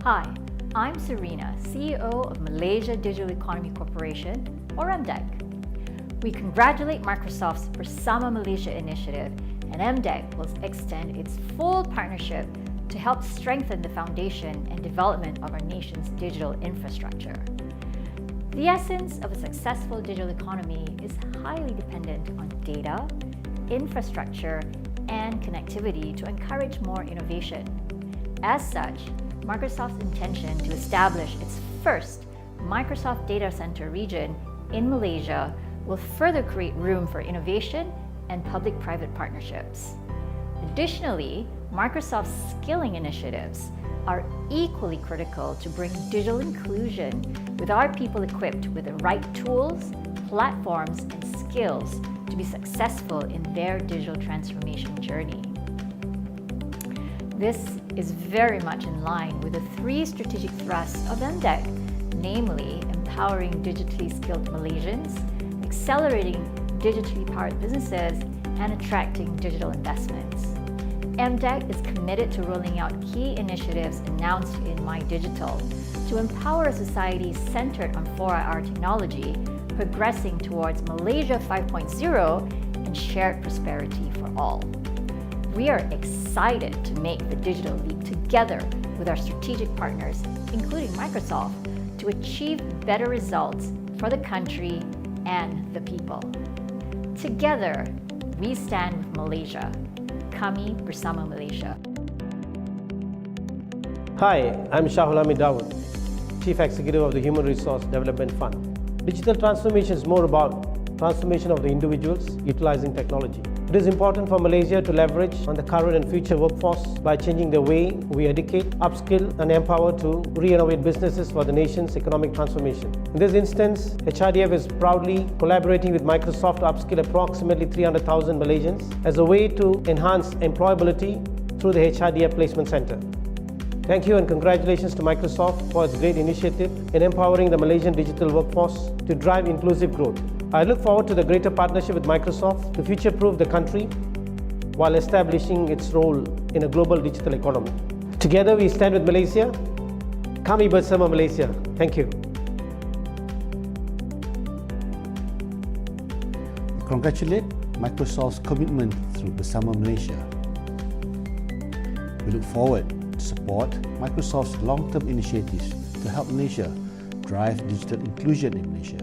Speaker 15: Hi, I'm Serena, CEO of Malaysia Digital Economy Corporation, or MDEC. We congratulate Microsoft's Bersama Malaysia initiative, and MDEC will extend its full partnership to help strengthen the foundation and development of our nation's digital infrastructure. The essence of a successful digital economy is highly dependent on data, infrastructure, and connectivity to encourage more innovation. As such, Microsoft's intention to establish its first Microsoft Data Center region in Malaysia will further create room for innovation and public-private partnerships. Additionally, Microsoft's skilling initiatives are equally critical to bring digital inclusion with our people equipped with the right tools, platforms, and skills to be successful in their digital transformation journey. This is very much in line with the three strategic thrusts of MDEC, namely empowering digitally skilled Malaysians, accelerating digitally powered businesses, and attracting digital investments. MDEC is committed to rolling out key initiatives announced in MyDigital to empower a society centered on 4IR technology, progressing towards Malaysia 5.0 and shared prosperity for all. We are excited to make the digital leap together with our strategic partners, including Microsoft, to achieve better results for the country and the people. Together, we stand with Malaysia. Kami bersama Malaysia.
Speaker 19: Hi, I'm Shahulami Dawood, Chief Executive of the Human Resource Development Fund. Digital transformation is more about transformation of the individuals utilizing technology. It is important for Malaysia to leverage on the current and future workforce by changing the way we educate, upskill and empower to re-innovate businesses for the nation's economic transformation. In this instance, HRDF is proudly collaborating with Microsoft to upskill approximately 300,000 Malaysians as a way to enhance employability through the HRDF Placement Center. Thank you and congratulations to Microsoft for its great initiative in empowering the Malaysian digital workforce to drive inclusive growth. I look forward to the greater partnership with Microsoft to future-proof the country while establishing its role in a global digital economy. Together we stand with Malaysia. Kami bersama Malaysia. Thank you.
Speaker 20: We congratulate Microsoft's commitment through Bersama Malaysia. We look forward to support Microsoft's long-term initiatives to help Malaysia drive digital inclusion in Malaysia.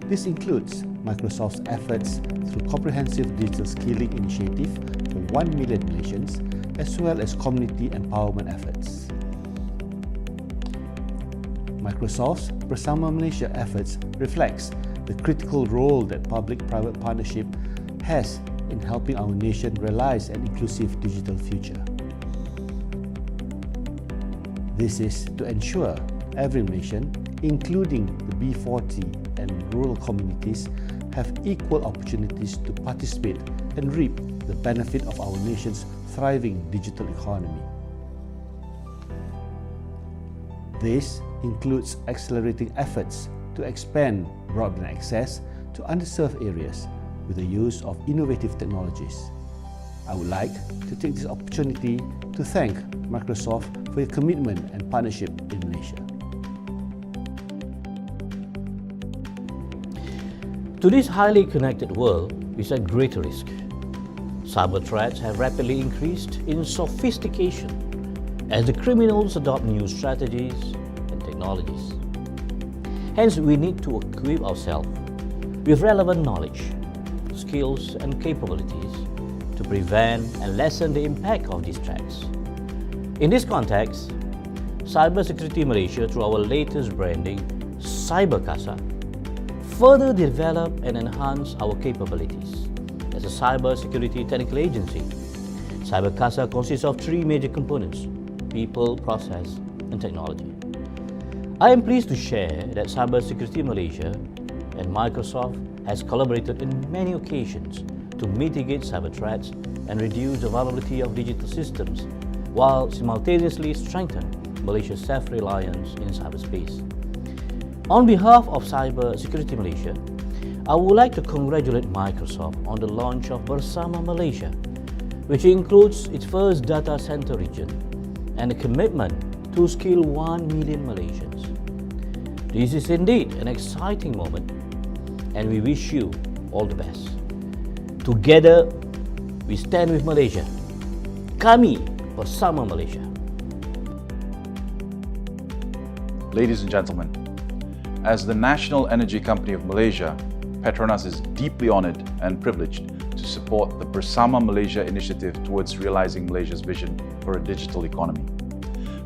Speaker 20: This includes Microsoft's efforts through comprehensive digital skilling initiative for 1 million Malaysians, as well as community empowerment efforts. Microsoft's Bersama Malaysia efforts reflects the critical role that public-private partnership has in helping our nation realize an inclusive digital future. This is to ensure every Malaysian, including the B40 and rural communities, have equal opportunities to participate and reap the benefit of our nation's thriving digital economy. This includes accelerating efforts to expand broadband access to underserved areas with the use of innovative technologies. I would like to take this opportunity to thank Microsoft for your commitment and partnership in Malaysia.
Speaker 21: Today's highly connected world is at greater risk. Cyber threats have rapidly increased in sophistication as the criminals adopt new strategies and technologies. Hence, we need to equip ourselves with relevant knowledge, skills and capabilities to prevent and lessen the impact of these threats. In this context, Cybersecurity Malaysia, through our latest branding, CyberCasa, further develop and enhance our capabilities. As a cybersecurity technical agency, CyberCasa consists of 3 major components: people, process, and technology. I am pleased to share that Cybersecurity Malaysia and Microsoft has collaborated in many occasions to mitigate cyber threats and reduce the vulnerability of digital systems, while simultaneously strengthen Malaysia's self-reliance in cyberspace. On behalf of Cybersecurity Malaysia, I would like to congratulate Microsoft on the launch of Bersama Malaysia, which includes its first data center region and a commitment to skill 1 million Malaysians. This is indeed an exciting moment, and we wish you all the best. Together, we stand with Malaysia. Kami bersama Malaysia.
Speaker 22: Ladies and gentlemen, as the national energy company of Malaysia, Petronas is deeply honored and privileged to support the Bersama Malaysia initiative towards realizing Malaysia's vision for a digital economy.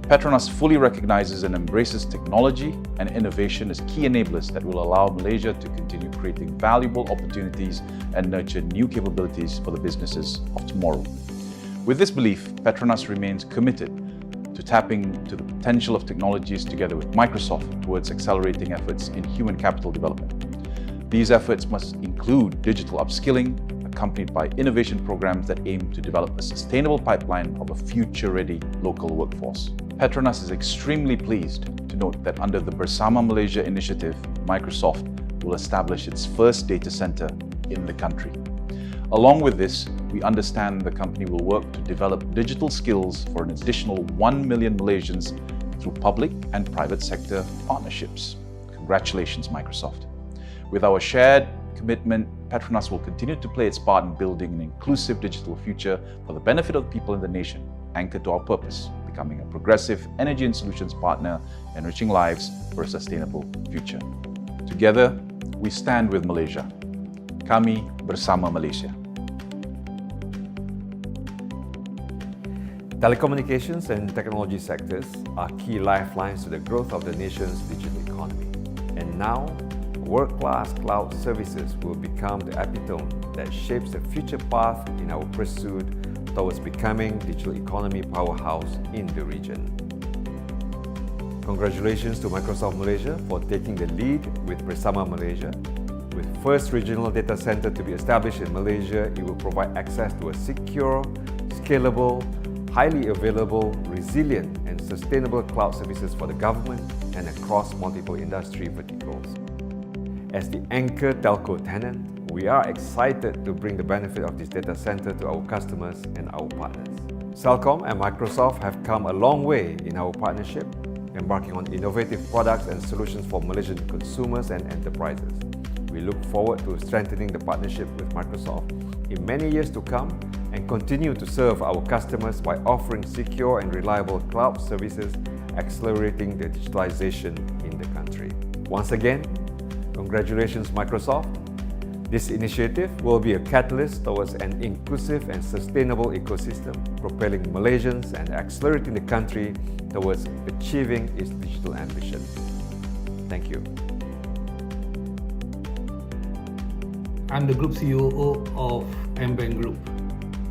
Speaker 22: Petronas fully recognizes and embraces technology and innovation as key enablers that will allow Malaysia to continue creating valuable opportunities and nurture new capabilities for the businesses of tomorrow. With this belief, Petronas remains committed to tapping to the potential of technologies together with Microsoft towards accelerating efforts in human capital development. These efforts must include digital upskilling, accompanied by innovation programs that aim to develop a sustainable pipeline of a future-ready local workforce. Petronas is extremely pleased to note that under the Bersama Malaysia initiative, Microsoft will establish its first data center in the country. Along with this, we understand the company will work to develop digital skills for an additional 1 million Malaysians through public and private sector partnerships. Congratulations, Microsoft. With our shared commitment, Petronas will continue to play its part in building an inclusive digital future for the benefit of the people in the nation, anchored to our purpose, becoming a progressive energy and solutions partner, enriching lives for a sustainable future. Together, we stand with Malaysia. Kami bersama Malaysia.
Speaker 23: Telecommunications and technology sectors are key lifelines to the growth of the nation's digital economy. And now, world-class cloud services will become the epitome that shapes the future path in our pursuit towards becoming digital economy powerhouse in the region. Congratulations to Microsoft Malaysia for taking the lead with Bersama Malaysia. With first regional data center to be established in Malaysia, it will provide access to a secure, scalable, highly available, resilient and sustainable cloud services for the government and across multiple industry verticals. As the anchor telco tenant, we are excited to bring the benefit of this data center to our customers and our partners. Celcom and Microsoft have come a long way in our partnership, embarking on innovative products and solutions for Malaysian consumers and enterprises. We look forward to strengthening the partnership with Microsoft in many years to come and continue to serve our customers by offering secure and reliable cloud services, accelerating the digitalization in the country. Once again, congratulations Microsoft. This initiative will be a catalyst towards an inclusive and sustainable ecosystem, propelling Malaysians and accelerating the country towards achieving its digital ambition. Thank you.
Speaker 1: I'm the Group COO of MBank Group.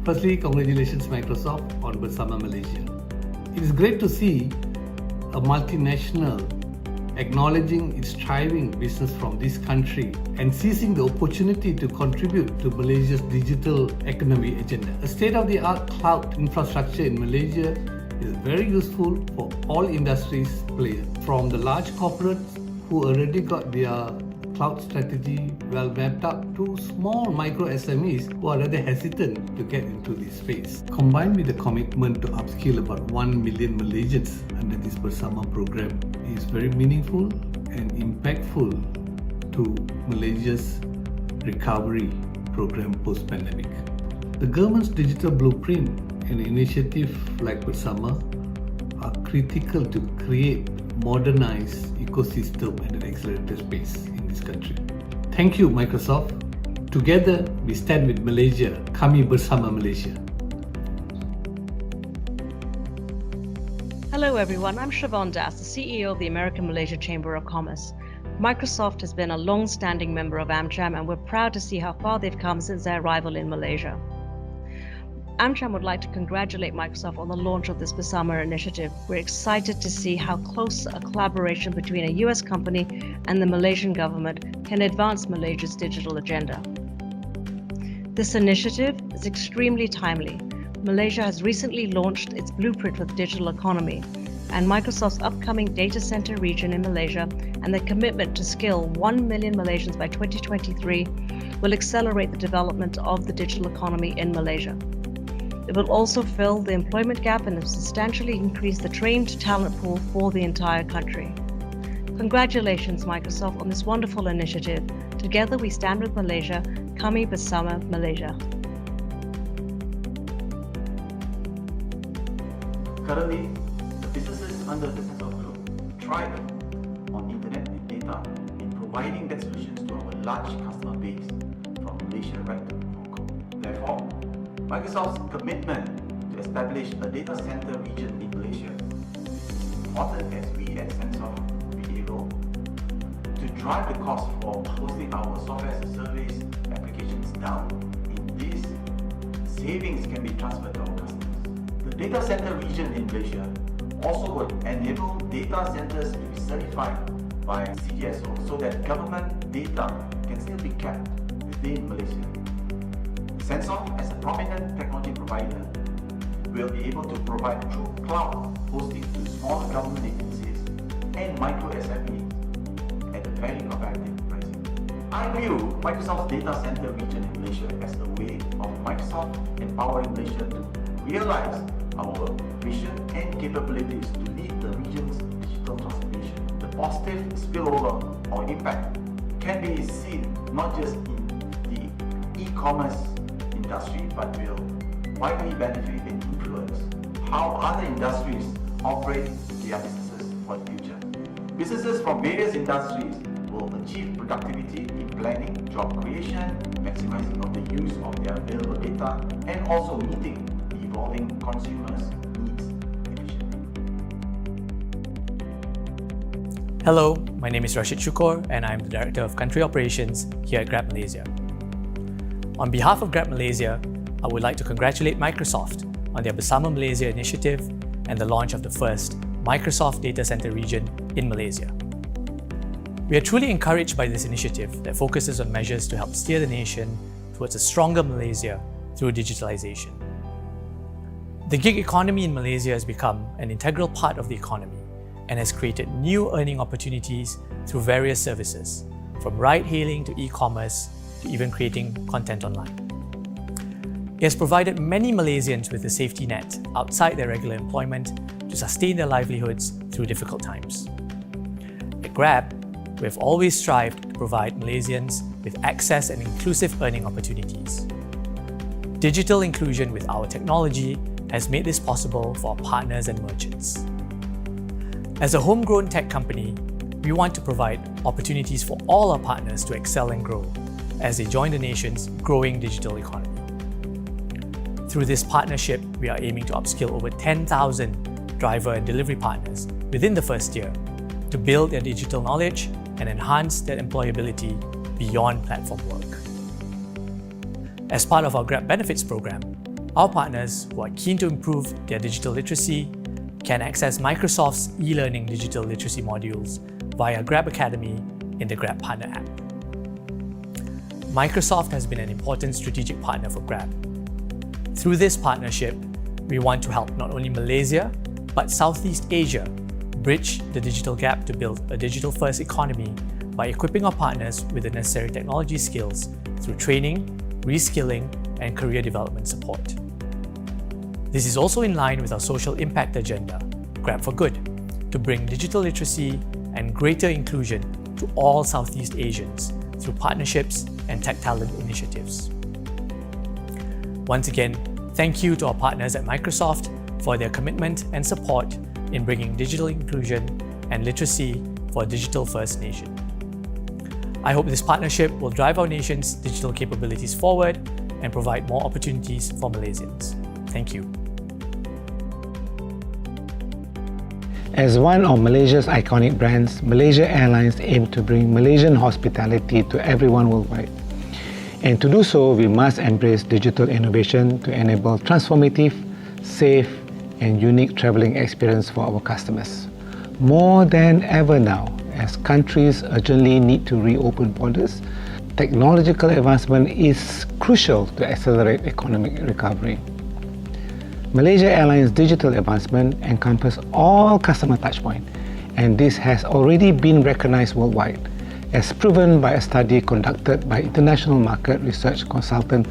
Speaker 1: Firstly, congratulations Microsoft on Bersama Malaysia. It is great to see a multinational acknowledging its thriving business from this country and seizing the opportunity to contribute to Malaysia's digital economy agenda. A state-of-the-art cloud infrastructure in Malaysia is very useful for all industries players, from the large corporates who already got their cloud strategy well mapped up to small micro SMEs who are rather hesitant to get into this space. Combined with the commitment to upskill about 1 million Malaysians under this Bersama program is very meaningful and impactful to Malaysia's recovery program post-pandemic. The government's digital blueprint and initiative like Bersama are critical to create modernized ecosystem at an accelerated pace in this country. Thank you, Microsoft. Together, we stand with Malaysia. Kami Bersama Malaysia.
Speaker 3: Hello everyone, I'm Siobhan Das, the CEO of the American-Malaysia Chamber of Commerce. Microsoft has been a long-standing member of AmCham and we're proud to see how far they've come since their arrival in Malaysia. AmCham would like to congratulate Microsoft on the launch of this Bersama initiative. We're excited to see how close a collaboration between a US company and the Malaysian government can advance Malaysia's digital agenda. This initiative is extremely timely. Malaysia has recently launched its blueprint for the digital economy, and Microsoft's upcoming data center region in Malaysia and the commitment to skill 1 million Malaysians by 2023 will accelerate the development of the digital economy in Malaysia. It will also fill the employment gap and substantially increase the trained talent pool for the entire country. Congratulations, Microsoft, on this wonderful initiative. Together we stand with Malaysia. Kami Bersama Malaysia.
Speaker 6: Currently, the businesses under the Microsoft Group thrive on internet and data in providing that solutions to our large customer base from Malaysia right to Hong Kong. Therefore, Microsoft's commitment to establish a data center region in Malaysia is important as we at Sensoft will be able to drive the cost for hosting our software as a service applications down. In this, savings can be transferred to our customers. The data center region in Malaysia also would enable data centers to be certified by CDSO so that government data can still be kept within Malaysia. Sensoft, as a prominent technology provider, will be able to provide true cloud hosting to small government agencies and micro SMEs at a very competitive pricing. I view Microsoft's data center region in Malaysia as a way of Microsoft empowering Malaysia to realize our vision and capabilities to lead the region's digital transformation. The positive spillover or impact can be seen not just in the e-commerce industry, but will widely benefit and influence how other industries operate their businesses for the future. Businesses from various industries will achieve productivity in planning, job creation, maximizing of the use of their available data, and also meeting the evolving consumers' needs efficiently.
Speaker 5: Hello, my name is Rashid Shukor and I'm the Director of Country Operations here at Grab Malaysia. On behalf of Grab Malaysia, I would like to congratulate Microsoft on their Bersama Malaysia initiative and the launch of the first Microsoft Data Center region in Malaysia. We are truly encouraged by this initiative that focuses on measures to help steer the nation towards a stronger Malaysia through digitalization. The gig economy in Malaysia has become an integral part of the economy and has created new earning opportunities through various services, from ride-hailing to e-commerce to even creating content online. It has provided many Malaysians with a safety net outside their regular employment to sustain their livelihoods through difficult times. At Grab, we have always strived to provide Malaysians with access and inclusive earning opportunities. Digital inclusion with our technology has made this possible for our partners and merchants. As a homegrown tech company, we want to provide opportunities for all our partners to excel and grow as they join the nation's growing digital economy. Through this partnership, we are aiming to upskill over 10,000 driver and delivery partners within the first year to build their digital knowledge and enhance their employability beyond platform work. As part of our Grab Benefits program, our partners who are keen to improve their digital literacy can access Microsoft's e-learning digital literacy modules via Grab Academy in the Grab Partner app. Microsoft has been an important strategic partner for Grab. Through this partnership, we want to help not only Malaysia, but Southeast Asia bridge the digital gap to build a digital-first economy by equipping our partners with the necessary technology skills through training, reskilling, and career development support. This is also in line with our social impact agenda, Grab for Good, to bring digital literacy and greater inclusion to all Southeast Asians through partnerships and tech talent initiatives. Once again, thank you to our partners at Microsoft for their commitment and support in bringing digital inclusion and literacy for a digital-first nation. I hope this partnership will drive our nation's digital capabilities forward and provide more opportunities for Malaysians. Thank you.
Speaker 7: As one of Malaysia's iconic brands, Malaysia Airlines aims to bring Malaysian hospitality to everyone worldwide. And to do so, we must embrace digital innovation to enable transformative, safe, and unique travelling experience for our customers. More than ever now, as countries urgently need to reopen borders, technological advancement is crucial to accelerate economic recovery. Malaysia Airlines' digital advancement encompasses all customer touchpoints, and this has already been recognized worldwide, as proven by a study conducted by international market research consultant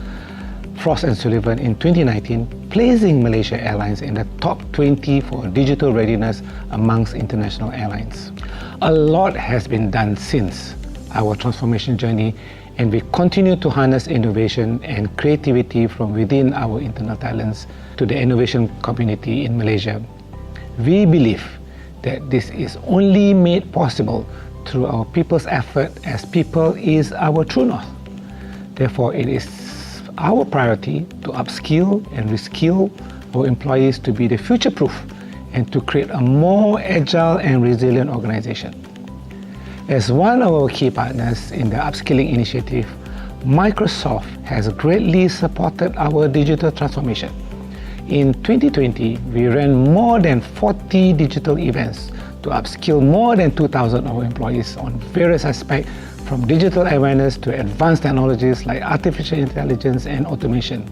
Speaker 7: Frost & Sullivan in 2019, placing Malaysia Airlines in the top 20 for digital readiness amongst international airlines. A lot has been done since our transformation journey, and we continue to harness innovation and creativity from within our internal talents to the innovation community in Malaysia. We believe that this is only made possible through our people's effort, as people is our true north. Therefore, it is our priority to upskill and reskill our employees to be the future-proof and to create a more agile and resilient organization. As one of our key partners in the upskilling initiative, Microsoft has greatly supported our digital transformation. In 2020, we ran more than 40 digital events to upskill more than 2,000 of our employees on various aspects, from digital awareness to advanced technologies like artificial intelligence and automation.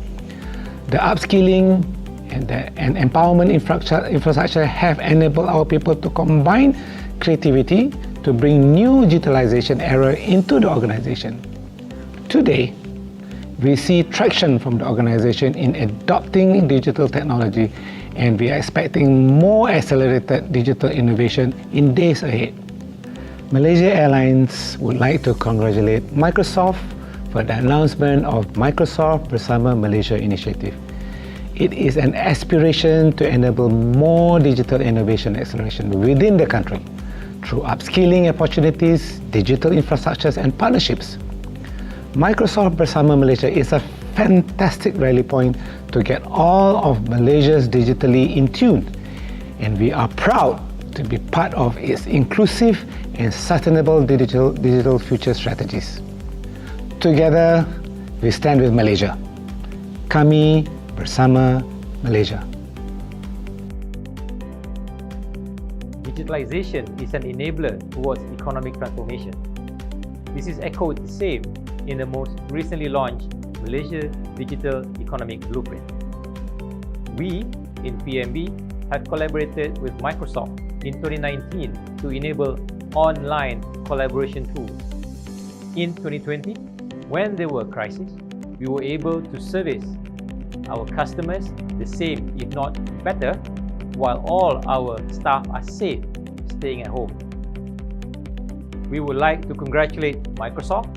Speaker 7: The upskilling and empowerment infrastructure have enabled our people to combine creativity to bring new digitalization era into the organization. Today, we see traction from the organization in adopting digital technology, and we are expecting more accelerated digital innovation in days ahead. Malaysia Airlines would like to congratulate Microsoft for the announcement of Microsoft Bersama Malaysia initiative. It is an aspiration to enable more digital innovation acceleration within the country through upskilling opportunities, digital infrastructures, and partnerships. Microsoft Bersama Malaysia is a fantastic rally point to get all of Malaysia's digitally in tune, and we are proud to be part of its inclusive and sustainable digital future strategies. Together, we stand with Malaysia. Kami bersama Malaysia.
Speaker 8: Digitalization is an enabler towards economic transformation. This is echoed the same in the most recently launched Malaysia Digital Economic Blueprint. We in PMB have collaborated with Microsoft in 2019 to enable online collaboration tools. In 2020, when there were crises, we were able to service our customers the same, if not better, while all our staff are safe staying at home. We would like to congratulate Microsoft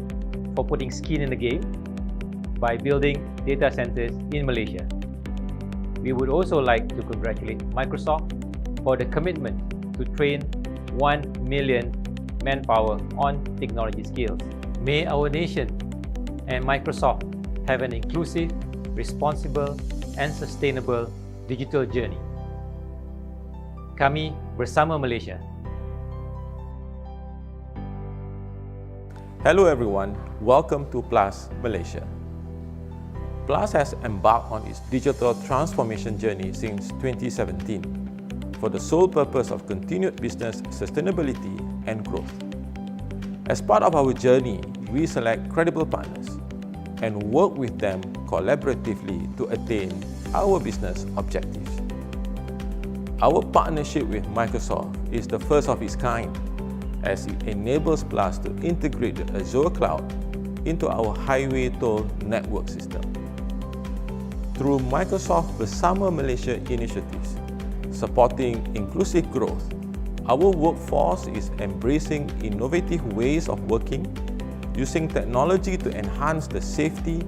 Speaker 8: for putting skin in the game by building data centers in Malaysia. We would also like to congratulate Microsoft for the commitment to train 1 million manpower on technology skills. May our nation and Microsoft have an inclusive, responsible, and sustainable digital journey. Kami bersama Malaysia.
Speaker 9: Hello everyone, welcome to Plus Malaysia. Plus has embarked on its digital transformation journey since 2017 for the sole purpose of continued business sustainability and growth. As part of our journey, we select credible partners and work with them collaboratively to attain our business objectives. Our partnership with Microsoft is the first of its kind, as it enables Plus to integrate the Azure cloud into our highway toll network system. Through Microsoft Bersama Malaysia initiatives, supporting inclusive growth, our workforce is embracing innovative ways of working, using technology to enhance the safety,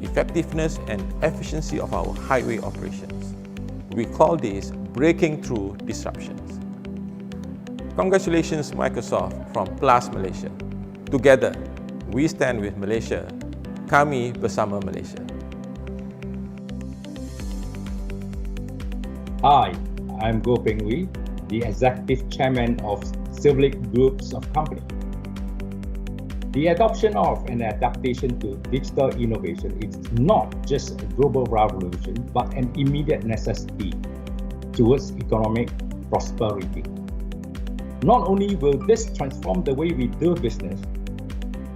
Speaker 9: effectiveness, and efficiency of our highway operations. We call this breaking through disruptions. Congratulations, Microsoft, from Plus Malaysia. Together, we stand with Malaysia. Kami bersama Malaysia.
Speaker 10: Hi, I'm Goh Peng Wee, the Executive Chairman of Silverlake Groups of Company. The adoption of and adaptation to digital innovation is not just a global revolution, but an immediate necessity towards economic prosperity. Not only will this transform the way we do business,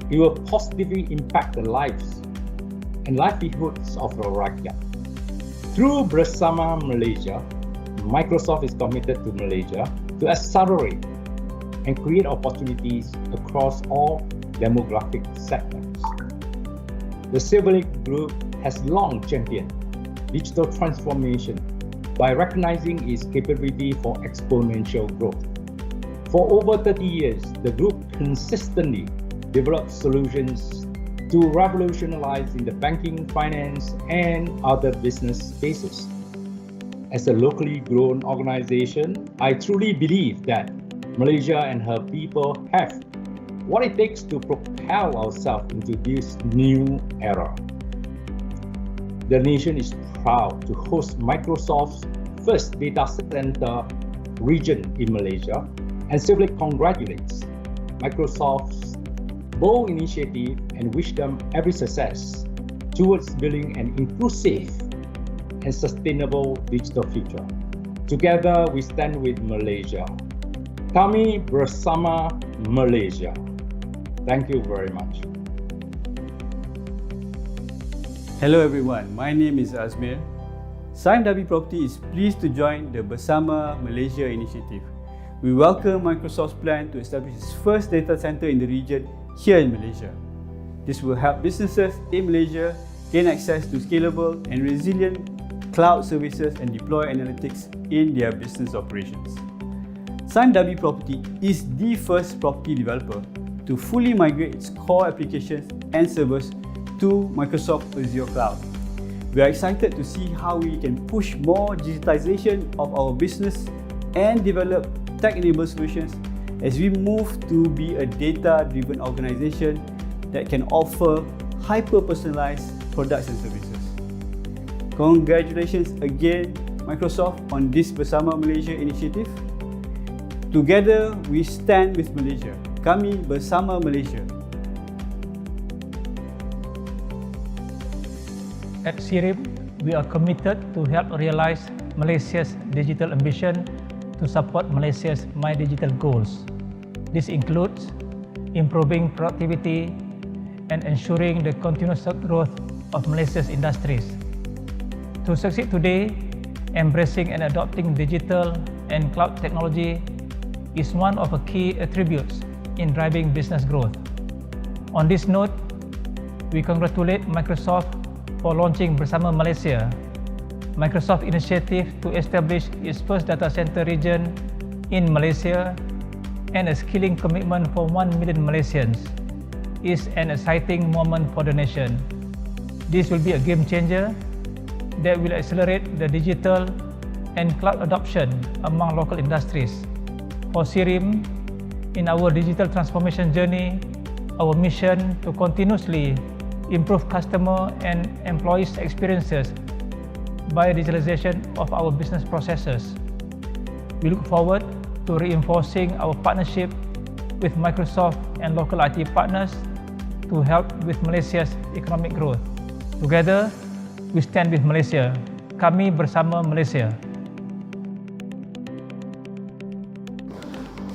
Speaker 10: it will positively impact the lives and livelihoods of our rakyat. Through Bersama Malaysia, Microsoft is committed to Malaysia to accelerate and create opportunities across all demographic segments. The Silverlake Group has long championed digital transformation by recognizing its capability for exponential growth. For over 30 years, the group consistently developed solutions to revolutionize in the banking, finance, and other business spaces. As a locally grown organization, I truly believe that Malaysia and her people have what it takes to propel ourselves into this new era. The nation is proud to host Microsoft's first data center region in Malaysia, and Silverlake congratulates Microsoft's bold initiative and wish them every success towards building an inclusive and sustainable digital future. Together, we stand with Malaysia. Kami bersama Malaysia. Thank you very much.
Speaker 24: Hello everyone, my name is Azmir. Sime Darby Property is pleased to join the Bersama Malaysia initiative. We welcome Microsoft's plan to establish its first data center in the region here in Malaysia. This will help businesses in Malaysia gain access to scalable and resilient cloud services and deploy analytics in their business operations. Sime Darby Property is the first property developer to fully migrate its core applications and servers to Microsoft Azure Cloud. We are excited to see how we can push more digitization of our business and develop tech-enabled solutions as we move to be a data-driven organization that can offer hyper-personalized products and services. Congratulations again, Microsoft, on this Bersama Malaysia initiative. Together, we stand with Malaysia. Kami bersama Malaysia.
Speaker 11: At SIRIM, we are committed to help realize Malaysia's digital ambition to support Malaysia's My Digital goals. This includes improving productivity and ensuring the continuous growth of Malaysia's industries. To succeed today, embracing and adopting digital and cloud technology is one of the key attributes in driving business growth. On this note, we congratulate Microsoft for launching Bersama Malaysia, Microsoft initiative to establish its first data center region in Malaysia and a skilling commitment for 1 million Malaysians is an exciting moment for the nation. This will be a game changer that will accelerate the digital and cloud adoption among local industries. For SIRIM, in our digital transformation journey, our mission to continuously improve customer and employees' experiences by digitalization of our business processes. We look forward to reinforcing our partnership with Microsoft and local IT partners to help with Malaysia's economic growth. Together, we stand with Malaysia. Kami bersama Malaysia.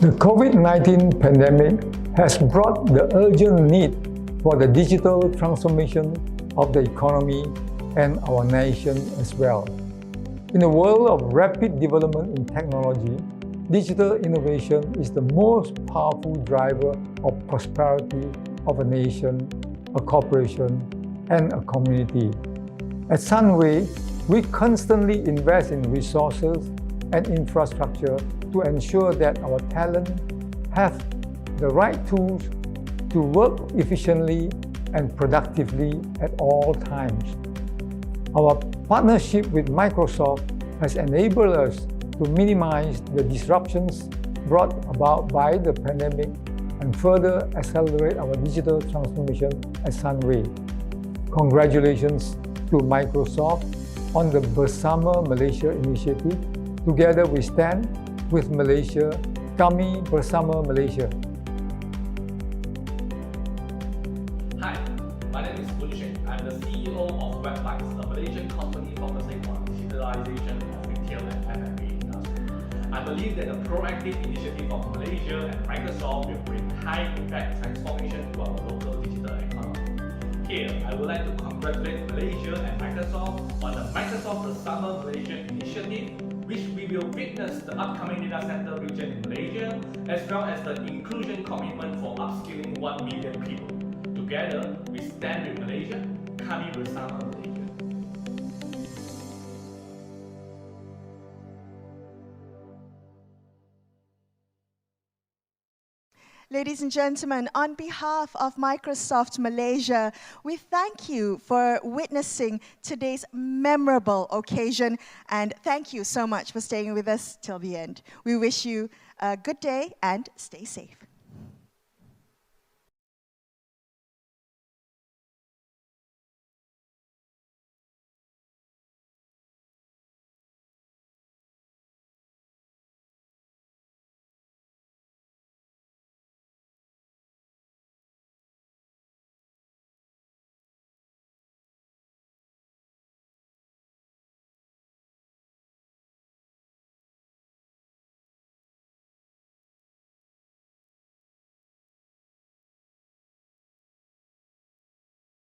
Speaker 12: The COVID-19 pandemic has brought the urgent need for the digital transformation of the economy and our nation as well. In a world of rapid development in technology, digital innovation is the most powerful driver of prosperity of a nation, a corporation, and a community. At Sunway, we constantly invest in resources and infrastructure to ensure that our talent have the right tools to work efficiently and productively at all times. Our partnership with Microsoft has enabled us to minimize the disruptions brought about by the pandemic and further accelerate our digital transformation at Sunway. Congratulations to Microsoft on the Bersama Malaysia initiative. Together we stand with Malaysia. Kami bersama Malaysia.
Speaker 13: Hi, my name is Bunshin. I'm the CEO of Webbytes, a Malaysian company focusing on digitalization of retail and F&B industry. I believe that the proactive initiative of Malaysia and Microsoft will bring high-impact transformation to our local digital economy. Here, I would like to congratulate Malaysia and Microsoft on the Microsoft Bersama Malaysia initiative, which we will witness the upcoming data center region in Malaysia, as well as the inclusion commitment for upskilling 1 million people. Together, we stand with Malaysia. Kami bersama Malaysia.
Speaker 2: Ladies and gentlemen, on behalf of Microsoft Malaysia, we thank you for witnessing today's memorable occasion, and thank you so much for staying with us till the end. We wish you a good day and stay safe.